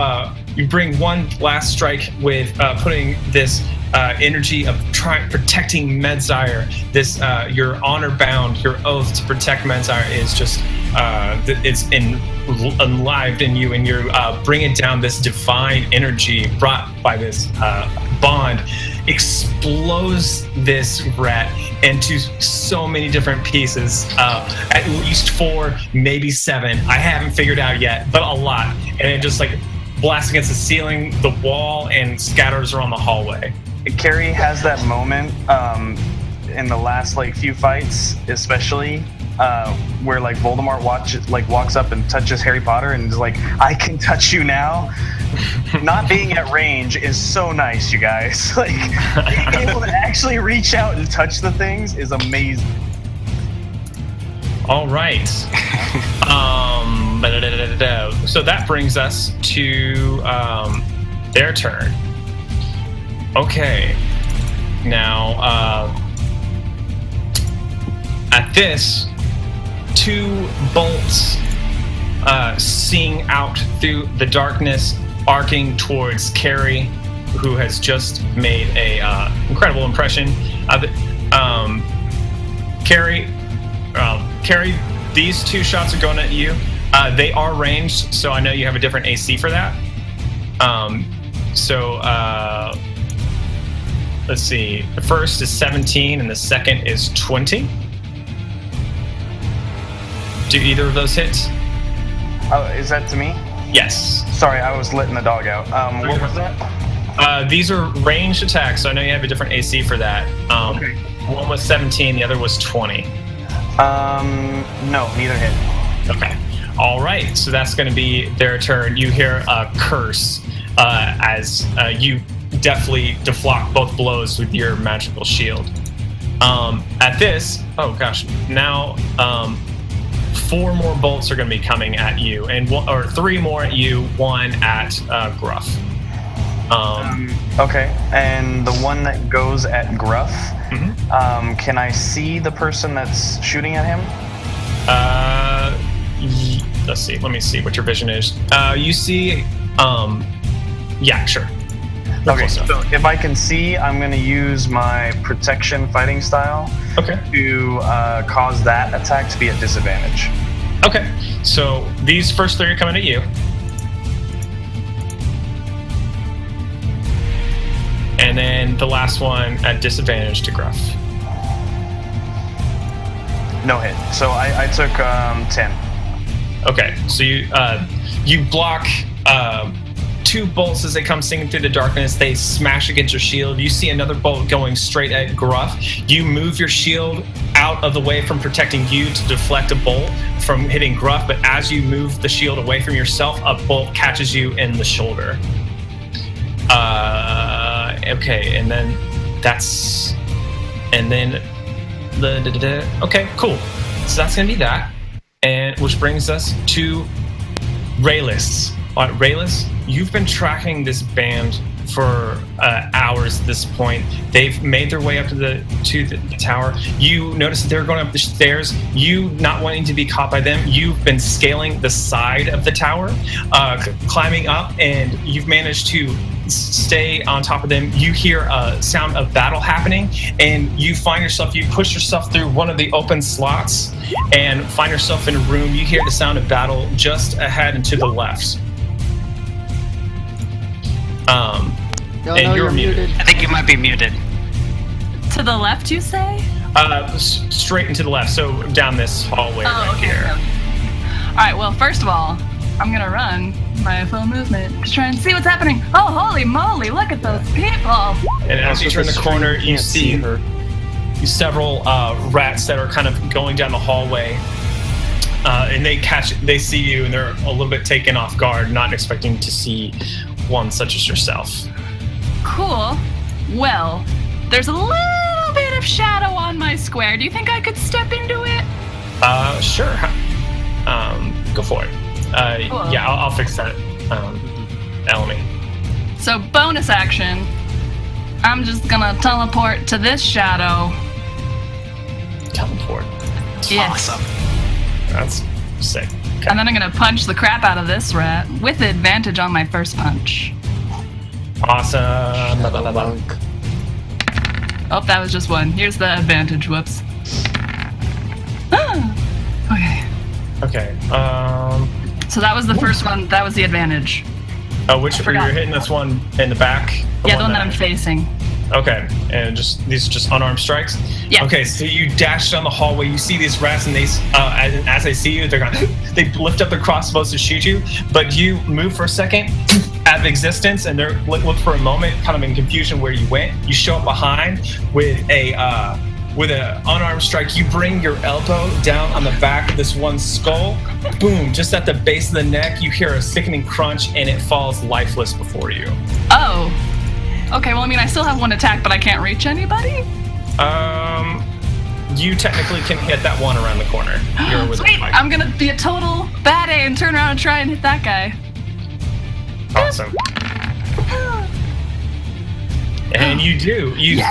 A: bring one last strike with putting this energy of protecting Medzire. This your honor bound, your oath to protect Medzire is just it's enlivened in you, and you're bringing down this divine energy brought by this bond. Explodes this rat into so many different pieces, at least 4, maybe 7. I haven't figured out yet, but a lot. And it just like blasts against the ceiling, the wall, and scatters around the hallway.
C: Carrie has that moment in the last like few fights, especially where like Voldemort walks up and touches Harry Potter and is like, "I can touch you now." Not being at range is so nice, you guys. Like being able to actually reach out and touch the things is amazing.
A: All right. So that brings us to their turn. Okay. Now, at this, 2 bolts sing out through the darkness, arcing towards Carrie, who has just made a incredible impression. Carrie, these 2 shots are going at you. They are ranged, so I know you have a different AC for that. Let's see. The first is 17 and the second is 20. Do either of those hit?
C: Oh, is that to me?
A: Yes.
C: Sorry, I was letting the dog out. What was that?
A: These are ranged attacks, so I know you have a different AC for that.
C: Okay.
A: One was 17, the other was 20.
C: No, neither hit.
A: Okay. All right, so that's going to be their turn. You hear a curse as you deftly deflect both blows with your magical shield. At this, oh gosh, now 4 more bolts are going to be coming at you, and 3 more at you, 1 at Gruff.
C: Okay, and the one that goes at Gruff, can I see the person that's shooting at him?
A: Let's see. Let me see what your vision is. You see, yeah, sure.
C: Okay, so if I can see, I'm going to use my protection fighting style to cause that attack to be at disadvantage.
A: Okay, so these first 3 are coming at you. And then the last one at disadvantage to Gruff.
C: No hit. So I took 10.
A: Okay, so you block 2 bolts as they come singing through the darkness. They smash against your shield. You see another bolt going straight at Gruff. You move your shield out of the way from protecting you to deflect a bolt from hitting Gruff, but as you move the shield away from yourself, a bolt catches you in the shoulder. Okay, and then that's... And then... Okay, cool. So that's going to be that. And which brings us to Raylis. Raylis, you've been tracking this band for hours at this point. They've made their way up to the tower. You notice that they're going up the stairs. You, not wanting to be caught by them, you've been scaling the side of the tower, climbing up, and you've managed to stay on top of them. You hear a sound of battle happening, and you push yourself through one of the open slots and find yourself in a room. You hear the sound of battle just ahead and to the left. You're muted.
E: I think you might be muted.
J: To the left, you say?
A: Straight and to the left, so down this hallway here.
J: All right, well, first of all, I'm going to run my full movement to try and see what's happening. Oh, holy moly, look at those people.
A: And as you turn the corner, you see several rats that are kind of going down the hallway. And they see you, and they're a little bit taken off guard, not expecting to see one such as yourself.
J: Cool. Well, there's a little bit of shadow on my square. Do you think I could step into it?
A: Sure. Go for it.
J: Cool.
A: Yeah, I'll fix that, Elmi.
J: So, bonus action. I'm just gonna teleport to this shadow.
A: Teleport.
J: Yes.
E: Awesome.
A: That's sick. Okay.
J: And then I'm gonna punch the crap out of this rat with advantage on my first punch.
A: Awesome.
J: Oh, that was just 1. Here's the advantage. Whoops. Okay.
A: Okay.
J: So that was the first one. That was the advantage.
A: Oh, which you're hitting this one in the back?
J: Yeah, the one that I'm facing.
A: Okay, and these are just unarmed strikes?
J: Yeah. Okay,
A: so you dash down the hallway, you see these rats, and they, as they see you, they lift up their crossbows to shoot you, but you move for a second, out of existence, and they're look for a moment, kind of in confusion where you went. You show up behind with a with an unarmed strike, you bring your elbow down on the back of this one skull. Boom! Just at the base of the neck, you hear a sickening crunch, and it falls lifeless before you.
J: Oh. Okay, well, I mean, I still have one attack, but I can't reach anybody?
A: You technically can hit that one around the corner. You're with
J: Sweet! I'm gonna be a total bad A and turn around and try and hit that guy.
A: Awesome. And you do. You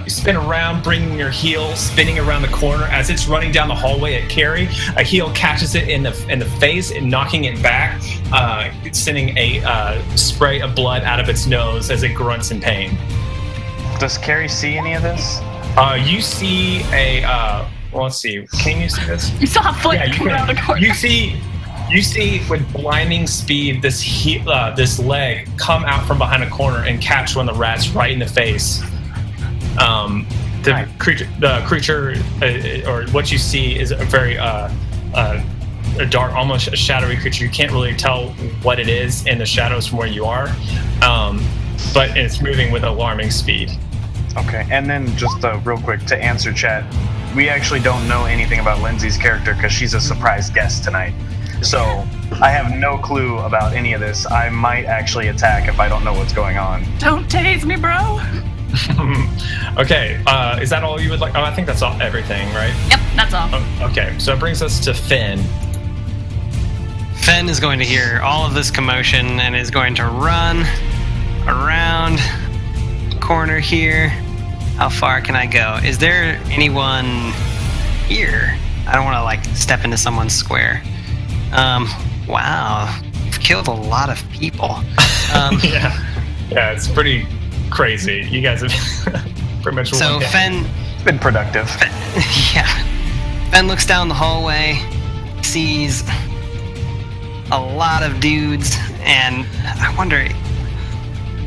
A: spin around, bringing your heel, spinning around the corner. As it's running down the hallway at Carrie, a heel catches it in the face and knocking it back, sending a spray of blood out of its nose as it grunts in pain.
C: Does Carrie see any of this?
A: You see a. Let's see. Can you see this?
J: You saw a foot come around the corner.
A: You see with blinding speed this leg come out from behind a corner and catch one of the rats right in the face. The creature, or what you see is a very a dark, almost a shadowy creature. You can't really tell what it is in the shadows from where you are, but it's moving with alarming speed.
C: Okay, and then just real quick to answer chat, we actually don't know anything about Lindsay's character because she's a surprise guest tonight. So I have no clue about any of this. I might actually attack if I don't know what's going on.
J: Don't tase me, bro.
A: Okay, is that all you would like? Oh, I think that's everything, right?
J: Yep, that's all.
A: Okay, so it brings us to Finn.
E: Finn is going to hear all of this commotion and is going to run around corner here. How far can I go? Is there anyone here? I don't want to step into someone's square. Wow, you've killed a lot of people. Yeah,
A: it's pretty crazy. You guys have pretty much.
E: So Fenn,
C: it's been productive.
E: Fenn looks down the hallway, sees a lot of dudes, and I wonder.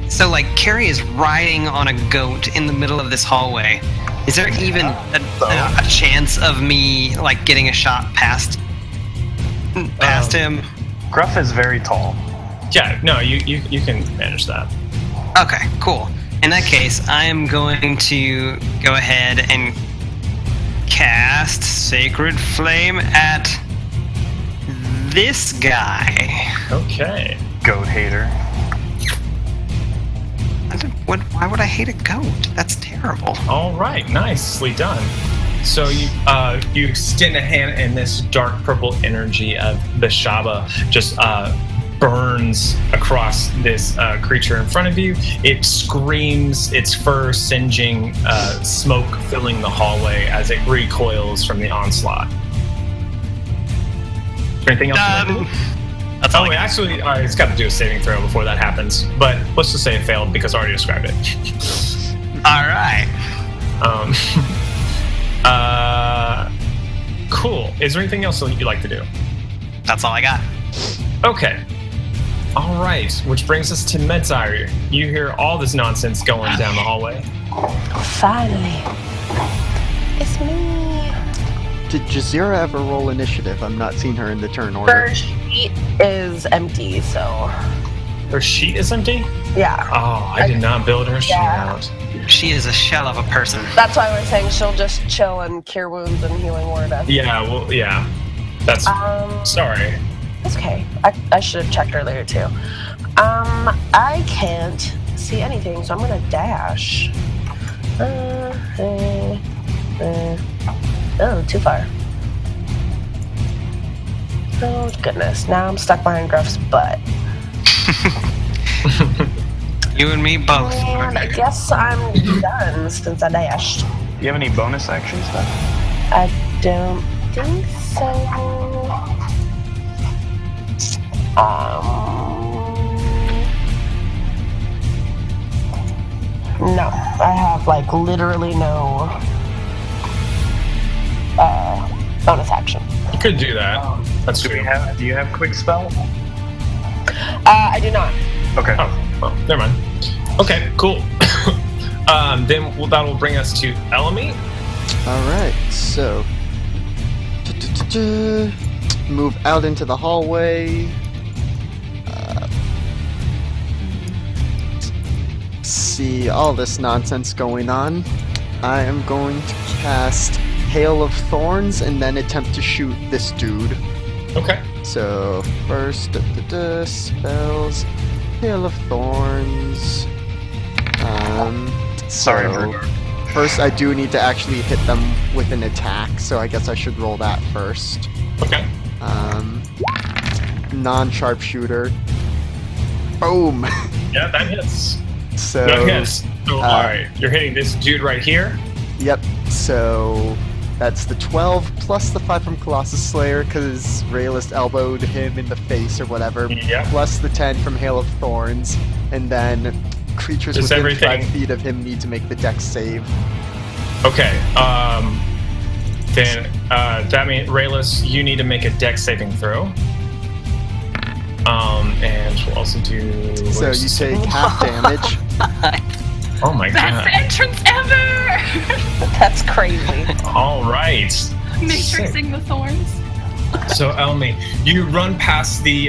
E: So, Carrie is riding on a goat in the middle of this hallway. Is there even a chance of me, getting a shot past him?
C: Gruff is very tall.
A: Yeah, no, you can manage that.
E: Okay, cool. In that case, I am going to go ahead and cast Sacred Flame at this guy.
A: Okay.
C: Goat hater.
E: Why would I hate a goat? That's terrible.
A: All right, nicely done. So you extend a hand, and this dark purple energy of Bashaba just burns across this creature in front of you. It screams, its fur singeing, smoke filling the hallway as it recoils from the onslaught. Anything else you like to do?
E: That's all.
A: Actually, it's got to do a saving throw before that happens. But let's just say it failed because I already described it.
E: All right.
A: Cool. Is there anything else you'd like to do?
E: That's all I got.
A: Okay. All right. Which brings us to Medzire. You hear all this nonsense going down the hallway.
I: Finally. It's me.
B: Did Jazeera ever roll initiative? I'm not seeing her in the turn order.
I: Her sheet is empty, so...
A: Her sheet is empty?
I: Yeah.
A: Oh, I did not build her sheet out.
E: She is a shell of a person.
I: That's why we're saying she'll just chill and cure wounds and healing word us.
A: Yeah, well, yeah. That's... sorry.
I: It's okay. I should have checked earlier, too. I can't see anything, so I'm gonna dash. Oh, too far. Oh, goodness. Now I'm stuck behind Gruff's butt.
E: You and me both.
I: And I guess I'm done since I dashed.
C: Do you have any bonus action stuff?
I: I don't think so. No. I have, literally no bonus action.
A: You could do that. That's
C: Do
A: true.
C: you have quick spell?
I: I do not.
C: Okay.
A: Oh, well, never mind. Okay, cool. Then that will bring us to Elamy.
B: Alright, so... move out into the hallway. See all this nonsense going on. I am going to cast Hail of Thorns and then attempt to shoot this dude.
A: Okay.
B: So first, spells, Hail of Thorns.
C: Sorry,
B: so
C: Drew.
B: first I do need to actually hit them with an attack, so I guess I should roll that first.
A: Okay.
B: Non-sharpshooter. Boom.
A: Yeah, that hits.
B: So
A: That hits. So, alright, you're hitting this dude right here.
B: Yep. So that's the 12 plus the 5 from Colossus Slayer, because Raylist elbowed him in the face or whatever.
A: Yep.
B: Plus the 10 from Hail of Thorns, and then creatures
A: Just
B: within
A: everything.
B: 5 feet of him need to make the dex save.
A: Okay. Then that means Rayless, you need to make a dex saving throw. And we'll also do.
B: So you take half damage.
A: Oh my
J: Best
A: god!
J: entrance ever!
I: That's crazy.
A: All right.
J: Matrixing the thorns.
A: So Elmi, you run past the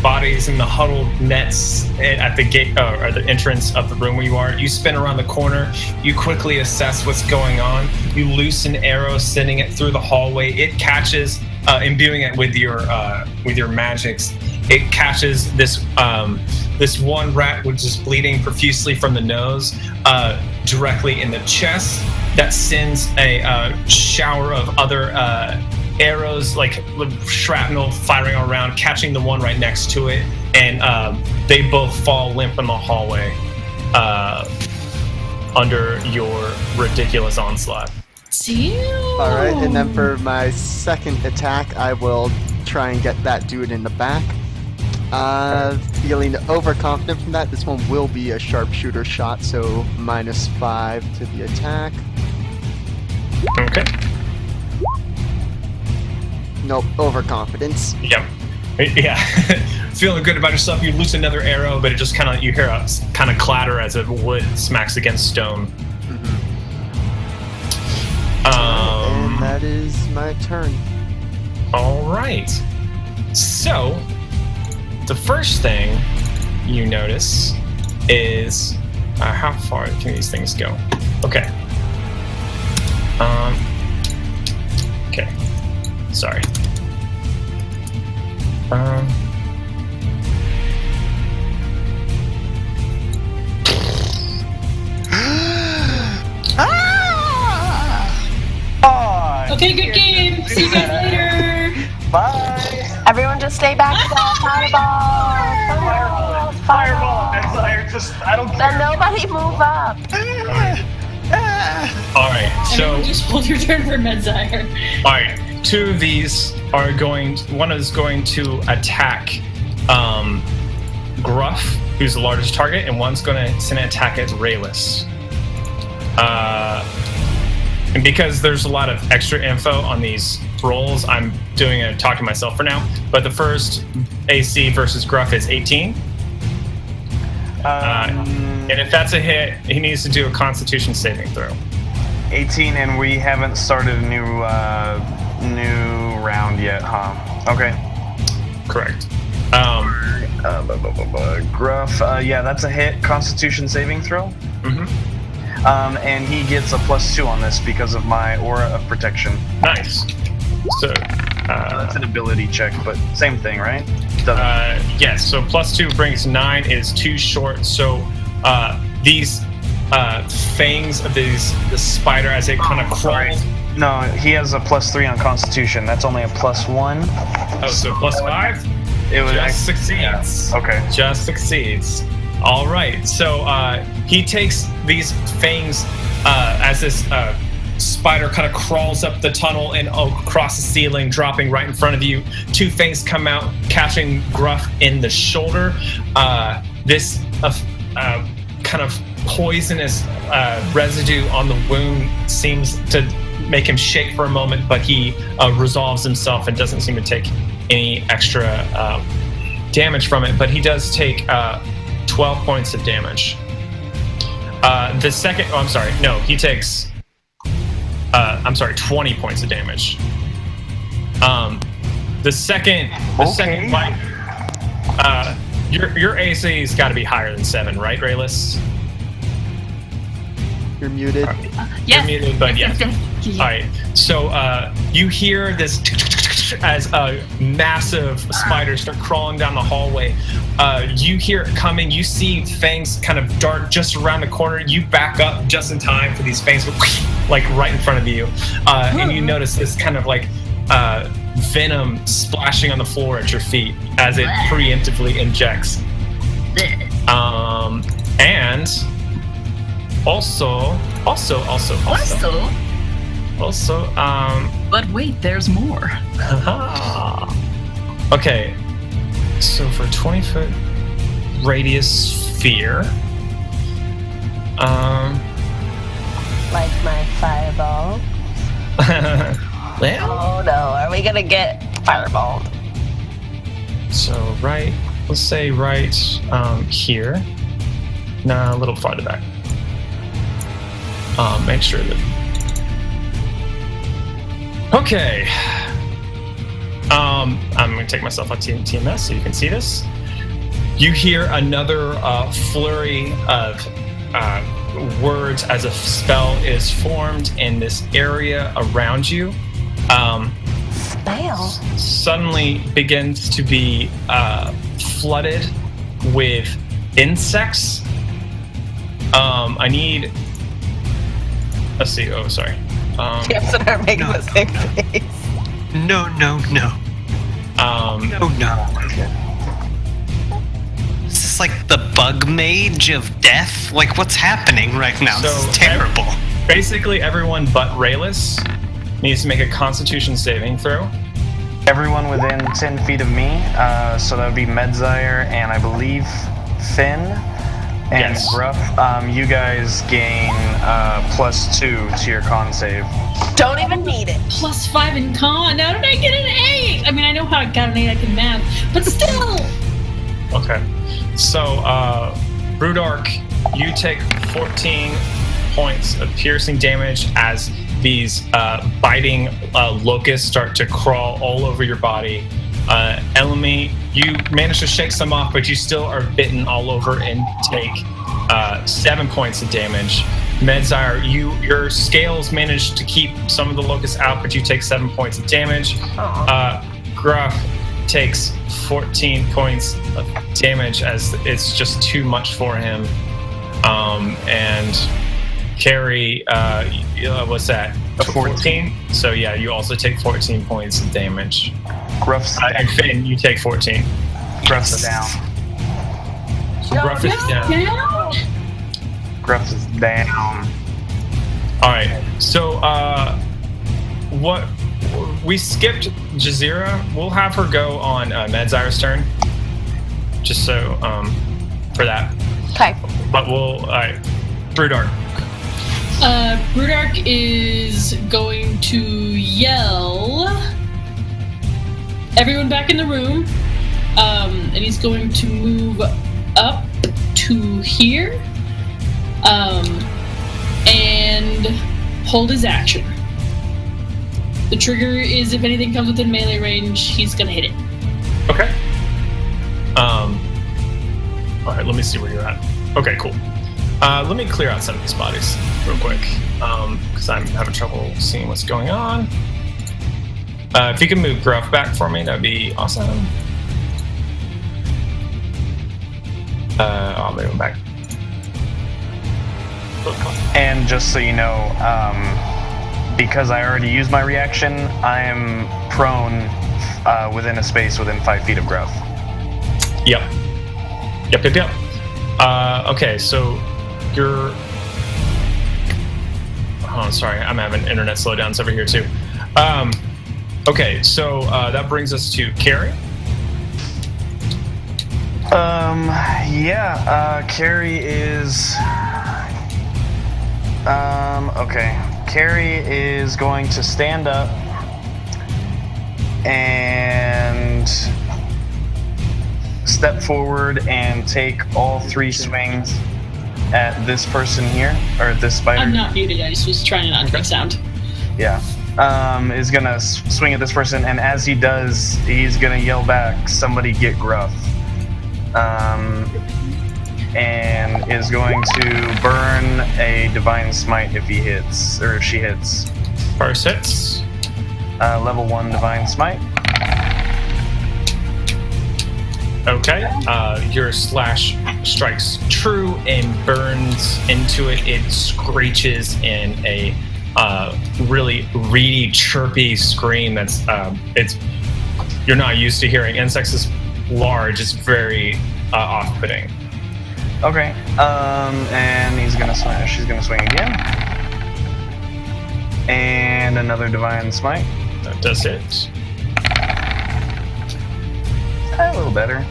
A: bodies and the huddled nets at the gate or the entrance of the room where you are. You spin around the corner. You quickly assess what's going on. You loose an arrow, sending it through the hallway. It catches, imbuing it with your magics. It catches this one rat, which is bleeding profusely from the nose, directly in the chest. That sends a shower of other arrows, like shrapnel, firing around, catching the one right next to it, and they both fall limp in the hallway under your ridiculous onslaught.
B: Alright, and then for my second attack, I will try and get that dude in the back. Feeling overconfident from that, this one will be a sharpshooter shot, so -5 to the attack.
A: Okay.
B: Nope, overconfidence.
A: Yep. Yeah. Feeling good about yourself, you loose another arrow, but it just you hear a kind of clatter as if wood smacks against stone.
B: And that is my turn.
A: All right. So, the first thing you notice is how far can these things go? Okay. Okay. Sorry.
D: Okay, good game. See you guys later.
C: Bye.
I: Everyone just stay back to the fireball.
C: Fireball. I don't
I: Then nobody move up.
A: All right. So,
D: Everyone just hold your turn for Medzire.
A: all right. Two of these are going. One is going to attack Gruff, who's the largest target, and one's going to send an attack at Rayless. And because there's a lot of extra info on these rolls, I'm doing a talk to myself for now. But the first AC versus Gruff is 18. And if that's a hit, he needs to do a Constitution saving throw.
C: 18, and we haven't started a new round yet, huh? Okay.
A: Correct.
C: Gruff, yeah, that's a hit. Constitution saving throw.
A: Mm-hmm.
C: And he gets a +2 on this because of my aura of protection.
A: Nice. So,
C: That's an ability check, but same thing, right?
A: yes. So +2 brings 9. Is too short. So these fangs of the spider as it kind of crawls.
C: No, he has a +3 on Constitution. That's only a +1.
A: Oh, so +5.
C: It was
A: Just succeeds.
C: Yeah. Okay.
A: Just succeeds. All right. So he takes these fangs as this spider kind of crawls up the tunnel and across the ceiling, dropping right in front of you. Two fangs come out, catching Gruff in the shoulder. This kind of poisonous residue on the wound seems to make him shake for a moment, but he resolves himself and doesn't seem to take any extra damage from it. But he does take 12 points of damage. The second, oh, I'm sorry, no, he takes, 20 points of damage. The second bite, your AC's got to be higher than 7, right, Rayless?
B: You're muted.
J: Yes.
A: You're muted, but yes.
J: Yes.
A: All right. So you hear this as a massive spider start crawling down the hallway. You hear it coming. You see fangs kind of dart just around the corner. You back up just in time for these fangs, like right in front of you, and you notice this kind of like venom splashing on the floor at your feet as it preemptively injects. And also.
J: But wait, there's more.
A: Okay, so for 20-foot radius sphere,
I: Like my fireball.
A: well,
I: Oh no, are we gonna get fireballed?
A: so let's say right here. No, a little farther back. Make sure that. Okay. I'm going to take myself off TMS so you can see this. You hear another flurry of words as a spell is formed in this area around you.
I: Spell?
A: Suddenly begins to be flooded with insects. I need. Let's see. Oh, sorry.
I: Yes, and are making the same face.
E: No. No. Is this like the bug mage of death? Like, what's happening right now? This is terrible.
A: Basically, everyone but Rayless needs to make a Constitution saving throw.
C: Everyone within 10 feet of me, so that would be Medzire and I believe Finn and
A: Yes.
C: Gruff. You guys gain +2 to your con save.
I: Don't even need it.
D: +5 in con. How did I get an 8? I mean, I know how I got an 8. I can math, but still.
A: Okay. So, Brudark, you take 14 points of piercing damage as these biting locusts start to crawl all over your body. Elemi, you manage to shake some off, but you still are bitten all over and take 7 points of damage. Medzire, your scales managed to keep some of the locusts out, but you take 7 points of damage. Gruff takes 14 points of damage as it's just too much for him. And Carrie, what's that? 14? So yeah, you also take 14 points of damage.
C: Gruff's down.
A: And Finn, you take 14.
C: Gruff's down.
A: Gruff is down.
C: Gruff is down.
A: All right. So, what we skipped Jazeera. We'll have her go on Medzire's turn, just so for that.
I: Okay.
A: But we'll. All right. Brudark.
D: Brudark is going to yell. Everyone back in the room. And he's going to move up to here. And hold his action. The trigger is if anything comes within melee range, he's gonna hit it.
A: Okay. All right. Let me see where you're at. Okay. Cool. Let me clear out some of these bodies real quick, because I'm having trouble seeing what's going on. If you can move Gruff back for me, that'd be awesome. I'll move him back.
C: And just so you know, because I already used my reaction, I am prone within a space within 5 feet of Gruff.
A: Yep. Okay, so you're. Oh, sorry, I'm having internet slowdowns over here too. Okay, so that brings us to Carrie.
C: Carrie is. Okay. Carrie is going to stand up and step forward and take all 3 swings at this person here, or this spider.
D: I'm not muted, I just was trying to not make sound.
C: Yeah. Is gonna swing at this person, and as he does, he's gonna yell back, "Somebody get Gruff." and is going to burn a divine smite if he hits, or if she hits.
A: First hits.
C: Level 1 divine smite.
A: Okay. Your slash strikes true and burns into it. It screeches in a really reedy, chirpy scream that's you're not used to hearing. Insects is large. It's very off-putting.
C: Okay. And he's gonna swing. She's gonna swing again. And another divine smite.
A: That does it.
C: A little better.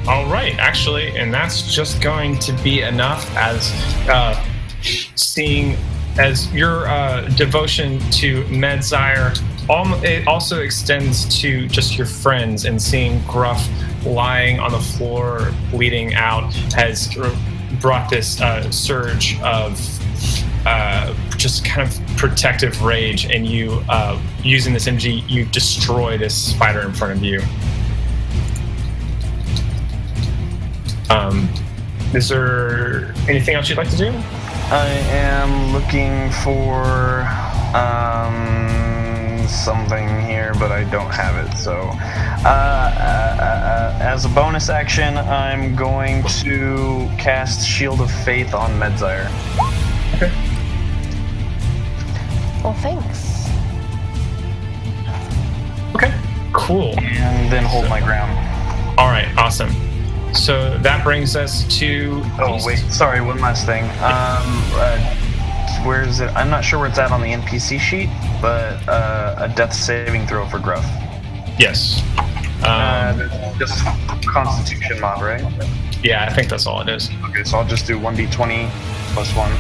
A: All right, actually, and that's just going to be enough as seeing as your devotion to Medzire it also extends to just your friends, and seeing Gruff lying on the floor bleeding out has brought this surge of just kind of protective rage, and you using this energy, you destroy this spider in front of you. Is there anything else you'd like to do?
C: I am looking for something here, but I don't have it. So, as a bonus action, I'm going to cast Shield of Faith on Medzire.
A: Okay.
I: Well, thanks.
A: Okay. Cool.
C: And then hold my ground.
A: All right. Awesome. So that brings us to.
C: Oh wait, sorry. One last thing. Where is it? I'm not sure where it's at on the NPC sheet, but a death saving throw for Gruff.
A: Yes.
C: Just Constitution mod, right?
A: Yeah, I think that's all it is.
C: Okay, so I'll just do 1d20 plus 1.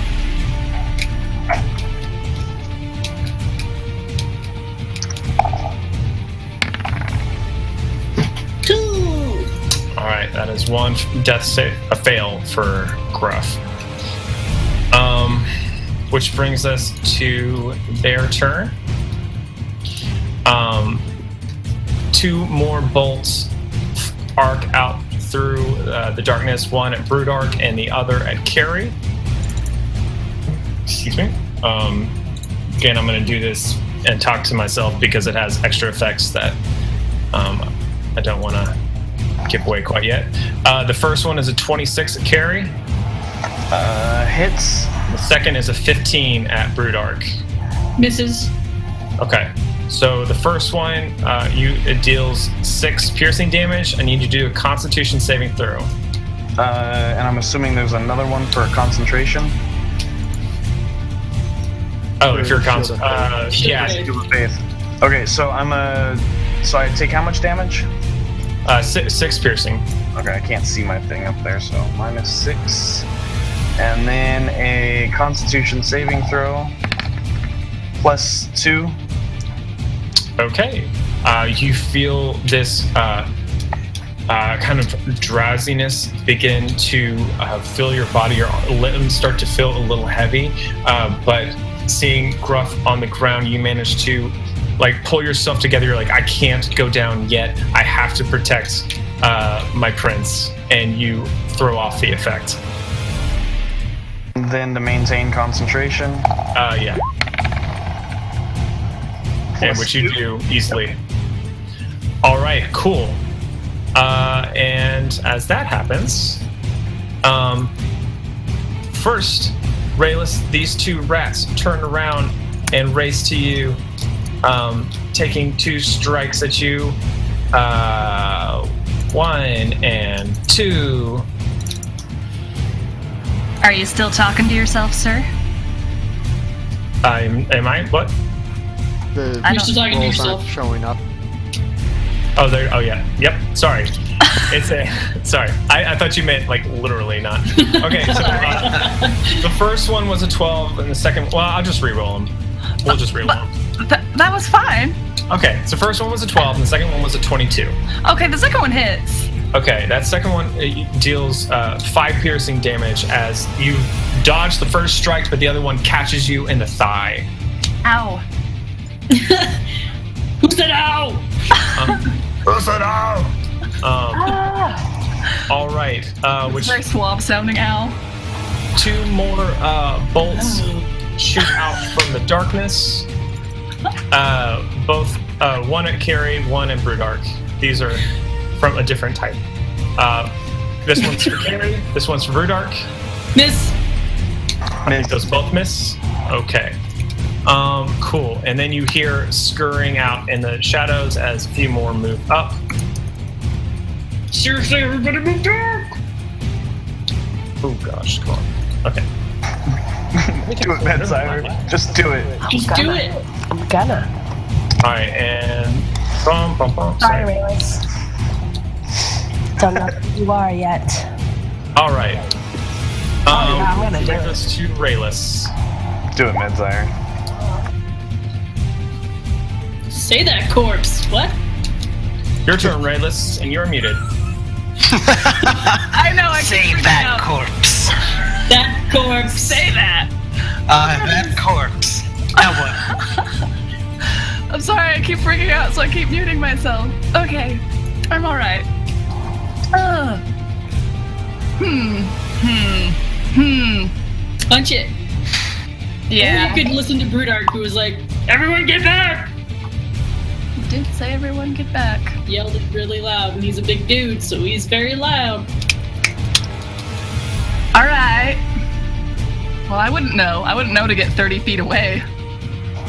A: All right, that is one death save, a fail for Gruff. Which brings us to their turn. 2 more bolts arc out through the darkness, one at Brewdark and the other at Carrie. Excuse me. Again, I'm going to do this and talk to myself because it has extra effects that I don't want to give away quite yet. The first one is a 26 at Carrie.
C: Hits.
A: The second is a 15 at Brewdark.
D: Misses.
A: Okay. So the first one, it deals 6 piercing damage. I need you to do a Constitution saving throw.
C: And I'm assuming there's another one for concentration.
A: Oh, if you're yeah.
C: Shield of Faith. Okay, so so I take how much damage?
A: 6 piercing.
C: Okay, I can't see my thing up there, so -6. And then a Constitution saving throw +2.
A: Okay. You feel this kind of drowsiness begin to fill your body. Your limbs start to feel a little heavy, but seeing Gruff on the ground, you manage to pull yourself together. You're like, I can't go down yet. I have to protect my prince, and you throw off the effect.
C: Then to maintain concentration.
A: Yeah. And which you do easily. All right, cool. And as that happens, first, Rayless, these 2 rats turn around and race to you, taking 2 strikes at you. 1 and 2.
J: Are you still talking to yourself, sir?
A: Am I? What?
B: The
D: You're still talking to
B: rolls
D: yourself.
B: aren't showing up.
A: Oh, there. Oh, yeah. Yep. Sorry. It's a. Sorry. I thought you meant literally, not. Okay. So the first one was a 12, and the second. Well, I'll just re-roll them. We'll just re-roll them.
J: That was fine.
A: Okay. So the first one was a 12, and the second one was a 22.
J: Okay, the second one hits.
A: Okay, that second one deals 5 piercing damage as you dodge the first strike, but the other one catches you in the thigh.
J: Ow.
D: Who said ow?
G: Who said ow?
A: All right. Which
J: Very suave sounding owl.
A: 2 more bolts shoot out from the darkness. Both one at Carrie, one at Brudark. These are from a different type. This one's for Carrie. This one's for Brudark.
D: Miss.
A: Those both miss. Okay. Cool. And then you hear scurrying out in the shadows as a few more move up. Seriously, everybody move back! Oh gosh, come on. Okay.
C: Do it, man, Siren. Just do it.
D: Just do it.
I: I'm gonna.
A: Alright, and
I: Sorry, Rayless. Don't know who you are yet.
A: Alright.
I: I'm gonna do
A: brings
I: it.
A: us to Rayless.
C: Do it, man, Siren.
D: Say that, corpse. What?
A: Your turn, Rayless, and you're muted.
J: I know. I
E: Save
J: keep freaking
E: that
J: out.
E: corpse.
D: That corpse.
J: Say that.
E: That corpse. Now what?
J: I'm sorry. I keep freaking out, so I keep muting myself. Okay, I'm all right.
D: Punch it.
J: Yeah.
D: Or you could listen to Brudark, who was like, "Everyone get back!"
J: You did say everyone get back.
D: Yelled it really loud, and he's a big dude, so he's very loud.
J: All right. Well, I wouldn't know. I wouldn't know to get 30 feet away.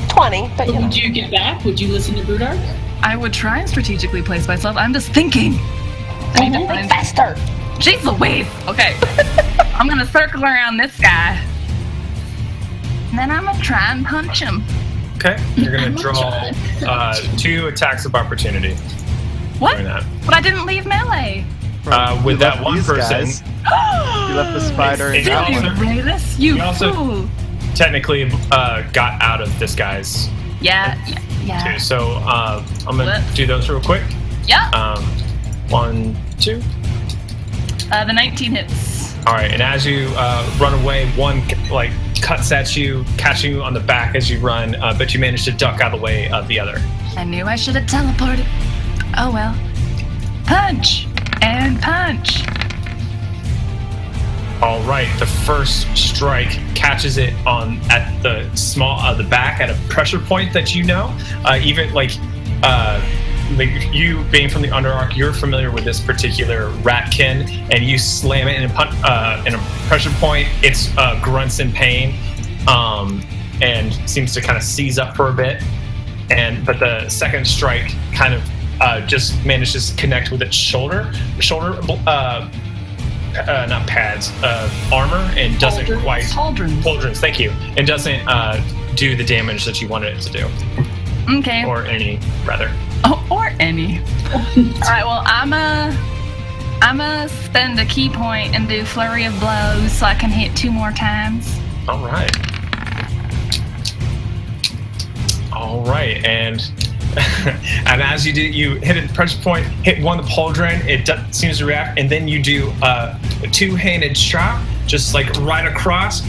I: 20, but you know.
D: Would you get back? Would you listen to Brudark?
J: I would try and strategically place myself. I'm just thinking. I need to
I: Think
J: find.
I: faster.
J: Jeez Louise. Okay. I'm gonna circle around this guy. And then I'm gonna try and punch him.
A: Okay, you're gonna draw 2 attacks of opportunity.
J: What?
A: Doing that.
J: But I didn't leave melee.
A: With
B: You
A: that
B: left
A: one
B: these
A: person,
B: guys. You left the spider and
A: Yeah.
J: Silly
B: Goblin.
J: Rayless, you
A: You also-
J: fool.
A: technically got out of this guy's
J: Yeah.
A: too. So I'm gonna
J: What?
A: do those real quick.
J: Yeah.
A: 1, 2.
J: The 19 hits.
A: All right, and as you run away, one like cuts at you, catching you on the back as you run, but you manage to duck out of the way of the other.
J: I knew I should have teleported. Oh well. Punch and punch.
A: All right, the first strike catches it at the back at a pressure point that you know. Even like you being from the Underarch, you're familiar with this particular ratkin, and you slam it in a pressure point. It's grunts in pain, and seems to kind of seize up for a bit. But the second strike kind of just manages to connect with its shoulder, not pads, armor, and doesn't quite pauldrons. Thank you. And doesn't do the damage that you wanted it to do,
J: Okay.
A: or any rather.
J: Oh, or any. All right. Well, I'ma spend a key point and do flurry of blows so I can hit 2 more times.
A: All right. And and as you do, you hit a pressure point, hit one of the pauldron, it seems to react, and then you do a 2-handed chop, just like right across,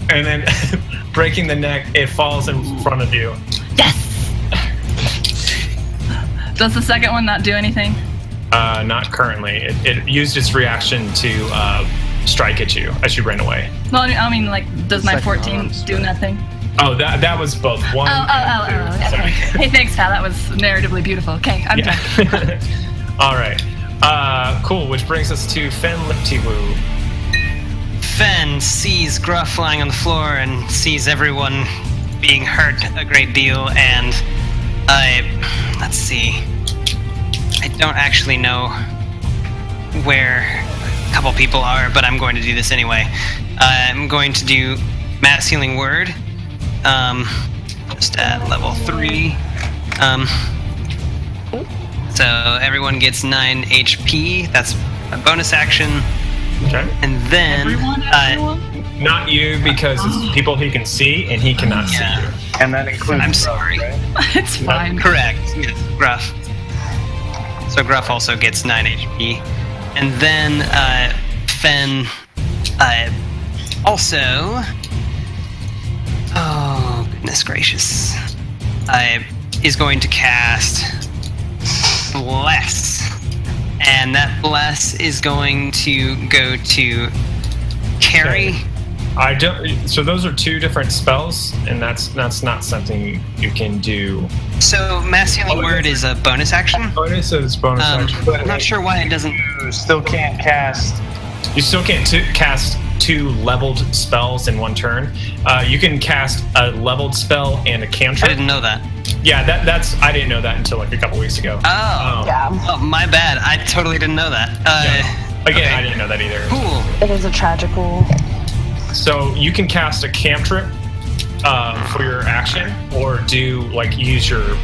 A: and then breaking the neck, it falls in front of you.
J: Yes. Does the second one not do anything?
A: Not currently. It used its reaction to strike at you as you ran away.
J: Well, I mean, like, does my
B: Second
J: 14
B: arm
J: do
B: strike.
J: nothing?
A: Oh, that was both one.
J: Oh,
A: and 2.
J: okay. Hey, thanks, pal. That was narratively beautiful. Okay, I'm done.
A: Yeah. All right. Cool. Which brings us to Fen Liptiwoo.
E: Fen sees Gruff lying on the floor and sees everyone being hurt a great deal, and let's see. I don't actually know where a couple people are, but I'm going to do this anyway. I'm going to do Mass Healing Word, just at level 3. So everyone gets 9 HP. That's a bonus action.
A: Okay.
E: And then
J: Everyone?
A: Not you, because it's people he can see and he cannot see you.
C: And that includes.
E: I'm sorry.
J: It's fine.
E: Correct. Yes, Gruff. So Gruff also gets 9 HP. And then Fen also. Oh, goodness gracious. Is going to cast Bless. and that bless is going to go to Carrie.
A: Okay. I don't. So those are two different spells, and that's not something you can do.
E: So mass healing word is a bonus action.
A: Bonus is bonus action. But
E: I'm not sure why it doesn't.
C: You still can't cast.
A: You still can't cast two leveled spells in one turn. You can cast a leveled spell and a cantrip.
E: I didn't know that.
A: Yeah, that's. I didn't know that until like a couple weeks ago.
E: Oh.
I: Yeah.
E: Oh, my bad. I totally didn't know that.
A: Again,
E: okay.
A: I didn't know that either.
E: Cool.
I: It is a tragical.
A: So you can cast a cantrip for your action, or do like use your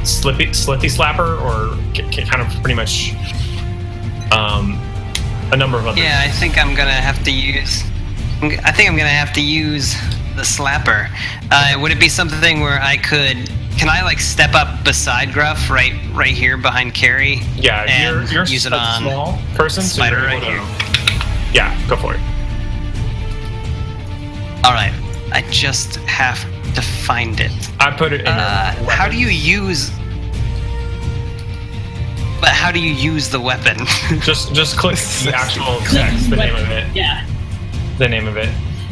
A: slithy slapper, or kind of pretty much a number of other.
E: Yeah, I think I'm gonna have to use. I think I'm gonna have to use the slapper. Would it be something where I could? Can I like step up beside Gruff, right here behind Carrie?
A: Yeah,
E: and
A: you're
E: use it
A: a
E: on
A: small person,
E: Spider
A: so you're
E: right
A: able
E: here.
A: to- Yeah, go for it.
E: All right, I just have to find it.
A: I put it in.
E: How do you use? But how do you use the weapon?
A: Just click the actual text, the name of it.
D: Yeah.
A: The name of it.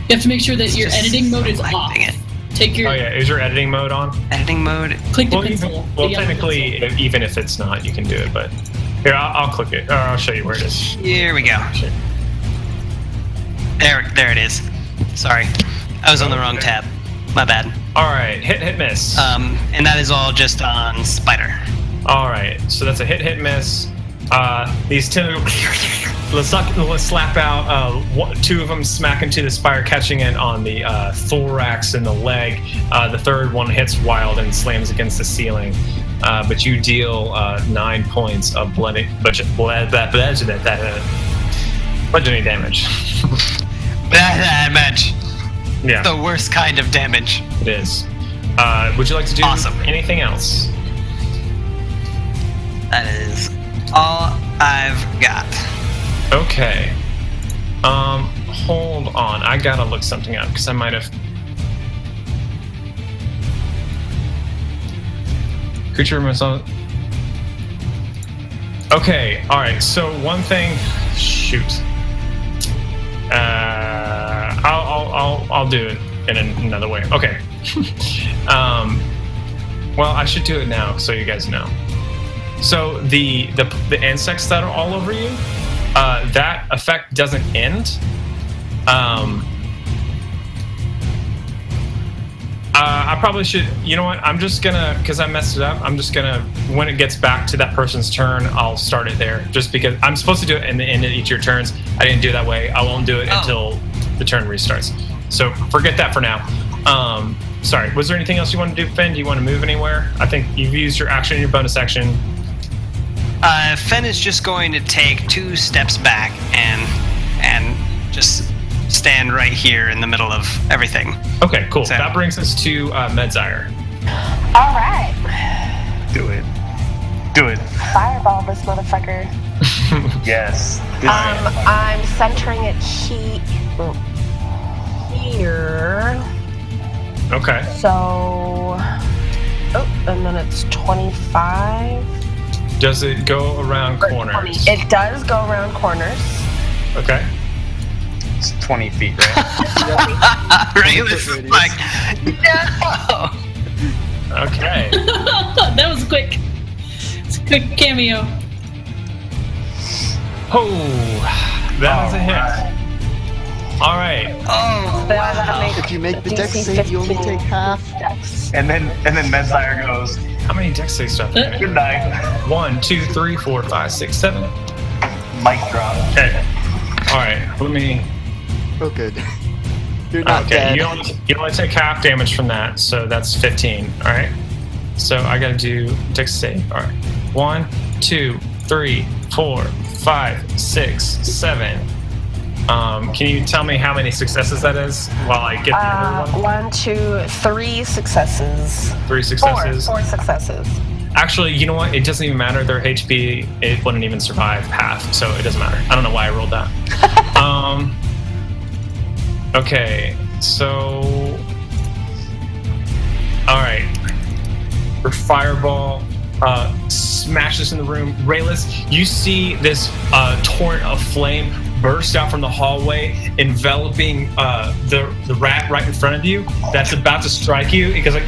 D: You have to make sure that your editing mode is off.
E: selecting it.
D: Take your
A: Oh yeah, is your editing mode on?
E: Editing mode.
D: click the
A: Well,
D: pencil.
A: well,
D: the yellow
A: technically,
D: pencil.
A: even if it's not, you can do it. But here, I'll click it, or I'll show you where it is.
E: Here we go. There it is. Sorry, I was on the wrong tab. My bad.
A: All right, hit, miss.
E: And that is all just on Spider.
A: All right, so that's a hit, miss. These two, let's slap out. Two of them smack into the spire, catching it on the thorax and the leg. The third one hits wild and slams against the ceiling. But you deal 9 points of bludgeoning damage.
E: Damage.
A: Yeah,
E: The worst kind of damage.
A: it is. Would you like to do
E: Awesome.
A: anything else?
E: That is all I've got.
A: Okay. Hold on. I gotta look something up because I might have. Creature myself. Okay. All right. So one thing. Shoot. I'll do it in another way. Okay. Well, I should do it now so you guys know. So the insects that are all over you, that effect doesn't end. I probably should. You know what? I'm just gonna, because I messed it up. I'm just gonna, when it gets back to that person's turn, I'll start it there. Just because I'm supposed to do it in the end of each of your turns. I didn't do it that way. I won't do it until the turn restarts. So forget that for now. Sorry. Was there anything else you want to do, Finn? Do you want to move anywhere? I think you've used your action, your bonus action.
E: Fen is just going to take 2 steps back and just stand right here in the middle of everything.
A: Okay, cool.
E: So-
A: That brings us to Medzire.
I: All right.
C: Do it. Do it.
I: Fireball this motherfucker.
C: Yes.
I: I'm centering it here.
A: Okay.
I: So, and then it's 25.
A: Does it go around corners?
I: It does go around corners.
A: Okay.
C: It's 20 feet, right?
E: Right? This is like, no!
A: Okay.
D: That was quick. It's a quick cameo.
A: Oh, that was a hit. All right.
E: Oh,
I: Then I gotta
E: wow.
I: make
B: If you make the
I: DC
B: dex save, you only
I: 15
B: take half.
I: dex.
C: And then Medzire goes,
A: How many dex saves do I have?
C: good night.
A: 1, 2, 3, 4, 5, 6, 7.
C: Mic drop.
A: Okay. All right. Let me.
B: Oh, good. You're not
A: Okay.
B: dead.
A: You only take half damage from that, so that's 15. All right. So I gotta do dex save. All right. 1, 2, 3, 4, 5, 6, 7. Can you tell me how many successes that is while I get the other one?
I: 1, 2, 3 successes.
A: 3 successes.
I: 4 successes.
A: Actually, you know what? It doesn't even matter. Their HP, it wouldn't even survive half, so it doesn't matter. I don't know why I rolled that. Okay, so... Alright. For Fireball, smashes in the room. Raylis, you see this torrent of flame burst out from the hallway, enveloping the rat right in front of you that's about to strike you. It goes like,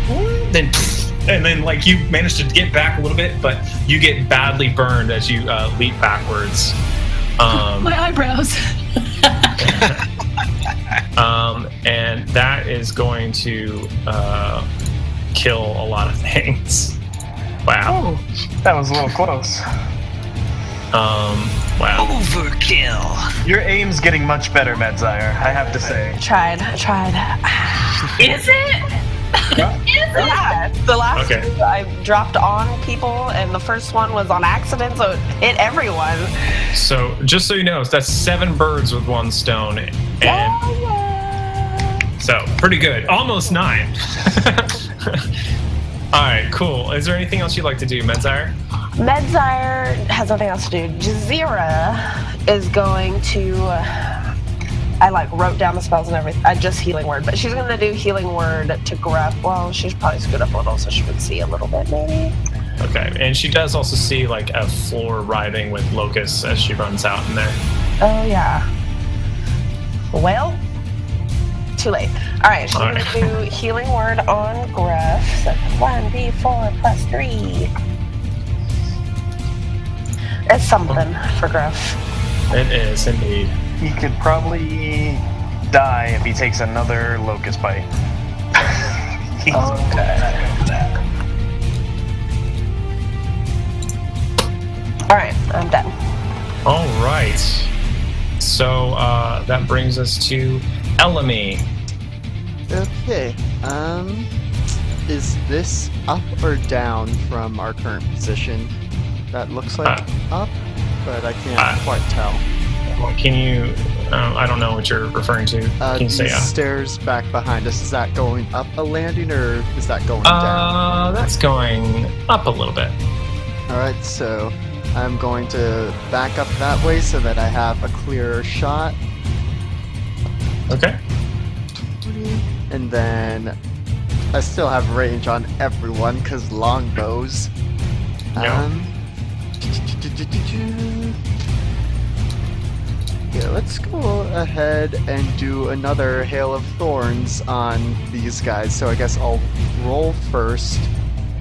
A: and then like you manage to get back a little bit, but you get badly burned as you leap backwards.
J: My eyebrows.
A: And that is going to kill a lot of things. Wow.
C: Oh, that was a little close.
A: Wow.
E: Overkill.
C: Your aim's getting much better, Medzire, I have to say.
I: I tried.
J: Is it?
I: Yeah, the last
A: Okay.
I: two I dropped on people, and the first one was on accident, so it hit everyone.
A: So just so you know, that's 7 birds with 1 stone, and so pretty good. Almost 9. All right, cool. Is there anything else you'd like to do, Medzire?
I: Medzire has nothing else to do. Jazira is going to. I wrote down the spells and everything. Just healing word, but she's gonna do healing word to Gruff. Well, she's probably scoot up a little so she would see a little bit, maybe.
A: Okay, and she does also see like a floor writhing with locusts as she runs out in there.
I: Oh yeah. Well, too late. All right, she's gonna do healing word on Gruff. So 1d4 plus 3. It's something for Gruff.
A: It is indeed.
C: He could probably die if he takes another locust bite.
I: Alright, I'm done.
A: All right. So that brings us to Elamy.
B: Okay. Is this up or down from our current position? That looks like up, but I can't quite tell.
A: Can you? I don't know what you're referring to. Can you say?
B: These stairs back behind us. Is that going up a landing or is that going down?
A: That's going up a little bit.
B: All right, so I'm going to back up that way so that I have a clearer shot.
A: Okay.
B: And then I still have range on everyone because longbows.
A: Yeah.
B: Yeah, let's go ahead and do another Hail of Thorns on these guys. So I guess I'll roll first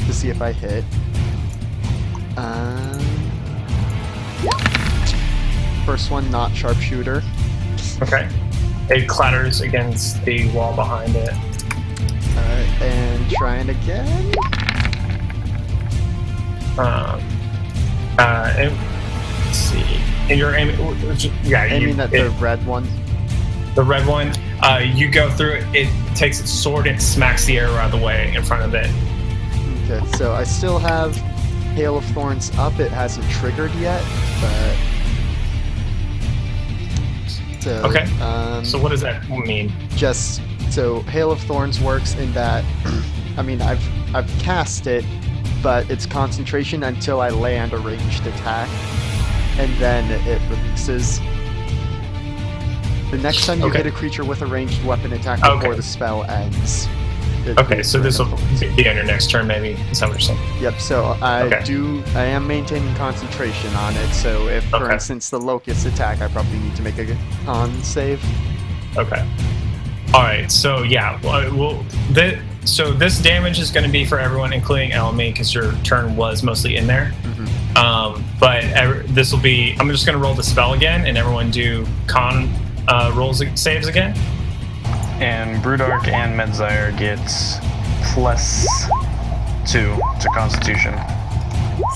B: to see if I hit. First one, not sharpshooter.
A: Okay. It clatters against the wall behind it.
B: Alright, and trying again.
A: Let's see. And you're aiming. Yeah,
B: aiming at the red one.
A: The red one. You go through it. It takes its sword and smacks the arrow out of the way in front of it.
B: Okay, so I still have Hail of Thorns up. It hasn't triggered yet, but. So,
A: okay. So what does that mean?
B: Just so Hail of Thorns works in that, I mean, I've cast it, but it's concentration until I land a ranged attack, and then it releases. The next time you hit a creature with a ranged weapon attack before the spell ends.
A: So this will be on your next turn, maybe. Is that what you're saying?
B: Yep. So I am maintaining concentration on it. So if, for instance, the locust attack, I probably need to make a con save.
A: Okay. All right. So yeah. So this damage is going to be for everyone, including Elamy, because your turn was mostly in there.
B: Mm-hmm.
A: But this will be. I'm just going to roll the spell again, and everyone do con saves again.
C: And Brewdark and Medzire gets +2 to Constitution.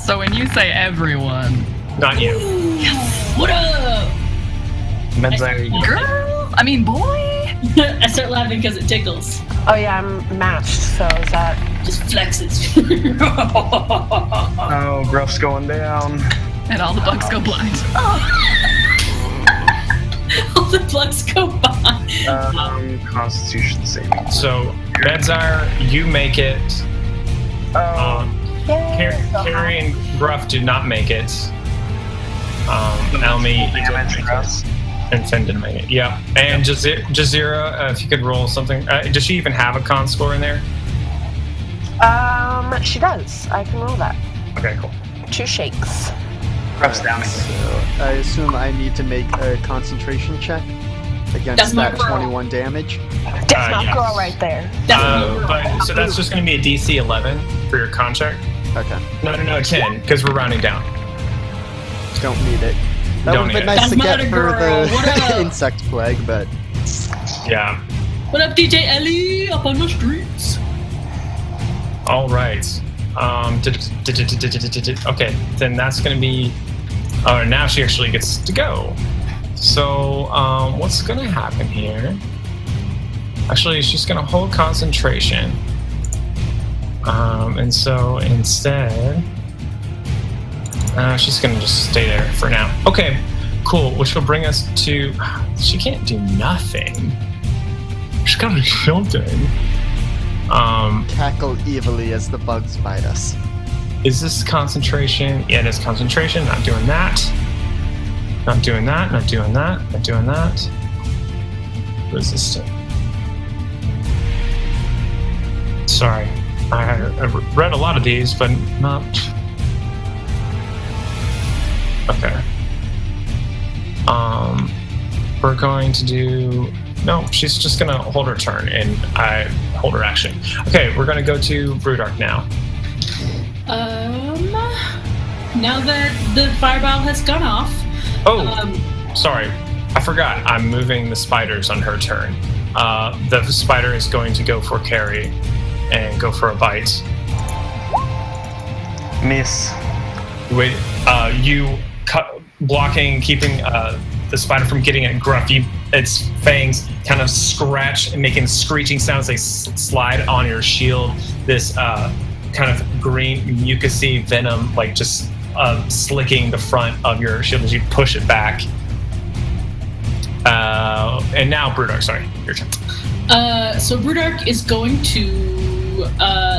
J: So when you say everyone,
A: not you.
D: Yes. What up?
C: Medzire,
J: girl? I mean, boy?
D: I start laughing because it tickles.
I: Oh yeah, I'm matched, so is that...
D: Just flexes.
C: Oh, Gruff's going down.
J: And all the bugs go blind.
D: All the bugs go by.
C: Constitution saving.
A: So, Medzire, you make it. Carrie and Gruff do not make it. Elamy and Finn didn't make it. Yeah. And Jazira, if you could roll something. Does she even have a con score in there?
I: She does. I can roll that.
A: Okay, cool.
I: 2 shakes.
C: Press down again.
B: So I assume I need to make a concentration check against
D: That's my
B: that
D: girl.
B: 21 damage.
I: That's my
A: yes.
I: girl right there.
A: So that's just going to be a DC 11 for your con check.
B: Okay,
A: No, 10, because we're rounding down.
B: don't need it. That
A: Don't
B: would have been
A: need it.
B: nice to
D: That's
B: get
D: my
B: for
D: girl. What
B: the
D: up?
B: insect plague, but
A: Yeah.
D: What up, DJ Ellie? Up on the streets.
A: All right. Okay, then that's going to be... Oh, now she actually gets to go. So, what's going to happen here? Actually, she's going to hold concentration. And so instead... she's going to just stay there for now. Okay, cool. Which will bring us to... She can't do nothing. She's got to do something.
B: cackle evilly as the bugs bite us.
A: Is this concentration? Yeah, it is concentration. Not doing that. Not doing that. Not doing that. Not doing that. Resistant. Sorry. I've read a lot of these, but not... Okay. We're going to do... No, she's just going to hold her turn, and I hold her action. Okay, we're going to go to Brewdark now.
D: Now that the fireball has gone off.
A: Sorry. I forgot. I'm moving the spiders on her turn. The spider is going to go for Carrie and go for a bite.
C: Miss.
A: Wait, you blocking, keeping the spider from getting at Gruff. Its fangs kind of scratch and making screeching sounds. They slide on your shield. This kind of green mucousy venom, like just slicking the front of your shield as you push it back. And now Brewdark, sorry, your turn.
D: So Brewdark is going to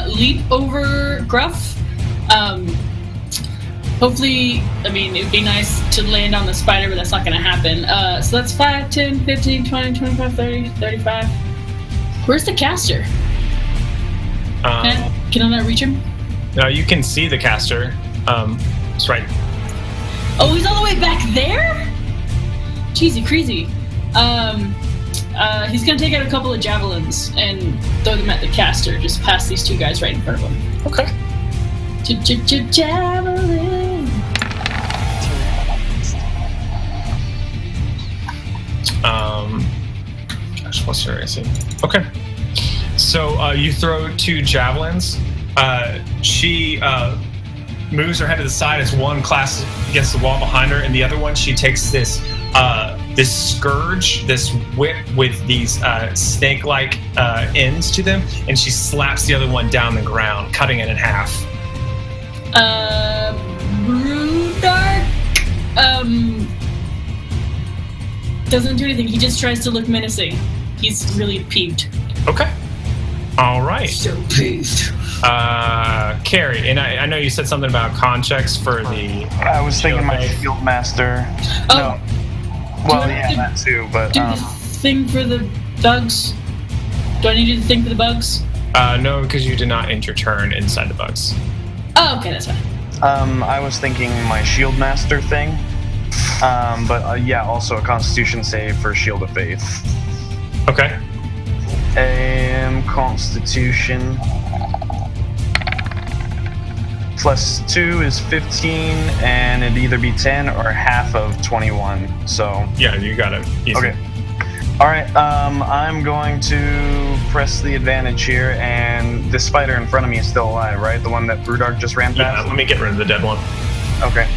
D: leap over Gruff. Hopefully, I mean, it'd be nice to land on the spider, but that's not going to happen. So that's 5, 10, 15, 20, 25, 30, 35. Where's the caster? Can I not reach him?
A: No, you can see the caster. It's right.
D: Oh, he's all the way back there? Cheesy crazy. He's going to take out a couple of javelins and throw them at the caster, just past these two guys right in front of him.
A: Okay.
D: Javelin.
A: Gosh, what's her AC? Okay. So you throw 2 javelins. She moves her head to the side as one clasps against the wall behind her, and the other one she takes this scourge, this whip with these snake-like ends to them, and she slaps the other one down the ground, cutting it in half.
D: Brewdark doesn't do anything. He just tries to look menacing. He's really peeved.
A: Okay. All right.
D: So peeved.
A: Carrie, and I know you said something about con checks for the...
C: I was thinking my shield master.
D: Oh.
C: No. Well, yeah, that too, but...
D: Do the thing for the bugs? Do I need to do the thing for the bugs?
A: No, because you did not end your turn inside the bugs.
D: Oh, okay, that's fine.
C: I was thinking my shield master thing. But yeah, also a constitution save for Shield of Faith.
A: Okay.
C: Constitution plus 2 is 15, and it'd either be 10 or half of 21. So
A: yeah, you got it. Easy.
C: Okay. All right. I'm going to press the advantage here, and this spider in front of me is still alive, right? The one that Brewdark just ran past.
A: Yeah. Let me get rid of the dead one.
C: Okay.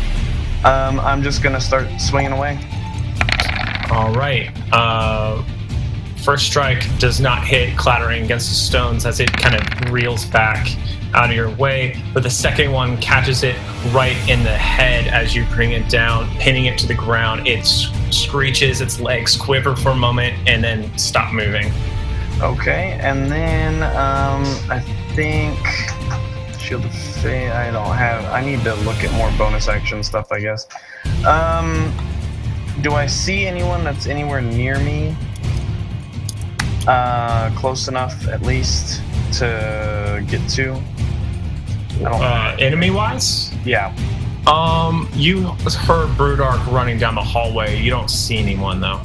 C: I'm just gonna start swinging away.
A: All right. First strike does not hit, clattering against the stones as it kind of reels back out of your way, but the second one catches it right in the head as you bring it down, pinning it to the ground. It screeches, its legs quiver for a moment, and then stop moving.
C: Okay, and then I think Shield of Fate. I need to look at more bonus action stuff, I guess. Do I see anyone that's anywhere near me? Close enough, at least, to get to?
A: Enemy-wise?
C: Yeah.
A: You heard Brewdark running down the hallway. You don't see anyone though.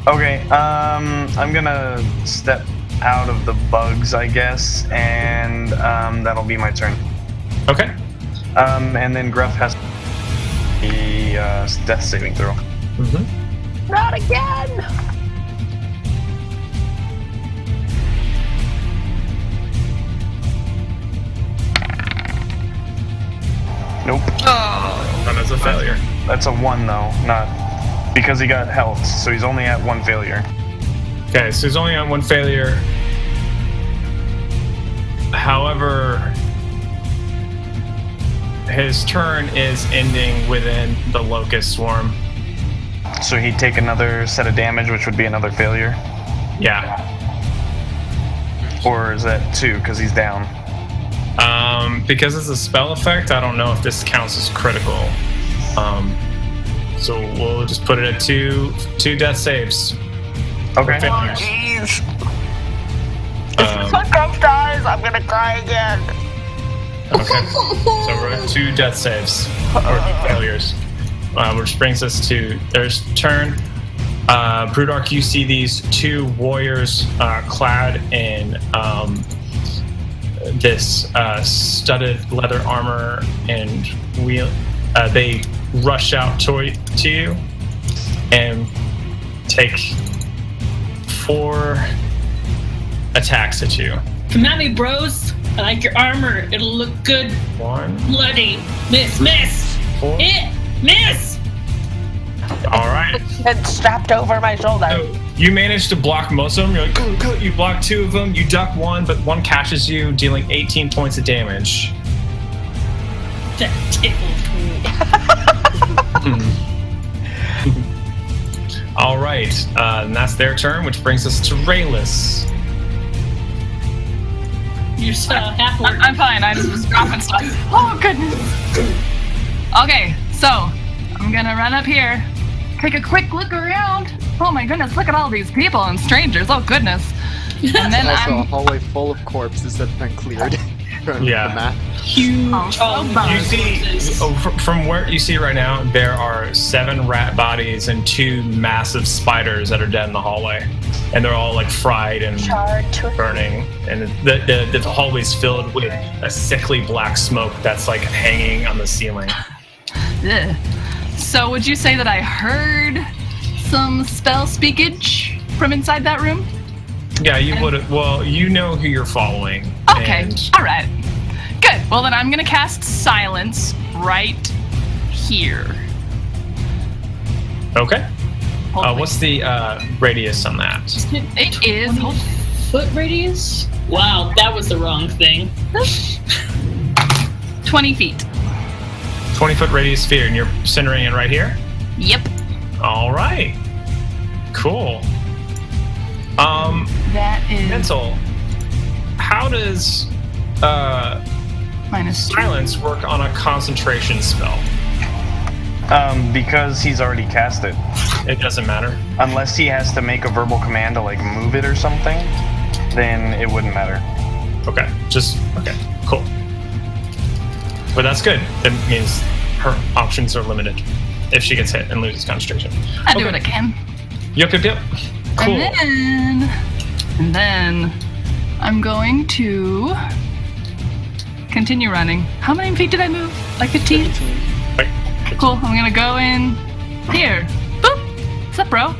C: Okay, I'm gonna step out of the bugs, I guess, and that'll be my turn.
A: Okay.
C: And then Gruff has the death saving throw.
A: Mm-hmm.
I: Not again!
C: Nope.
E: Oh.
A: That is a failure.
C: That's a 1 though, not because he got health, so he's only at 1 failure.
A: Okay, so he's only on 1 failure. However, his turn is ending within the locust swarm.
C: So he'd take another set of damage, which would be another failure.
A: Yeah.
C: Or is that 2 because he's down?
A: Because it's a spell effect, I don't know if this counts as critical. So we'll just put it at two death saves.
C: Okay.
A: Failures.
I: Jeez. If Gruff dies, I'm gonna cry again.
A: Okay. So we're at 2 death saves or failures, which brings us to their turn. Brewdark, you see these 2 warriors clad in this studded leather armor and wheel. They rush out to you and take 4 attacks at you.
D: Come at me, bros. I like your armor. It'll look good.
A: 1,
D: Bloody. Miss.
A: 4.
D: Miss.
A: All right.
I: It's strapped over my shoulder.
A: So you manage to block most of them. You're like, go. You block 2 of them. You duck 1, but 1 catches you, dealing 18 points of damage.
D: That tickled me.
A: All right, and that's their turn, which brings us to Rayless.
D: You're so happy.
J: I'm fine. I'm just dropping stuff. Oh, goodness. Okay, so I'm gonna run up here, take a quick look around. Oh my goodness, look at all these people and strangers. Oh, goodness. And then
B: Also, a hallway full of corpses that have been cleared from the map.
D: Huge.
A: You see, from where you see right now, there are 7 rat bodies and 2 massive spiders that are dead in the hallway, and they're all like fried and burning. And the hallway's filled with a sickly black smoke that's like hanging on the ceiling.
J: Ugh. So would you say that I heard some spell speakage from inside that room?
A: Yeah, you would. Well, you know who you're following.
J: Okay, all right. Good. Well, then I'm going to cast Silence right here.
A: Okay. What's the radius on that?
J: It is
D: 20 foot radius? Wow, that was the wrong thing.
J: 20 feet.
A: 20-foot radius sphere, and you're centering it right here?
J: Yep.
A: All right. Cool.
J: That is...
A: Mental, how does
J: minus 2.
A: silence work on a concentration spell?
C: Because he's already cast it.
A: It doesn't matter.
C: Unless he has to make a verbal command to like move it or something, then it wouldn't matter.
A: Okay. Okay. Cool. But that's good. It means her options are limited if she gets hit and loses concentration.
J: I do what I can.
A: Yep. Cool.
J: And then I'm going to continue running. How many feet did I move? Like 15?
A: Right.
J: Cool. I'm gonna go in here. Boop. What's up, bro?
A: All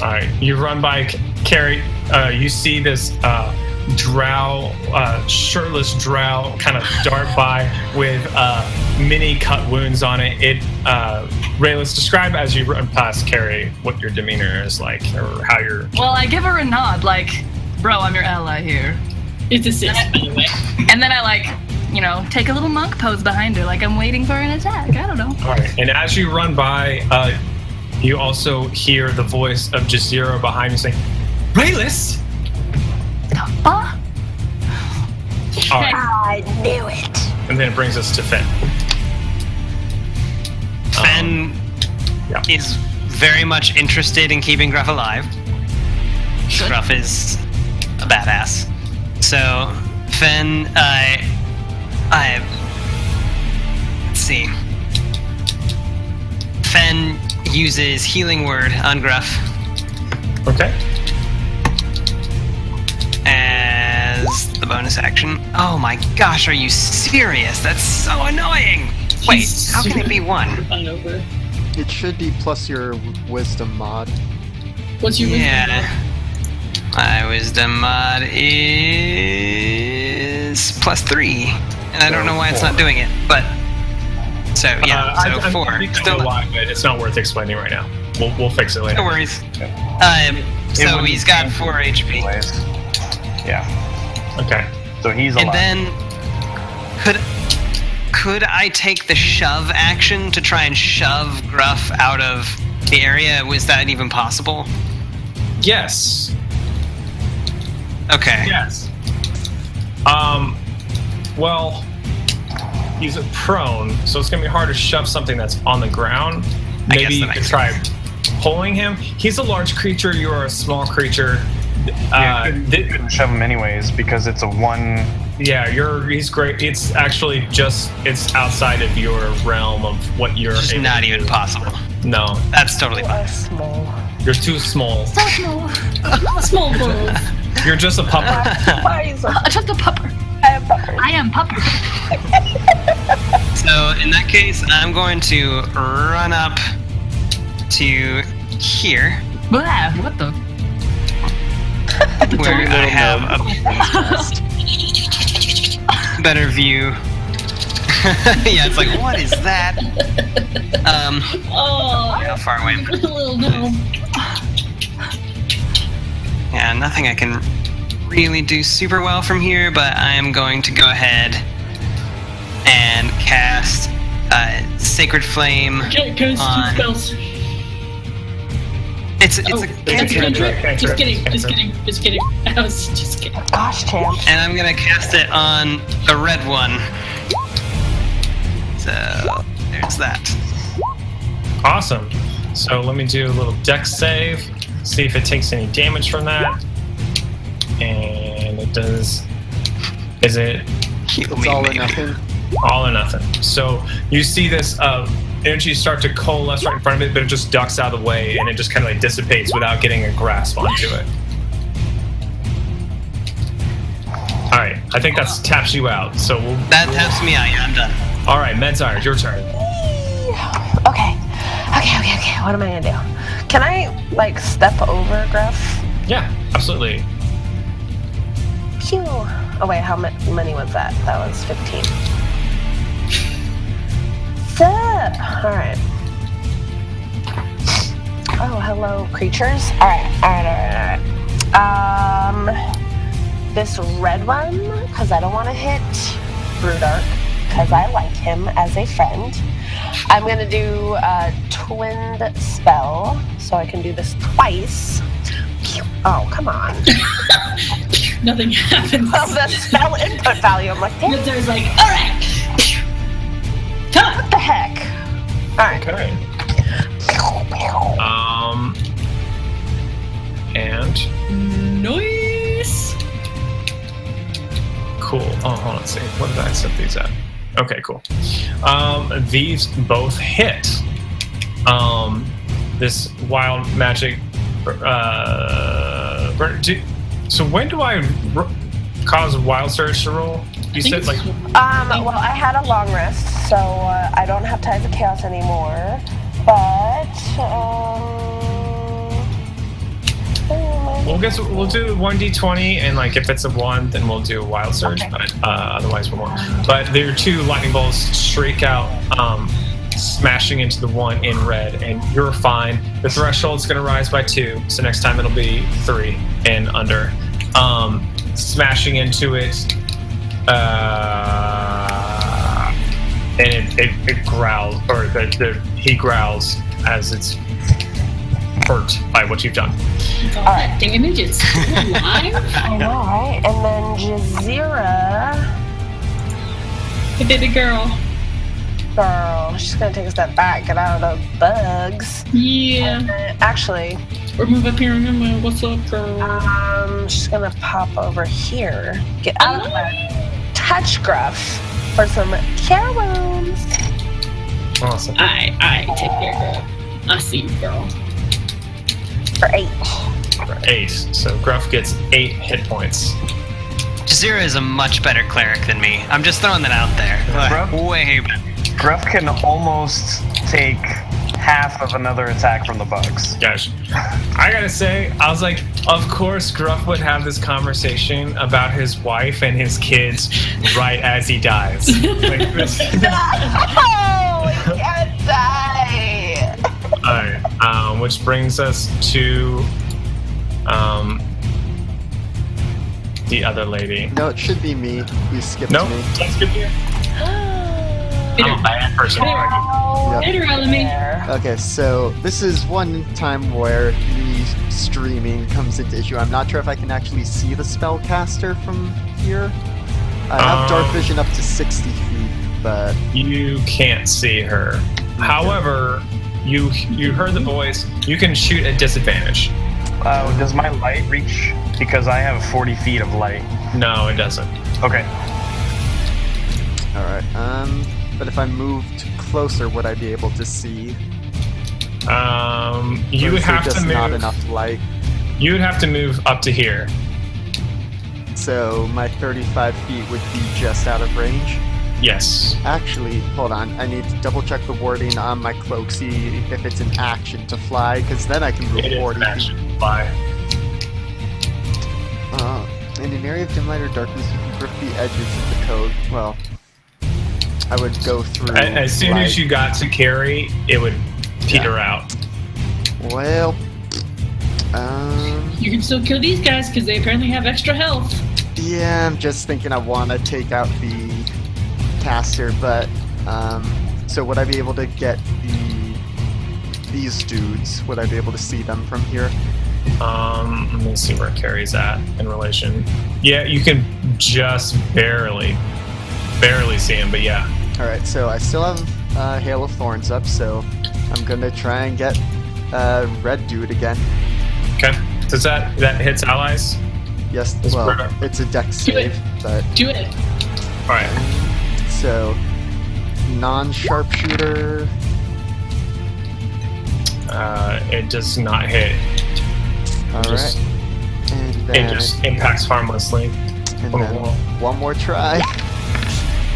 A: right. You run by Carrie. You see this shirtless drow kind of dart by with many cut wounds on it. Rayless, describe as you run past Carrie what your demeanor is like, or how you're...
J: Well, I give her a nod, like, bro, I'm your ally here.
D: It's a 6, by the way.
J: And then I, like, take a little monk pose behind her, like I'm waiting for an attack. I don't know.
A: All right. And as you run by, you also hear the voice of Jazira behind you saying, Rayless!
J: All
A: right.
I: I knew it.
A: And then it brings us to Finn.
E: Finn is very much interested in keeping Gruff alive. Gruff is a badass. So, Finn, see. Fen uses Healing Word on Gruff
A: Okay.
E: as the bonus action. Oh my gosh, are you serious? That's so annoying! Wait, how can it be 1?
D: Hungover.
B: It should be plus your wisdom mod.
D: What's your
E: Yeah. My wisdom mod is +3. And I don't know why it's not doing it, but... So, yeah, so 4.
A: I don't know why, but it's not worth explaining right now. We'll fix it later.
E: No worries. So he's got 4 HP.
C: Yeah.
A: Okay.
C: So he's alive.
E: And then... Could I take the shove action to try and shove Gruff out of the area? Was that even possible?
A: Yes.
E: Okay.
A: Yes. Well, he's prone, so it's gonna be hard to shove something that's on the ground.
E: I guess
A: Maybe you
E: that
A: could
E: makes
A: try pulling him. He's a large creature. You are a small creature.
C: You couldn't shove him anyways because it's a 1.
A: Yeah, he's great. It's actually it's outside of your realm of what you're.
E: It's
A: able
E: not
A: to
E: even
A: do.
E: possible.
A: No,
E: That's totally
I: You
E: fine.
I: are small.
A: you're too small.
J: So small.
D: Small balls.
A: You're just a pupper.
I: Why are you so
J: Just a pupper.
I: I am pupper.
J: I am pupper.
E: So in that case, I'm going to run up to here,
J: Blah, what the?
E: where I have a better view. Yeah, it's like, what is that?
D: Oh,
E: How far away?
D: little gnome.
E: Yeah, nothing I can really do super well from here, but I am going to go ahead and cast Sacred Flame
D: Can I
E: on...
D: spells?
E: It's a
A: cantrip.
D: Just kidding. I was just kidding.
I: Gosh, champ.
E: and I'm gonna cast it on the red one. So there's that.
A: Awesome. So let me do a little dex save. See if it takes any damage from that. And it does. Is it
E: Heal
B: It's
E: me,
B: all or
E: baby.
B: nothing.
A: all or nothing? So you see this energy start to coalesce right in front of it, but it just ducks out of the way and it just kind of like dissipates without getting a grasp onto it. All right, I think that taps you out. So
E: That taps me out. Yeah, I'm done.
A: all right, Medzar, it's your turn.
I: Okay. What am I gonna do? Can I like step over Gruff?
A: Yeah, absolutely.
I: Pew. Oh wait, how many was that? That was 15. All right. Oh, hello, creatures. All right. This red one, because I don't want to hit Brewdark, because I like him as a friend. I'm gonna do a twinned spell, so I can do this twice. Oh, come on.
D: Nothing happens.
I: Well, the spell input value, I'm like, damn,
D: There's like, all right. Come on.
I: what the heck? All right.
A: Okay. And
D: Nice.
A: cool. Oh, hold on a second. What did I set these at? Okay, cool. These both hit. This wild magic. So when do I cause wild surge to roll? You said like.
I: Well, I had a long rest, so I don't have Ties of Chaos anymore. But
A: We'll do 1d20, and like if it's a 1, then we'll do a wild surge.
I: Okay.
A: But otherwise we won't. But there are 2 lightning bolts streak out, smashing into the one in red, and you're fine. The threshold's gonna rise by 2, so next time it'll be 3 and under. Smashing into it, and it growls, or he growls as it's hurt by what you've done.
D: Alright. Dang images. Live?
I: I know, right? And then Jazeera,
D: Hey, baby girl.
I: girl, she's gonna take a step back, get out of those bugs.
D: Yeah.
I: Actually,
D: Or move up here and go, what's up, girl?
I: she's gonna pop over here, get out of that touch Gruff for some cure wounds.
A: Awesome.
D: I take care, girl. I see you, girl.
I: For 8.
A: For 8. So Gruff gets 8 hit points.
E: Jazeera is a much better cleric than me. I'm just throwing that out there.
C: Gruff?
E: Way better.
C: Gruff can almost take half of another attack from the bugs.
A: Gosh. I gotta say, I was like, of course Gruff would have this conversation about his wife and his kids right as he dies. Like this.
I: Oh, I can't die.
A: Alright, which brings us to the other lady.
B: No, it should be me. You skipped
A: Nope,
B: me.
A: let's skip you. I'm a bad person.
B: Yep.
D: Hit her, Elemy.
B: Okay, so this is one time where me streaming comes into issue. I'm not sure if I can actually see the spellcaster from here. I have dark vision up to 60 feet, but
A: You can't see her. However, you heard the voice. You can shoot at disadvantage.
C: Does my light reach? Because I have 40 feet of light.
A: No, it doesn't.
C: Okay.
B: alright. But if I moved closer, would I be able to see?
A: You
B: Or
A: would
B: is
A: have
B: there
A: to
B: just not
A: move.
B: enough light?
A: You would have to move up to here.
B: So my 35 feet would be just out of range?
A: Yes.
B: Actually, hold on. I need to double check the wording on my cloak, see if it's an action to fly, because then I can move
A: It is
B: 40
A: an action. Fly.
B: In an area of dim light or darkness, you can grip the edges of the code. Well, I would go through.
A: As soon as
B: light.
A: you got to carry, it would peter out.
B: Well,
D: You can still kill these guys because they apparently have extra health.
B: yeah, I'm just thinking I want to take out the caster, but so would I be able to get these dudes? Would I be able to see them from here?
A: Let me see where carry's at in relation. Yeah, you can just barely see him, but yeah.
B: All right, so I still have Hail of Thorns up, so I'm gonna try and get red dude again.
A: Okay. Does that hits allies?
B: Yes,
A: It's
B: well,
A: murder.
B: it's a dex
D: Do it.
B: save, but
D: Do it.
A: All right.
B: so non-sharpshooter.
A: It does not hit.
B: All
A: Just-
B: right, and
A: It
B: then
A: just impacts harmlessly.
B: and then one more try.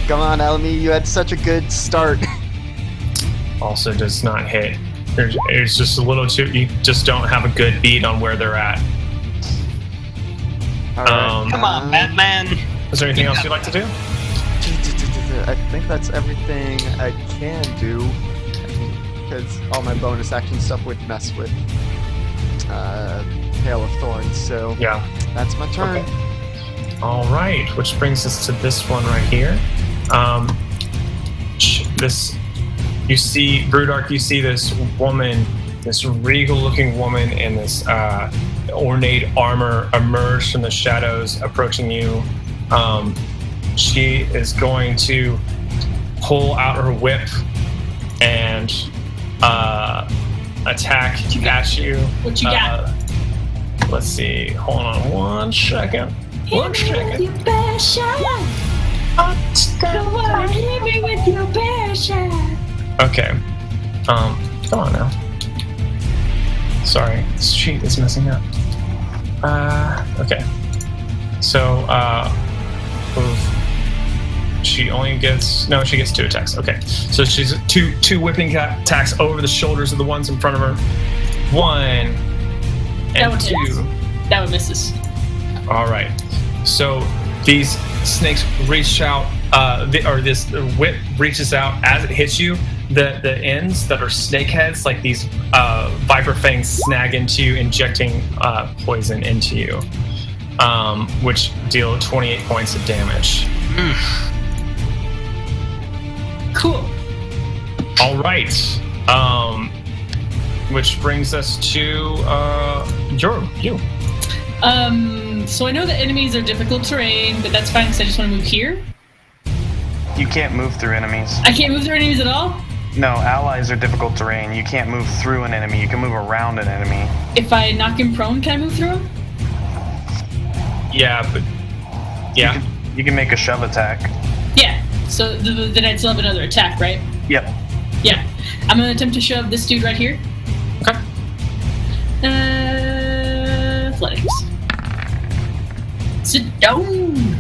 B: Come on, Elmi, you had such a good start.
A: Also does not hit. It's just a little too. You just don't have a good beat on where they're at.
B: All right,
E: Come on, Batman.
A: Is there anything else you'd like to do?
B: I think that's everything I can do, because all my bonus action stuff would mess with Hail of Thorns. So
A: Yeah.
B: that's my turn.
A: Okay. All right, which brings us to this one right here. This, you see, Brudark, you see this woman, this regal-looking woman in this ornate armor emerge from the shadows, approaching you. She is going to pull out her whip and attack at you.
D: What you got?
A: Let's see. Hold on one second. One second.
D: Your best shot. Come on, hit me with your best shot.
A: Okay. Come on now. Sorry, this sheet is messing up. Okay. So, she only gets, no, she gets 2 attacks. Okay. So she's two whipping attacks over the shoulders of the ones in front of her. 1 and
D: one
A: 2.
D: hits. That one misses.
A: All right. So these snakes reach out, this whip reaches out as it hits you. The ends that are snake heads, like these viper fangs, snag into you, injecting poison into you, which deal 28 points of damage.
D: Cool.
A: All right. Which brings us to you.
D: So I know that enemies are difficult terrain, but that's fine because I just want to move here.
C: You can't move through enemies.
D: I can't move through enemies at all?
C: No, allies are difficult terrain. You can't move through an enemy. You can move around an enemy.
D: If I knock him prone, can I move through him?
A: Yeah, but yeah.
C: You can make a shove attack.
D: Yeah. So then I'd still have another attack, right?
C: Yep.
D: Yeah. I'm gonna attempt to shove this dude right here.
A: Okay.
D: Athletics. Sit down.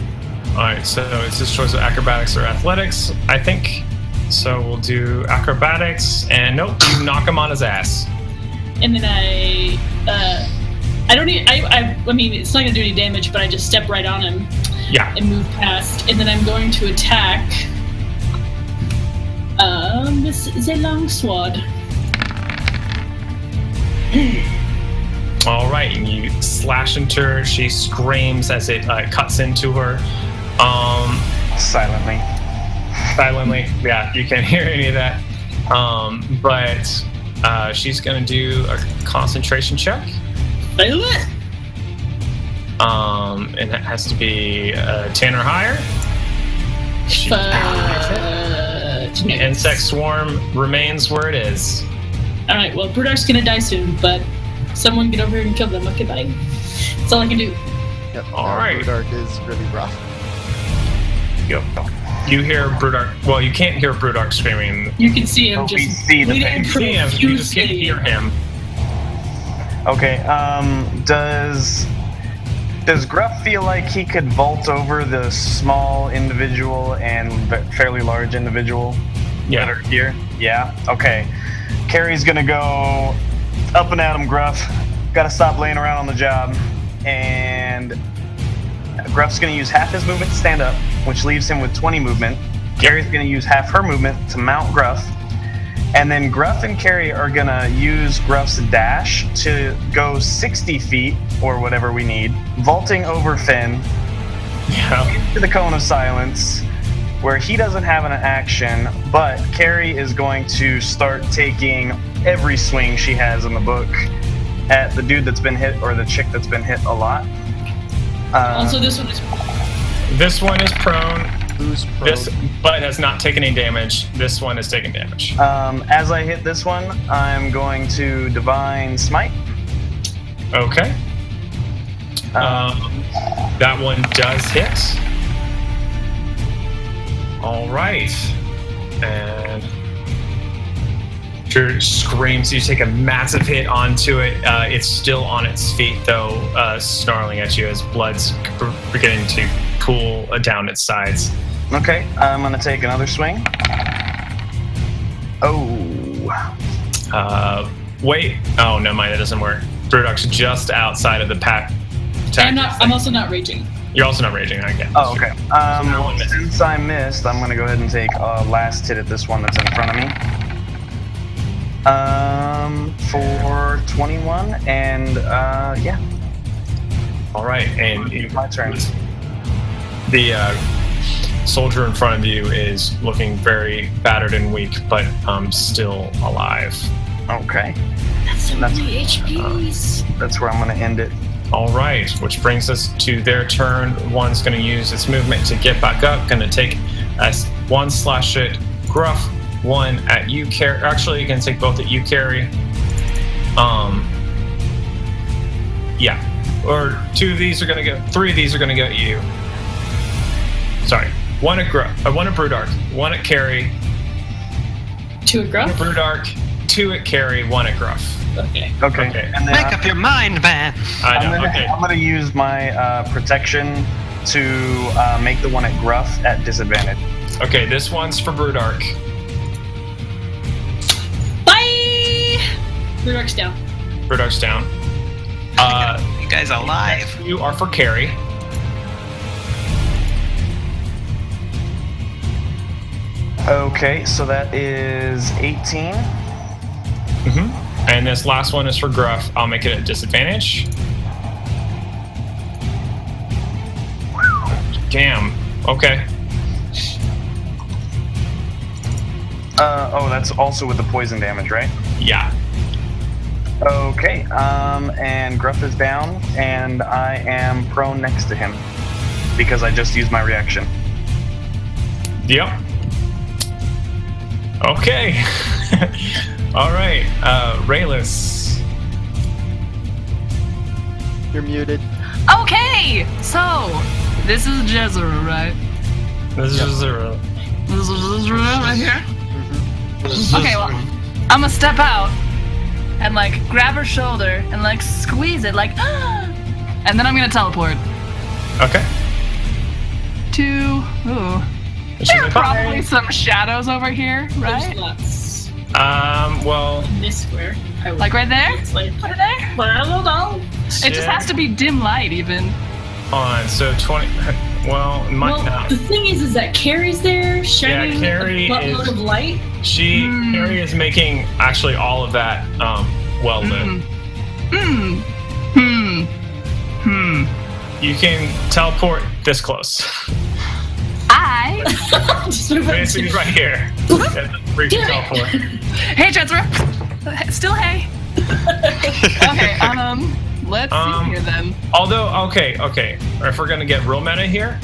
A: All right, so it's his choice of acrobatics or athletics, I think. So we'll do acrobatics, and nope, you knock him on his ass.
D: And then I mean, it's not gonna do any damage, but I just step right on him.
A: Yeah.
D: And move past, and then I'm going to attack. This is a long sword.
A: All right, and you slash into her. She screams as it cuts into her.
C: Silently.
A: Yeah, you can't hear any of that. But she's gonna do a concentration check.
D: Fail it.
A: And it has to be 10 or higher. The insect swarm remains where it is.
D: All right. Well, Brudark's gonna die soon, but someone get over here and kill them. Okay, bye. That's all I can do.
B: Yep.
A: All right.
B: Brudark is really rough.
A: Yep. You hear Brudark. Well, you can't hear Brudark screaming.
D: You can see him
C: We
D: just
C: see the
D: bleeding
C: pain.
A: You see him, you just can't hear him.
C: Okay, does Gruff feel like he could vault over the small individual and fairly large individual that are here? Yeah? Okay. Carrie's gonna go up and at him, Gruff. Gotta stop laying around on the job. And Gruff's gonna use half his movement to stand up, which leaves him with 20 movement. Carrie's gonna use half her movement to mount Gruff. And then Gruff and Carrie are gonna use Gruff's dash to go 60 feet, or whatever we need, vaulting over Finn into the Cone of Silence, where he doesn't have an action, but Carrie is going to start taking every swing she has in the book at the dude that's been hit, or the chick that's been hit a lot.
D: Also, this one is
A: prone.
B: Who's prone?
A: This, but has not taken any damage. This one is taking damage.
C: As I hit this one, I'm going to Divine Smite.
A: Okay. That one does hit. All right. And Drew screams. You take a massive hit onto it. It's still on its feet, though, snarling at you as blood's beginning to pool down its sides.
C: Okay, I'm going to take another swing. Oh.
A: Wait. Oh, no, mind. That doesn't work. Brewdog's just outside of the pack.
D: I'm also not raging.
A: You're also not raging, I guess.
C: Oh, okay. Since I missed, I'm going to go ahead and take a last hit at this one that's in front of me. For 21, and yeah.
A: All right, and
C: my turn.
A: The soldier in front of you is looking very battered and weak, but still alive.
C: Okay.
D: That's so many HPs.
C: That's where I'm going to end it.
A: All right, which brings us to their turn. One's going to use its movement to get back up. Going to take one slash at Gruff, one at you, Carrie. Actually, you can take both at you, Carrie. Yeah. Or three of these are going to go at you. Sorry. One at Brewdark, one at Carrie.
D: Two at Gruff?
A: One at Brewdark, two at Carrie, one at Gruff.
D: Okay.
C: And then
E: Make up your mind, man.
A: I know.
C: I'm gonna use my protection to make the one at Gruff at disadvantage.
A: Okay, this one's for Brewdark.
D: Bye! Brewdark's down.
A: Brewdark's down.
E: You guys are alive.
A: You are for Carrie.
C: Okay, so that is 18.
A: Mm-hmm. And this last one is for Gruff. I'll make it a disadvantage. Damn. Okay.
C: Oh, that's also with the poison damage, right?
A: Yeah.
C: Okay, and Gruff is down, and I am prone next to him because I just used my reaction.
A: Yep. Okay. All right. Rayless.
B: You're muted.
J: Okay, so this is Jezero, right?
A: This is Zero.
J: This is Jezero right here. Okay, well, I'm gonna step out and like grab her shoulder and like squeeze it, like, and then I'm gonna teleport
A: Okay.
J: to. Ooh, there are probably some shadows over here,
D: There's
J: right?
D: lots
A: Well,
D: in this square.
J: Like right there?
D: It's like,
J: Right there?
D: well, I don't know.
J: It just has to be dim light, even.
A: on. So 20. Well, it might
D: Well,
A: not.
D: the thing is that Carrie's there shining
A: Carrie
D: a buttload
A: is-
D: of light.
A: Carrie is making actually all of that well lit. You can teleport this close.
J: I.
D: Just move it
A: Basically,
D: to-
A: right here. Where you can teleport.
J: Hey, Transfer. Still hey. Okay. Let's see here then.
A: Although, okay. If we're gonna get real meta here,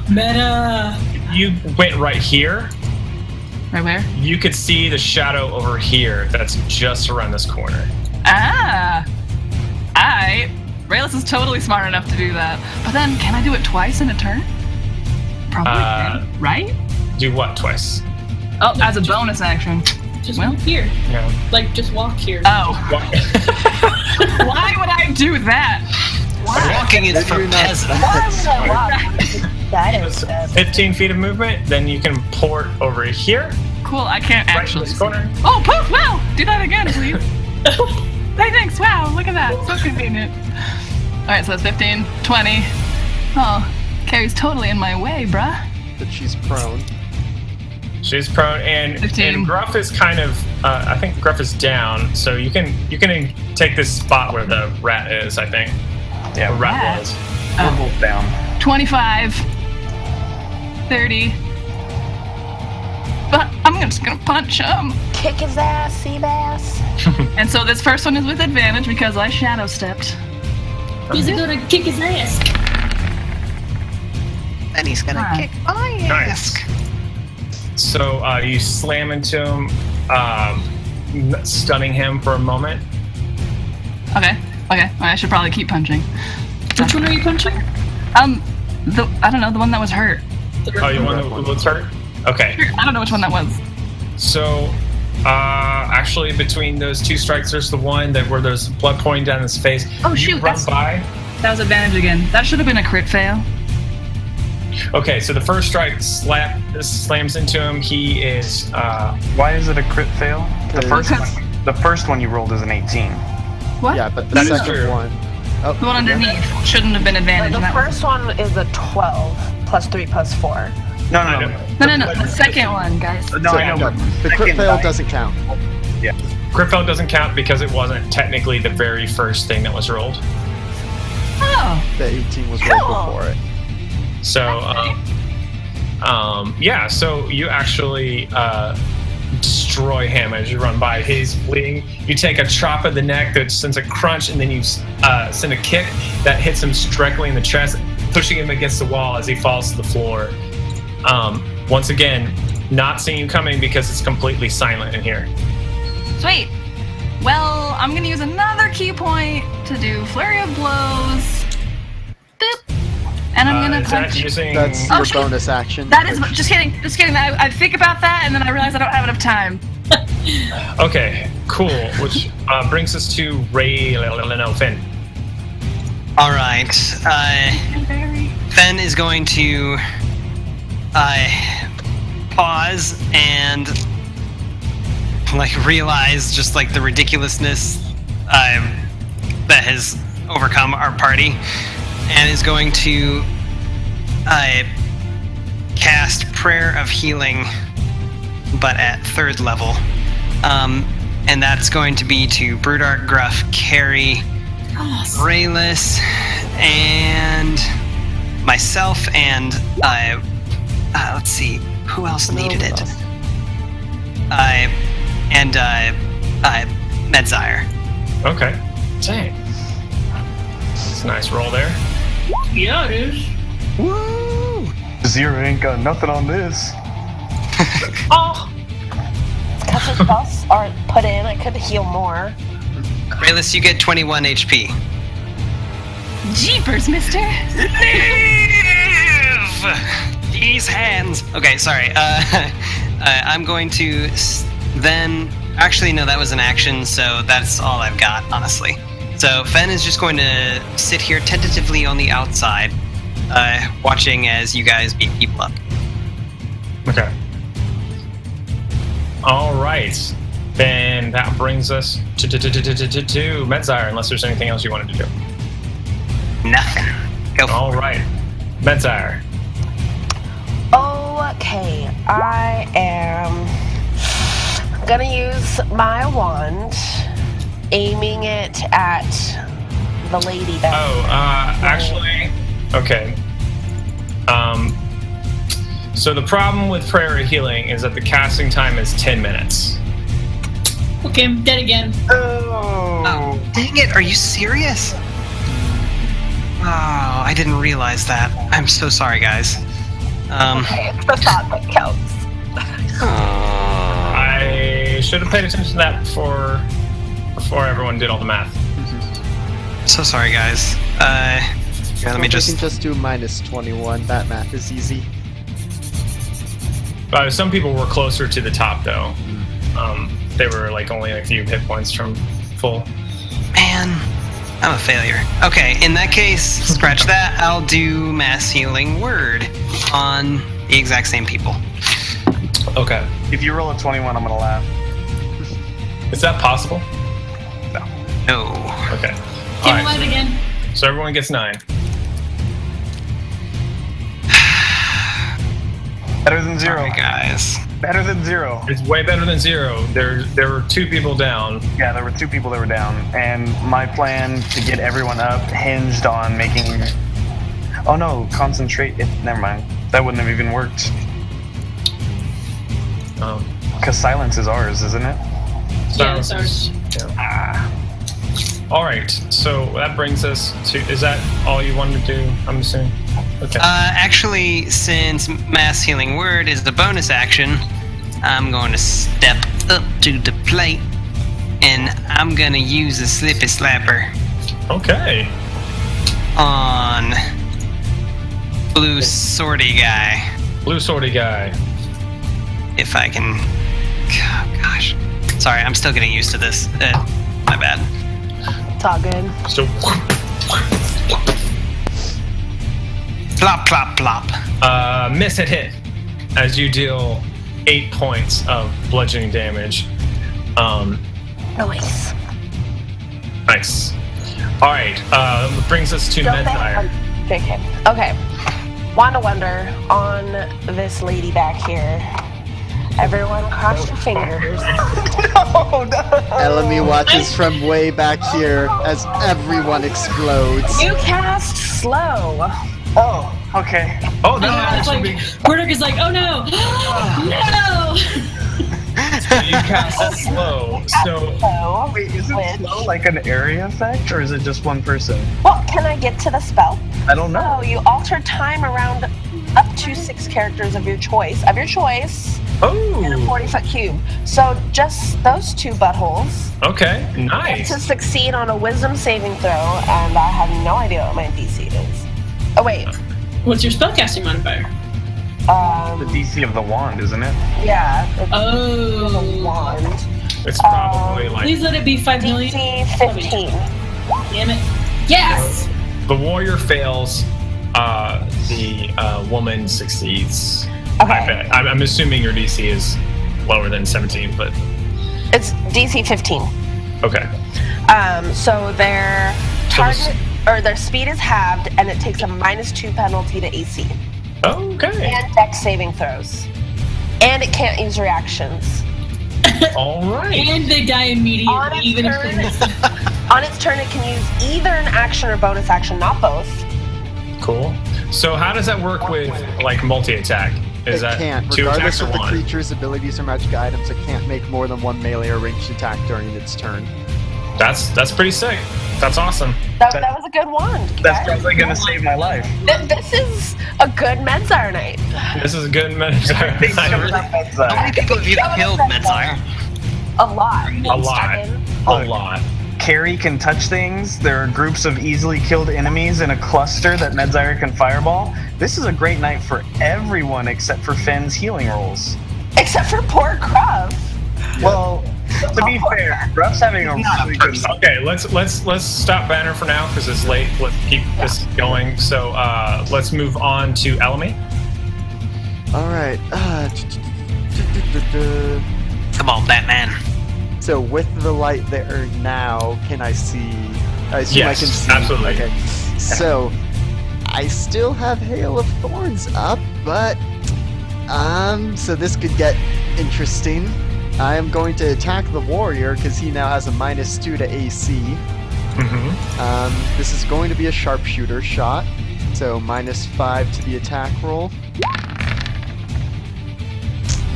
D: Meta.
A: you went right here.
J: Right where?
A: You could see the shadow over here. That's just around this corner.
J: Rayless is totally smart enough to do that. But then, can I do it twice in a turn? Probably can, right?
A: Do what twice?
J: Oh, as a bonus action.
D: Just
J: Well,
D: walk here.
A: Yeah.
D: Like, just walk here.
J: Oh. Why would I do that?
E: Walking is for
B: You're not-
E: peasants.
I: That is
A: 15 feet of movement. Then you can port over here.
J: Cool, I can't
A: Right in
J: actually.
A: this corner.
J: Oh, poof! Wow! Do that again, please. Hey, thanks. Wow, look at that. So convenient. Alright, so that's 15, 20. Oh, Carrie's totally in my way, bruh.
B: But she's prone.
A: She's prone, and
J: 15.
A: Gruff is kind of. I think Gruff is down, so you can take this spot where the rat is. I think.
C: Yeah,
A: The rat
J: Rat?
A: was.
C: we're both down.
J: 25, 30. But I'm just gonna punch him.
I: kick his ass, sea bass.
J: And so this first one is with advantage because I shadow stepped.
D: He's gonna kick his ass.
E: And he's gonna
J: Huh.
E: kick my ass.
A: Nice. So you slam into him, stunning him for a moment.
J: Okay. I should probably keep punching.
D: Which one are you punching?
J: I don't know, the one that was hurt.
A: Oh, you want to let's hurt? Okay.
J: I don't know which one that was.
A: So, actually, between those two strikes, there's the one where there's blood pouring down his face.
J: Oh,
A: You
J: shoot,
A: run
J: that's-
A: by.
J: That was advantage again. That should have been a crit fail.
A: Okay, so the first strike slams into him. He is.
C: Why is it a crit fail? The
B: Because-
C: first one you rolled is an 18.
J: What?
B: Yeah, but the
A: That is
B: second
A: true.
B: one. Oh,
J: The one underneath shouldn't have been advantage.
I: The
J: That one.
I: first one is a 12 plus 3 plus 4.
C: No.
J: No. The second one, guys.
C: No, I know.
B: No,
C: but
B: the crit
C: second
B: fail
C: die-
B: doesn't count.
A: Crit fail doesn't count because it wasn't technically the very first thing that was rolled.
J: Oh.
B: The 18 was rolled
I: Cool.
B: before it.
A: So, yeah. So you actually destroy him as you run by. He's bleeding. You take a chop of the neck that sends a crunch, and then you send a kick that hits him directly in the chest, pushing him against the wall as he falls to the floor. Once again, not seeing you coming because it's completely silent in here.
J: Sweet. Well, I'm gonna use another key point to do flurry of blows. Boop. And I'm gonna
A: Is that
J: punch.
A: using?
B: That's
J: Oh,
B: your
J: shit.
B: bonus action.
J: That is just kidding. I think about that and then I realize I don't have enough time.
A: Okay, cool. Which brings us to Finn.
E: All right. Fen is going to pause and realize just the ridiculousness that has overcome our party, and is going to cast Prayer of Healing, but at 3rd level. And that's going to be to Brudark, Gruff, Carrie, Rayless, and myself, and let's see, who else needed it? And Medzire.
A: Okay. Dang. It's a nice roll there.
D: Yeah, it is.
E: Woo!
C: Zero ain't got nothing on this.
D: Oh,
I: Because his spells aren't put in, I could heal more.
E: Rayless, you get 21 HP.
J: Jeepers, mister.
E: Live! These hands. Okay, sorry. I'm going to then... Actually, no, that was an action, so that's all I've got, honestly. So Fen is just going to sit here tentatively on the outside, watching as you guys beat people up.
A: Okay. All right. Then that brings us to Medzire, unless there's anything else you wanted to do.
E: Nothing. Go for
A: All
E: it.
A: right. Medzire.
I: Okay, I am gonna use my wand, aiming it at the lady back.
A: Actually, okay. So the problem with prayer healing is that the casting time is 10 minutes.
D: Okay, I'm dead again.
E: Oh, dang it. Are you serious? Oh, I didn't realize that. I'm so sorry, guys.
I: Okay, it's the thought that counts.
A: I should have paid attention to that before everyone did all the math.
E: So sorry, guys. Let me
B: We can
E: just...
B: just do minus 21. That math is easy.
A: Some people were closer to the top, though. They were like only a few hit points from full.
E: Man, I'm a failure. Okay, in that case, scratch that. I'll do mass healing word on the exact same people.
A: Okay.
C: If you roll a 21, I'm gonna laugh.
A: Is that possible?
E: No.
A: Okay.
D: Can
A: All
D: you light again?
A: So everyone gets 9.
C: Better than 0.
E: Sorry, guys.
C: Better than 0.
A: It's way better than 0. There were 2 people down.
C: Yeah, there were 2 people that were down, and my plan to get everyone up hinged on making... Oh no, concentrate... Never mind. That wouldn't have even worked. Because silence is ours, isn't it?
D: Yeah, it's ours.
A: All right, so that brings us to... Is that all you wanted to do, I'm assuming? Okay.
E: Actually, since mass healing word is the bonus action, I'm going to step up to the plate, and I'm going to use a slippy slapper
A: Okay.
E: on blue swordy guy.
A: Blue swordy guy.
E: If I can... Oh, gosh. Sorry, I'm still getting used to this. My bad.
I: It's all good.
A: So...
E: Plop, plop, plop.
A: Miss hit as you deal 8 points of bludgeoning damage.
I: Nice.
A: Nice. All right. Brings us to Medzire.
I: Okay. Wanda Wonder on this lady back here. Everyone cross your fingers.
C: No.
B: Elemi watches from way back here as everyone explodes.
I: You cast slow.
C: Oh, okay.
A: Oh, no.
D: It's like, Murdoch is like, oh no! No!
A: So you cast slow. So
I: So,
C: Wait, is it slow like an area effect, or is it just one person?
I: well, can I get to the spell?
C: I don't know.
I: Oh, you alter time around up to 6 characters of your choice. In a
A: oh,
I: 40-foot cube. So just those 2 buttholes
A: okay, nice.
I: to succeed on a wisdom saving throw, and I have no idea what my DC is. Oh wait,
D: What's your spellcasting modifier?
C: The DC of the wand, isn't it?
I: yeah, it's a
D: Oh.
I: wand.
A: It's probably like
D: Please let it be 5 million.
I: DC 15.
D: Damn it. Yes!
A: the warrior fails, the woman succeeds.
I: Okay.
A: I bet. I'm assuming your DC is lower than 17, but
I: It's DC 15.
A: okay.
I: So their
A: So
I: target or their speed is halved, and it takes a -2 penalty to AC
A: Okay.
I: and Dex saving throws, and it can't use reactions.
A: All right.
D: And they die immediately,
I: On its
D: even
I: turn.
D: if they
I: On its turn, it can use either an action or bonus action, not both.
A: Cool. So how does that work with like multi-attack? Is
B: It
A: that
B: can't,
A: 2
B: regardless
A: attacks or
B: of the
A: 1?
B: creature's abilities or magic items, it can't make more than 1 melee or ranged attack during its turn.
A: That's pretty sick. That's awesome.
I: That was a good wand.
C: That's
I: guys.
C: probably gonna save my life.
I: This is a good Medzire night.
A: This is a good message.
E: How many people have you killed, Medzire?
I: A lot.
A: A lot. A lot.
C: Carrie can touch things. There are groups of easily killed enemies in a cluster that Medzire can fireball. This is a great night for everyone except for Fenn's healing rolls.
I: Except for poor Gruff.
C: Well, to be fair, Ruff's having a really good.
A: Okay, let's stop Banner for now because it's late. Let's keep this going. So let's move on to Elamy.
B: All right.
E: Come on, Batman.
B: So with the light there now, can I see? I assume
A: Yes,
B: I can see.
A: absolutely.
B: Okay. So I still have Hail of Thorns up, but so this could get interesting. I am going to attack the warrior because he now has a -2 to AC.
A: Mm-hmm.
B: This is going to be a sharpshooter shot, so -5 to the attack roll.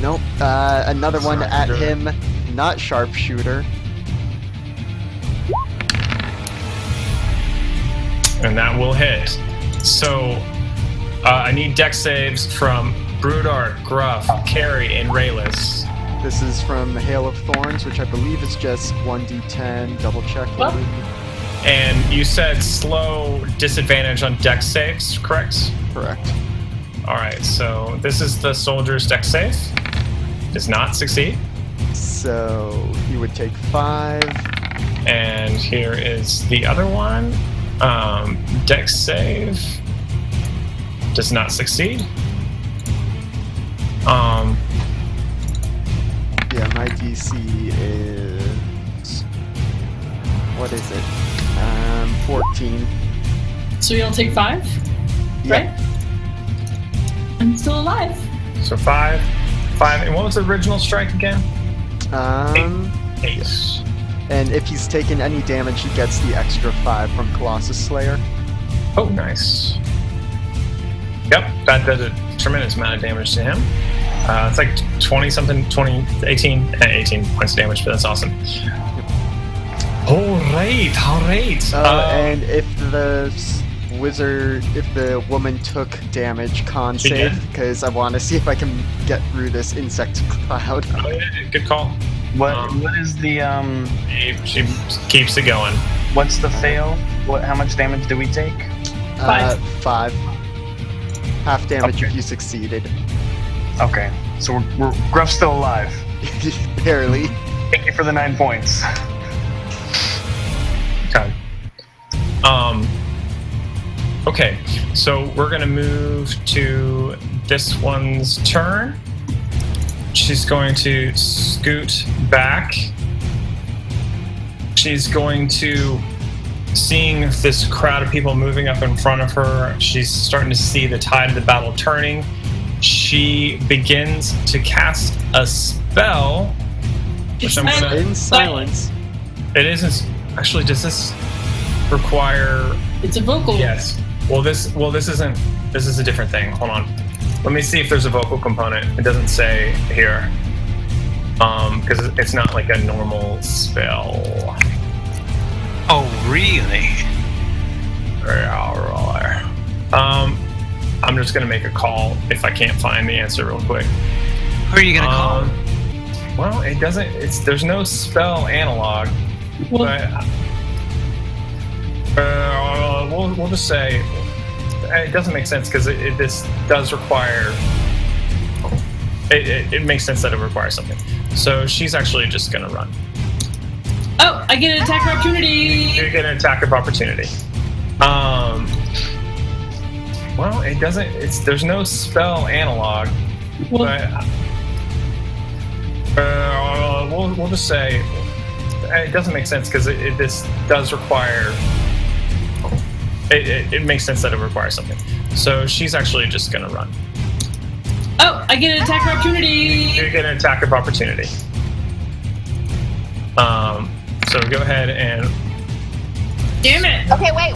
B: Nope. Another one at him, not sharpshooter.
A: And that will hit. So I need dex saves from Brudar, Gruff, Carrie, and Raylis.
B: This is from Hail of Thorns, which I believe is just 1d10. Double checking.
A: And you said slow disadvantage on dex saves, correct?
B: Correct.
A: All right, so this is the soldier's dex save. Does not succeed.
B: So he would take 5.
A: And here is the other one. Dex save does not succeed.
B: Yeah, my DC is... What is it? 14.
D: So you'll take 5,
B: Yeah.
D: right? I'm still alive.
A: So 5. And what was the original strike again?
B: 8. And if he's taken any damage, he gets the extra 5 from Colossus Slayer.
A: Oh, nice. Yep, that does a tremendous amount of damage to him. It's like 18 points of damage, but that's awesome. All right.
B: And if the if the woman took damage, con
A: She
B: save,
A: did.
B: because I want to see if I can get through this insect cloud.
A: Good call.
C: What is the
A: She keeps it going.
C: What's the fail? How much damage do we take?
B: 5. Half damage
C: Okay.
B: if you succeeded.
C: Okay, so we're Gruff's still alive.
B: Barely.
C: Thank you for the 9 points.
A: Okay. Okay, so we're gonna move to this one's turn. She's going to scoot back. She's going to, seeing this crowd of people moving up in front of her, she's starting to see the tide of the battle turning. She begins to cast a spell, which I'm gonna...
B: In silence.
A: It isn't... Actually, does this require...
D: It's a vocal.
A: Yes. Well, this isn't... This is a different thing. Hold on. Let me see if there's a vocal component. It doesn't say here. Because it's not like a normal spell.
E: Oh, really?
A: Yeah, I'm just gonna make a call if I can't find the answer real quick.
E: Who are you gonna call?
A: Well, it doesn't. There's no spell analog.
D: Well,
A: But we'll just say it doesn't make sense because this does require. It makes sense that it requires something. So she's actually just gonna run.
D: oh, I get an attack of opportunity.
A: You get an attack of opportunity. Well, it doesn't. There's no spell analog.
D: Well,
A: But we'll just say it doesn't make sense because this does require. It makes sense that it requires something. So she's actually just gonna run.
D: oh, I get an attack of opportunity.
A: You get an attack of opportunity. So go ahead and.
D: Damn it.
I: Okay, wait.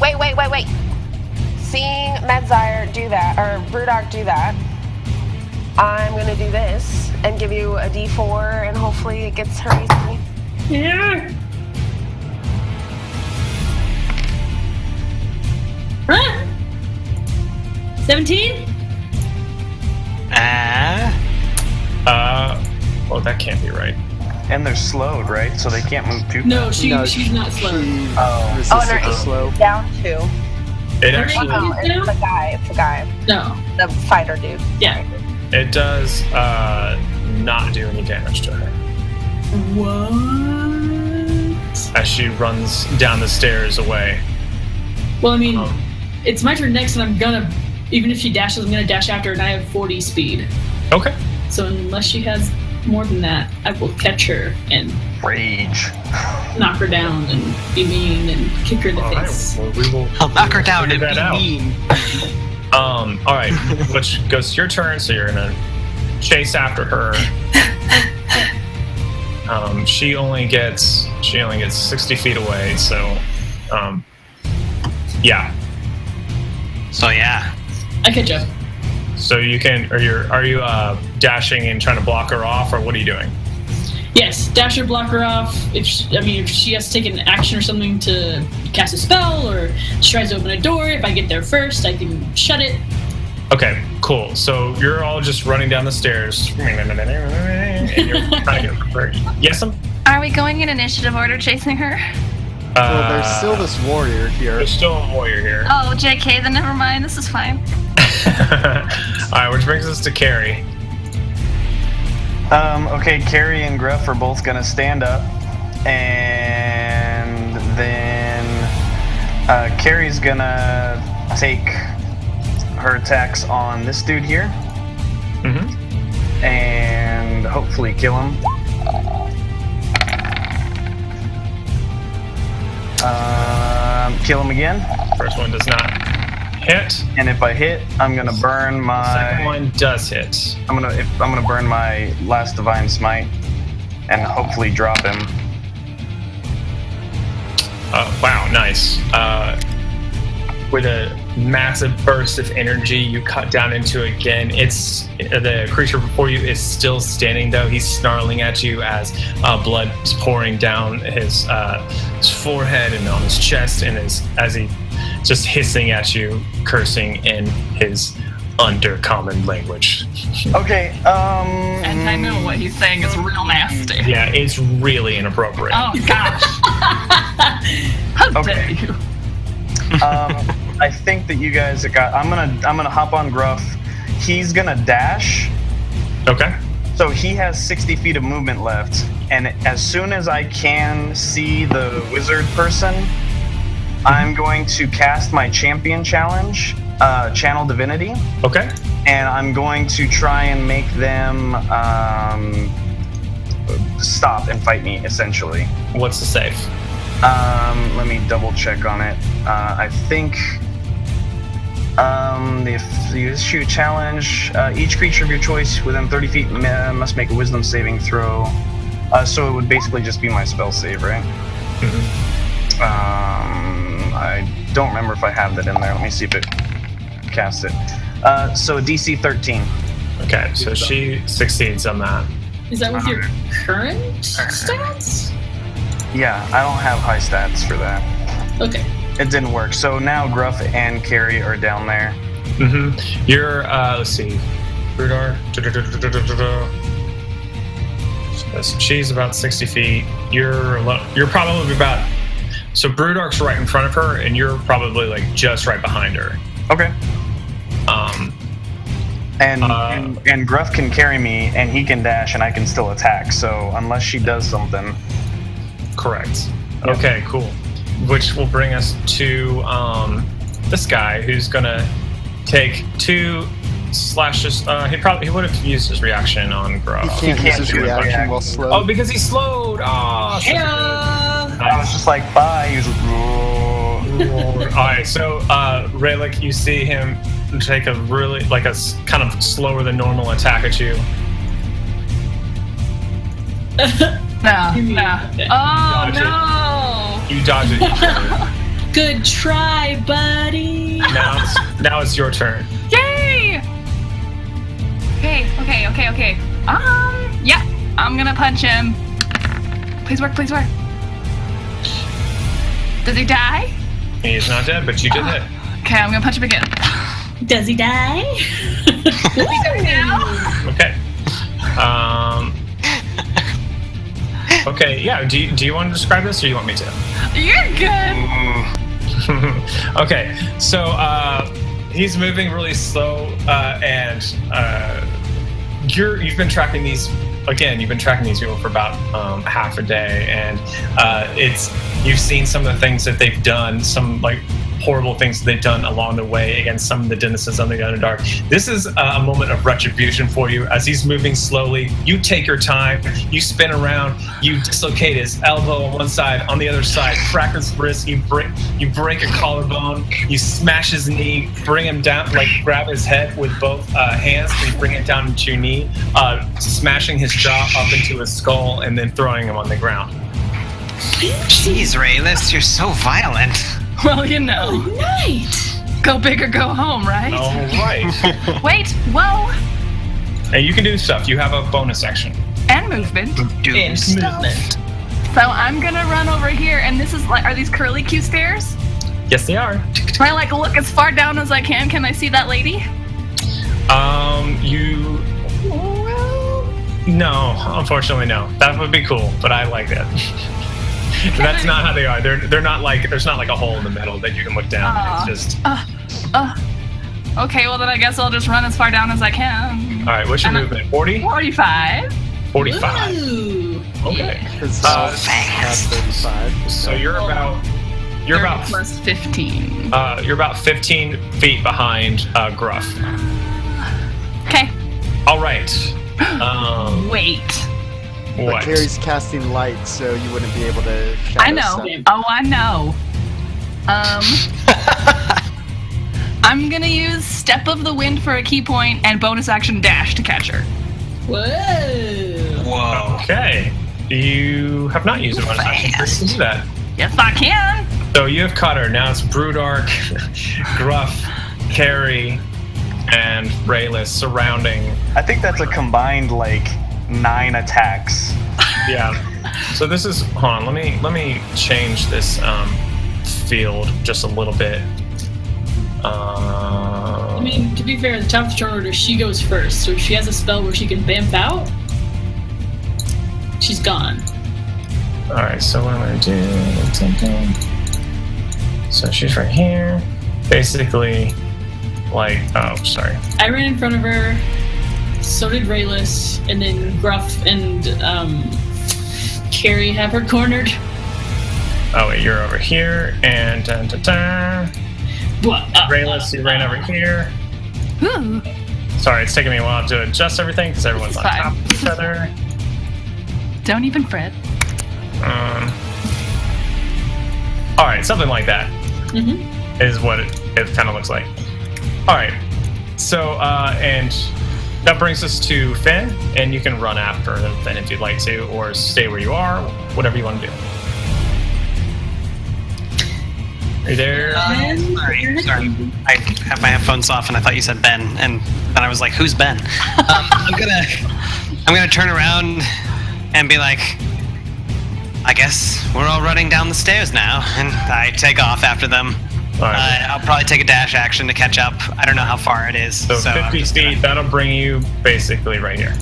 I: Seeing Medzire do that, or Brewdog do that, I'm gonna do this and give you a D4, and hopefully it gets her easily.
D: Yeah. Huh? 17?
A: Well, that can't be right.
C: And they're slowed, right? So they can't move too fast.
D: No, she's not slow.
B: She
C: Oh.
B: resisted
I: no,
B: the slow.
I: Down 2.
A: It
D: Her
A: actually.
I: Oh, it's the guy.
D: No.
I: The fighter dude.
D: Yeah.
A: It does not do any damage to her.
D: What?
A: As she runs down the stairs away.
D: Well, I mean, it's my turn next, and I'm gonna, even if she dashes, I'm gonna dash after her, and I have 40 speed.
A: Okay.
D: So unless she has more than that, I will catch her and
C: Rage.
D: knock her down and be mean and kick her in the face.
A: Well, we will.
E: I'll knock her down and
A: that
E: be
A: out.
E: mean.
A: All right, which goes to your turn. So you're gonna chase after her. She only gets 60 feet away. So, yeah.
E: So yeah.
D: I catch up.
A: So you can. Are you dashing and trying to block her off, or what are you doing?
D: Yes, dash her, block her off. If she has to take an action or something to cast a spell, or she tries to open a door, if I get there first, I can shut it.
A: Okay, cool. So you're all just running down the stairs, and you're trying to get her. Yes,
J: Are we going in initiative order chasing her?
B: Well, there's still this warrior here.
A: There's still a warrior here.
J: Oh, JK, then never mind. This is fine.
A: All right, which brings us to Carrie.
C: Okay, Carrie and Gruff are both gonna stand up, and then Carrie's gonna take her attacks on this dude here, and hopefully kill him. Kill him again.
A: First one does not hit.
C: And if I hit, I'm gonna burn my.
A: Second one does hit.
C: I'm gonna burn my last divine smite, and hopefully drop him.
A: Wow, nice. With a massive burst of energy, you cut down into it again. It's the creature before you is still standing though. He's snarling at you as blood is pouring down his forehead and on his chest, and as he just hissing at you, cursing in his undercommon language.
C: Okay.
J: And I know what he's saying is real nasty.
A: Yeah, it's really inappropriate.
J: Oh gosh. How dare you?
C: I think that you guys got. I'm gonna hop on Gruff. He's gonna dash.
A: Okay.
C: So he has 60 feet of movement left, and as soon as I can see the wizard person, I'm going to cast my champion challenge, Channel Divinity.
A: Okay.
C: And I'm going to try and make them stop and fight me, essentially.
A: What's the save?
C: Let me double check on it. I think the issue challenge, each creature of your choice within 30 feet must make a wisdom saving throw. So it would basically just be my spell save, right? I don't remember if I have that in there. Let me see if it casts it. So DC 13.
A: Okay, so she succeeds on that.
D: Is that with your current stats?
C: Yeah, I don't have high stats for that.
D: Okay.
C: It didn't work. So now Gruff and Carrie are down there.
A: You're, let's see. Brudar. So she's about 60 feet. You're probably about. So Brudark's right in front of her, and you're probably like just right behind her.
C: Okay. And Gruff can carry me, and he can dash, and I can still attack. So unless she does something.
A: Correct. Okay, cool. Which will bring us to this guy who's gonna take 2 slashes. He would have used his reaction on Gruff.
B: He can't use his reaction while slow.
A: Oh, because he slowed. Oh,
C: I was just like, bye. He was like,
A: all right, so Raylick, you see him take a really like a kind of slower than normal attack at you.
J: No. Oh
A: Dodge
J: no.
A: You dodge it.
D: Good try, buddy.
A: Now it's your turn.
J: Yay! Okay. Yeah, I'm gonna punch him. Please work. Does he die?
A: He is not dead, but you did hit.
J: Okay, I'm gonna punch him again.
D: Does he die?
J: Does he die now?
A: Okay. Okay, yeah. Do you want to describe this, or you want me to?
J: You're good.
A: Okay, so he's moving really slow and you've been tracking these. Again, you've been tracking these people for about half a day, and you've seen some of the things that they've done, some like horrible things that they've done along the way against some of the denizens of the Underdark. This is a moment of retribution for you. As he's moving slowly, you take your time, you spin around, you dislocate his elbow on one side, on the other side, crack his wrist, you break a collarbone, you smash his knee, bring him down, like grab his head with both hands, and you bring it down into your knee, smashing his jaw up into his skull, and then throwing him on the ground.
E: Jeez, Rayless, you're so violent.
J: Well, you know.
D: Oh, right.
J: Go big or go home, right?
A: All right.
J: Wait, whoa.
A: And you can do stuff. You have a bonus action.
J: And movement.
E: Do stuff.
J: So I'm gonna run over here, and this is like, are these curly Q stairs?
A: Yes, they are.
J: Do I like look as far down as I can? Can I see that lady?
A: No, unfortunately, no. That would be cool, but I like that. That's not how they are. They're not like, there's not like a hole in the middle that you can look down. It's just.
J: Okay, well then I guess I'll just run as far down as I can.
A: All right, what's your movement? 40?
J: 45.
A: 45.
D: Ooh.
A: Okay.
B: Fast. 35.
A: So you're about.
J: 30 plus 15.
A: You're about 15 feet behind Gruff.
J: Okay.
A: All right.
J: Wait.
B: But
A: What?
B: Carrie's casting light, so you wouldn't be able to shadow
J: I know.
B: step.
J: Oh, I know. I'm gonna use Step of the Wind for a key point and bonus action dash to catch her.
D: Whoa.
E: Whoa.
A: Okay. You have not used a bonus action to do that.
J: Yes, I can.
A: So you have caught her. Now it's Brewdark, Gruff, Carrie, and Rayless surrounding.
C: I think that's a combined like 9 attacks.
A: Yeah. So this is. Hold on. Let me change this field just a little bit.
D: I mean, to be fair, at the top of the turn order, she goes first. So if she has a spell where she can bamf out, she's gone.
A: All right. So what I'm gonna do? So she's right here. Basically, like. Oh, sorry.
D: I ran in front of her. So did Rayless, and then Gruff and Carrie have her cornered.
A: Oh wait, you're over here, and Rayless, you ran over here.
J: Ooh.
A: Sorry, it's taking me a while to adjust everything because everyone's on
J: It's fine.
A: top of each other.
J: Don't even fret.
A: All right, something like that
D: Mm-hmm.
A: is what it kind of looks like. All right, so and that brings us to Finn, and you can run after them, Finn, if you'd like to, or stay where you are, whatever you want to do. Are you there?
E: Sorry. I have my headphones off, and I thought you said Ben, and then I was like, "Who's Ben?" I'm gonna turn around and be like, "I guess we're all running down the stairs now," and I take off after them.
A: All right.
E: I'll probably take a dash action to catch up. I don't know how far it is.
A: So 50 feet, that'll bring you basically right here.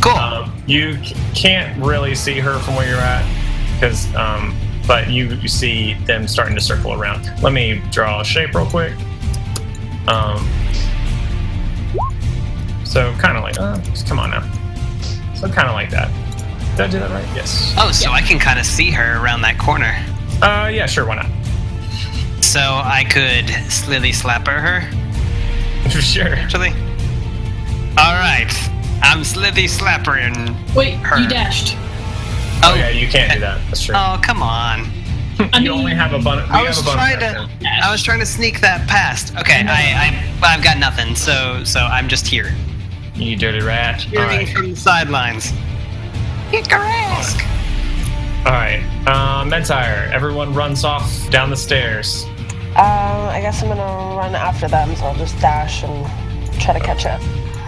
E: Cool.
A: You can't really see her from where you're at, because, but you see them starting to circle around. Let me draw a shape real quick. So kind of like, come on now. So kind of like that. Did I do that right? Yes.
E: Oh, so I can kind of see her around that corner.
A: Yeah, sure, why not?
E: So I could slithy slapper her,
A: Sure.
E: actually. All right, I'm slithy slappering.
D: Wait,
E: her.
D: you dashed.
A: Oh yeah, you can't do that. That's true.
E: Oh, come on.
A: You only have a bonus.
E: I was trying to sneak that past. Okay, I've got nothing. So I'm just here.
A: You dirty rat. All
E: Cheering
A: right.
E: from the sidelines. Kick her ass.
A: All right. Medtire, everyone runs off down the stairs.
I: I guess I'm gonna run after them, so I'll just dash and try to catch up.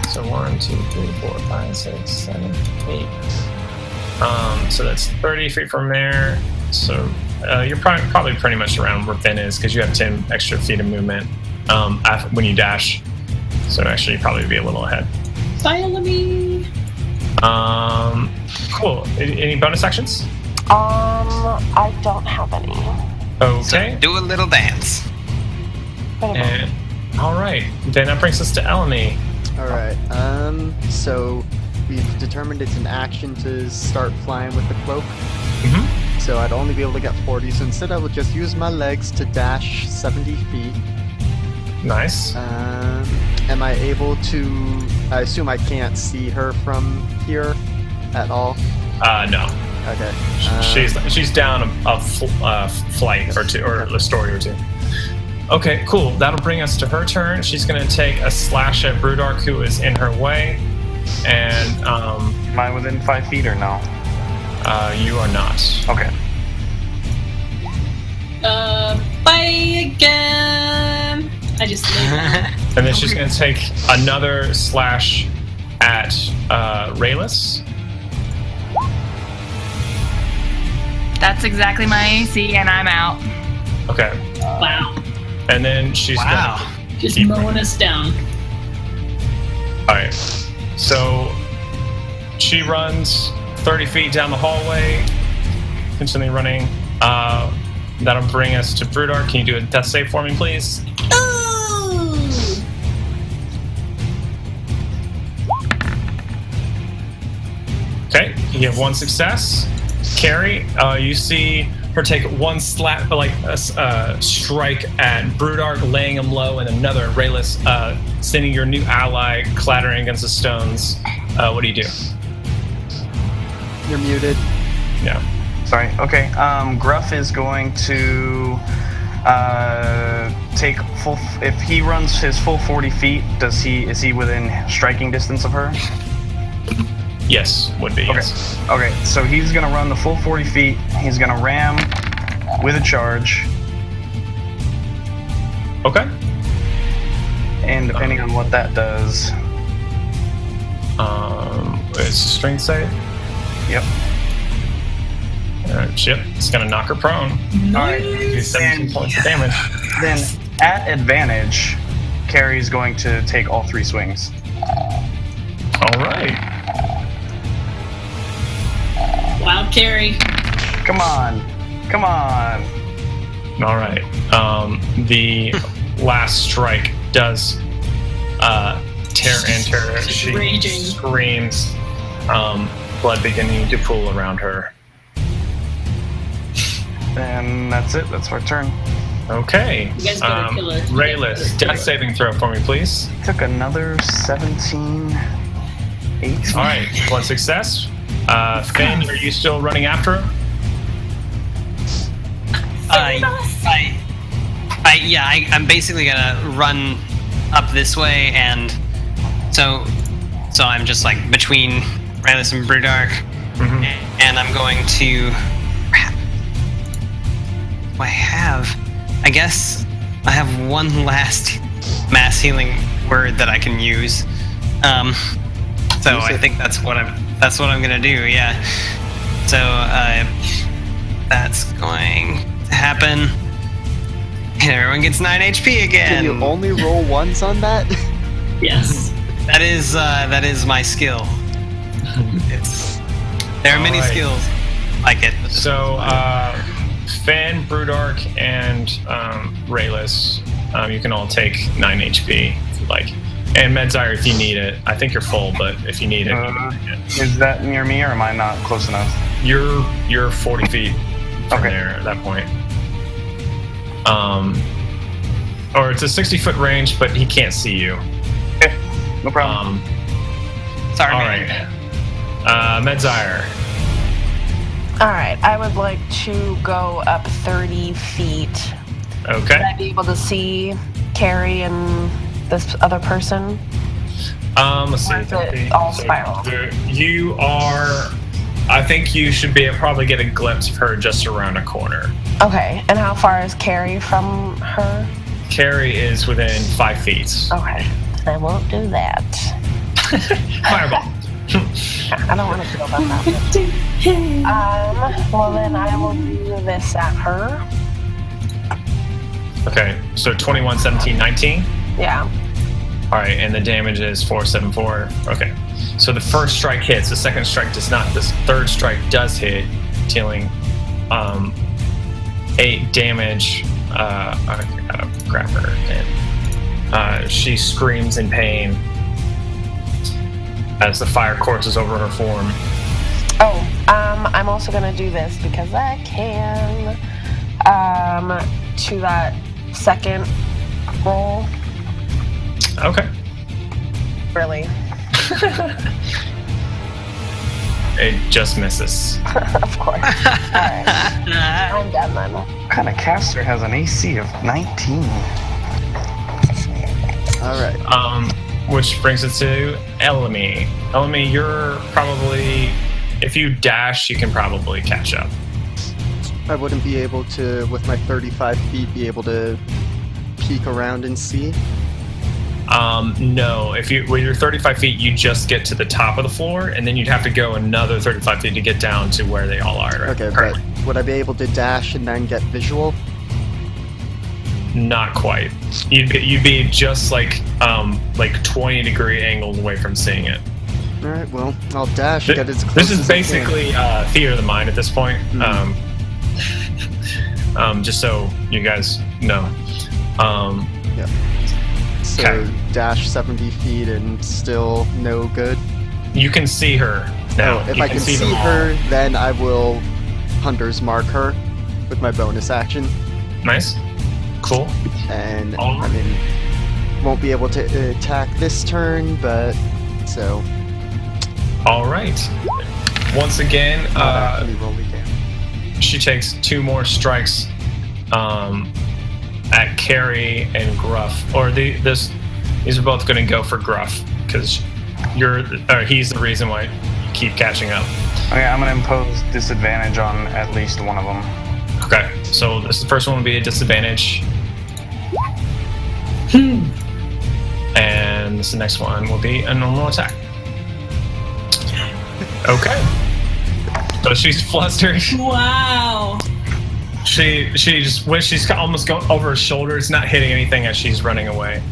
A: So 1, 2, 3, 4, 5, 6, 7, 8. So that's 30 feet from there. So you're probably pretty much around where Finn is, because you have 10 extra feet of movement when you dash. So actually, you'd probably be a little ahead.
D: Follow me.
A: Cool. Any bonus actions?
I: I don't have any.
A: Okay.
E: So do a little dance.
A: And, all right. Then that brings us to Eleni.
B: All right. So we've determined it's an action to start flying with the cloak.
A: Mm-hmm.
B: So I'd only be able to get 40. So instead, I would just use my legs to dash 70 feet.
A: Nice.
B: Am I able to? I assume I can't see her from here at all.
A: No.
B: Okay.
A: She's down a flight or two, or a story or two. Okay, cool. That'll bring us to her turn. She's going to take a slash at Brudark, who is in her way. And,
C: Am I within 5 feet or no?
A: you are not.
C: Okay.
D: Bye again. I just.
A: And then she's going to take another slash at Rayless.
J: That's exactly my AC, and I'm out.
A: Okay.
D: Wow.
A: And then she's
E: Wow.
A: going to
D: Just
A: keep
D: mowing us down.
A: All right. So she runs 30 feet down the hallway, continually running. That'll bring us to Brudark. Can you do a death save for me, please? Okay, you have one success. Carrie, you see her take one slap, strike at Brudark, laying him low, and another at Rayless, sending your new ally clattering against the stones. What do you do?
B: You're muted.
A: Yeah.
C: Sorry. Okay. Gruff is going to take full. If he runs his full 40 feet, is he within striking distance of her?
A: Yes, would be.
C: Okay.
A: Yes.
C: Okay. So he's gonna run the full 40 feet. He's gonna ram with a charge,
A: Okay.
C: and depending on what that does.
A: It's a strength save.
C: Yep.
A: Yep. It's gonna knock her prone.
C: All right.
A: Do 17 points of damage.
C: Then at advantage, Carrie's going to take all 3 swings.
A: All right.
D: Wow, Carrie.
C: Come on. Come on.
A: All right. The last strike does tear into her. She
D: Raging.
A: screams, blood beginning to pool around her.
C: And that's it. That's our turn.
A: Okay.
D: You guys better kill her.
A: Rayless, death saving throw for me, please.
C: Took another 17, 18.
A: All right, one success. Finn, are you still running after him?
E: I'm basically gonna run up this way, and so I'm just like between Rayless and Brudark, and I'm going to. I guess I have one last mass healing word that I can use. So I think that's what I'm gonna do. Yeah. So that's going to happen. And everyone gets 9 HP again.
B: Can you only roll ones on that?
D: Yes.
E: That is my skill. There are many
A: Alright.
E: skills like it.
A: So, Finn, Brudark, and Rayless, you can all take 9 HP if you'd like. And Medzire if you need it. I think you're full, but if you need it, you can take it.
C: Is that near me, or am I not close enough?
A: You're 40 feet from
C: Okay.
A: there at that point. Or it's a 60-foot range, but he can't see you.
C: Okay, no problem.
E: Sorry,
A: All
E: man.
A: right. Medzire.
I: Alright, I would like to go up 30 feet. Would
A: Okay.
I: I be able to see Carrie and this other person?
A: Let's see.
I: Or is it all spiral?
A: You are. I think you should be probably get a glimpse of her just around a corner.
I: Okay, and how far is Carrie from her?
A: Carrie is within 5 feet.
I: Okay, I won't do that.
A: Fireball.
I: I don't want to feel about that. Well then I will do this at her.
A: Okay, so 21, 17, 19.
I: Yeah.
A: All right, and the damage is 474. Okay, so the first strike hits. The second strike does not. The third strike does hit, dealing 8 damage. I gotta grab her, and she screams in pain as the fire courses over her form.
I: Oh, I'm also gonna do this because I can. To that second roll.
A: Okay.
I: Really?
A: It just misses.
I: Of course. Alright. I'm done then.
C: What kind of caster has an AC of 19?
B: Alright.
A: Which brings it to Elmi. Elmi, you're probably, if you dash, you can probably catch up.
B: I wouldn't be able to, with my 35 feet, be able to peek around and see.
A: No. With your 35 feet, you just get to the top of the floor, and then you'd have to go another 35 feet to get down to where they all are.
B: Okay,
A: currently.
B: but would I be able to dash and then get visual?
A: Not quite. You'd be just like 20-degree angles away from seeing it.
B: All right, well, I'll dash. Get as close
A: This is
B: as I
A: basically theater of the mind at this point.
B: Mhm.
A: Just so you guys know.
B: Yeah. So
A: Okay.
B: dash 70 feet and still no good.
A: You can see her now.
B: If
A: You
B: I can see
A: them all.
B: her, then I will Hunter's Mark her with my bonus action,
A: Nice. Cool.
B: and
A: All
B: I mean, won't be able to attack this turn, but so
A: All right. Once again,
B: not actually roll again.
A: she takes 2 more strikes at Carrie and Gruff. Or these are both going to go for Gruff because he's the reason why you keep catching up.
C: Okay, I'm going to impose disadvantage on at least one of them.
A: Okay, so the first one will be a disadvantage. And the next one will be a normal attack. Okay. So she's flustered.
D: Wow.
A: She just when she's almost going over her shoulder, it's not hitting anything as she's running away.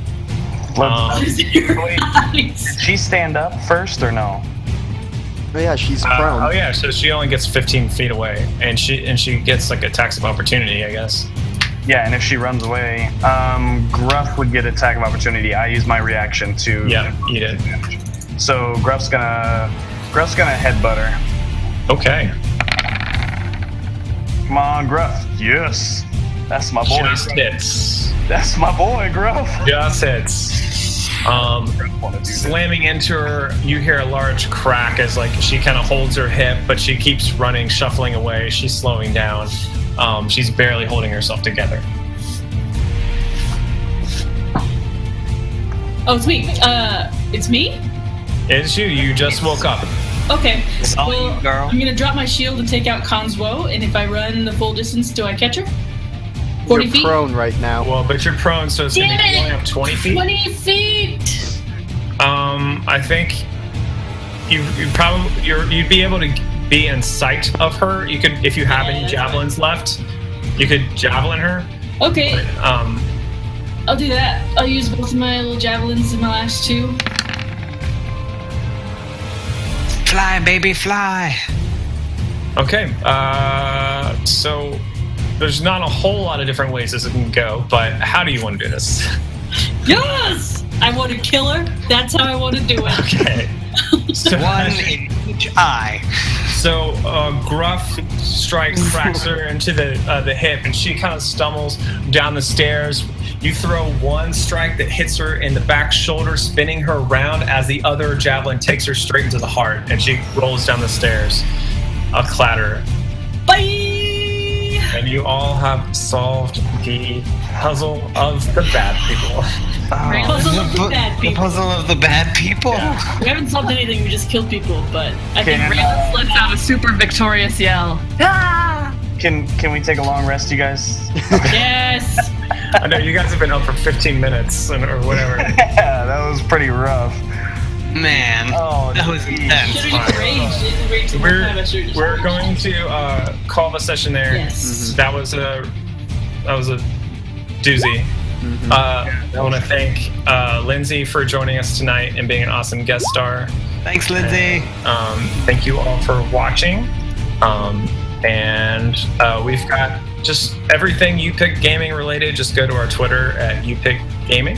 C: Did she stand up first or no?
B: Oh yeah, she's prone.
A: Oh yeah, so she only gets 15 feet away, and she gets like attacks of opportunity, I guess.
C: Yeah, and if she runs away, Gruff would get attack of opportunity. I use my reaction to.
A: Yeah, you did.
C: So Gruff's gonna headbutt her.
A: Okay.
C: Come on, Gruff. Yes, that's my boy.
A: Just hits.
C: That's my boy, Gruff.
A: Just hits. Slamming into her, you hear a large crack as like she kind of holds her hip, but she keeps running, shuffling away. She's slowing down. She's barely holding herself together.
D: Oh, it's me. It's me?
A: It's you. You just woke up.
D: Okay.
E: It's all
D: Well,
E: you, girl.
D: I'm gonna drop my shield and take out Khan's Woe, and if I run the full distance, do I catch her? 40
B: You're
D: feet?
B: prone right now.
A: Well, but you're prone, so it's gonna be
D: Damn it!
A: going up 20 feet.
D: 20 feet!
A: I think you'd be able to be in sight of her. You could, if you have any javelins left, you could javelin her.
D: Okay,
A: But,
D: I'll do that. I'll use both of my little javelins in my last 2.
E: Fly, baby, fly.
A: okay. So there's not a whole lot of different ways this can go, but how do you want to do this?
D: Yes! I want to kill her. That's how I want to do it.
A: Okay. So,
E: One in each eye.
A: So Gruff strikes, cracks her into the hip, and she kind of stumbles down the stairs. You throw one strike that hits her in the back shoulder, spinning her around as the other javelin takes her straight into the heart, and she rolls down the stairs. A clatter.
D: Bye!
A: And you all have solved the puzzle of the bad people.
D: Puzzle of the bad
E: The
D: people.
E: puzzle of the bad people?
D: We haven't solved anything, we just killed people, but I think
J: Randall lets out a super victorious yell. Ah!
C: Can we take a long rest, you guys?
D: yes!
A: I know you guys have been up for 15 minutes or whatever.
C: Yeah, that was pretty rough.
E: Man,
C: Oh,
E: that was intense.
D: Should've just raged. Raged some more time, I should've just
A: We're
D: raged.
A: going to call the session there.
D: Yes.
A: That was a doozy. I want to thank Lindsay for joining us tonight and being an awesome guest star.
E: Thanks, Lindsay.
A: Thank you all for watching. And we've got just everything You Pick Gaming related. Just go to our Twitter at You Pick Gaming,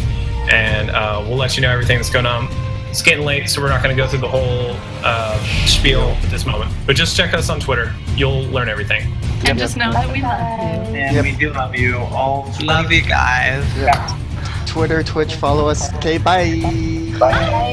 A: and we'll let you know everything that's going on It's getting late, so we're not going to go through the whole spiel at this moment. But just check us on Twitter. You'll learn everything.
J: And just know that we love you.
C: And we do love you all.
E: Love you guys.
B: Twitter, Twitch, follow us. Okay, bye.
F: Bye.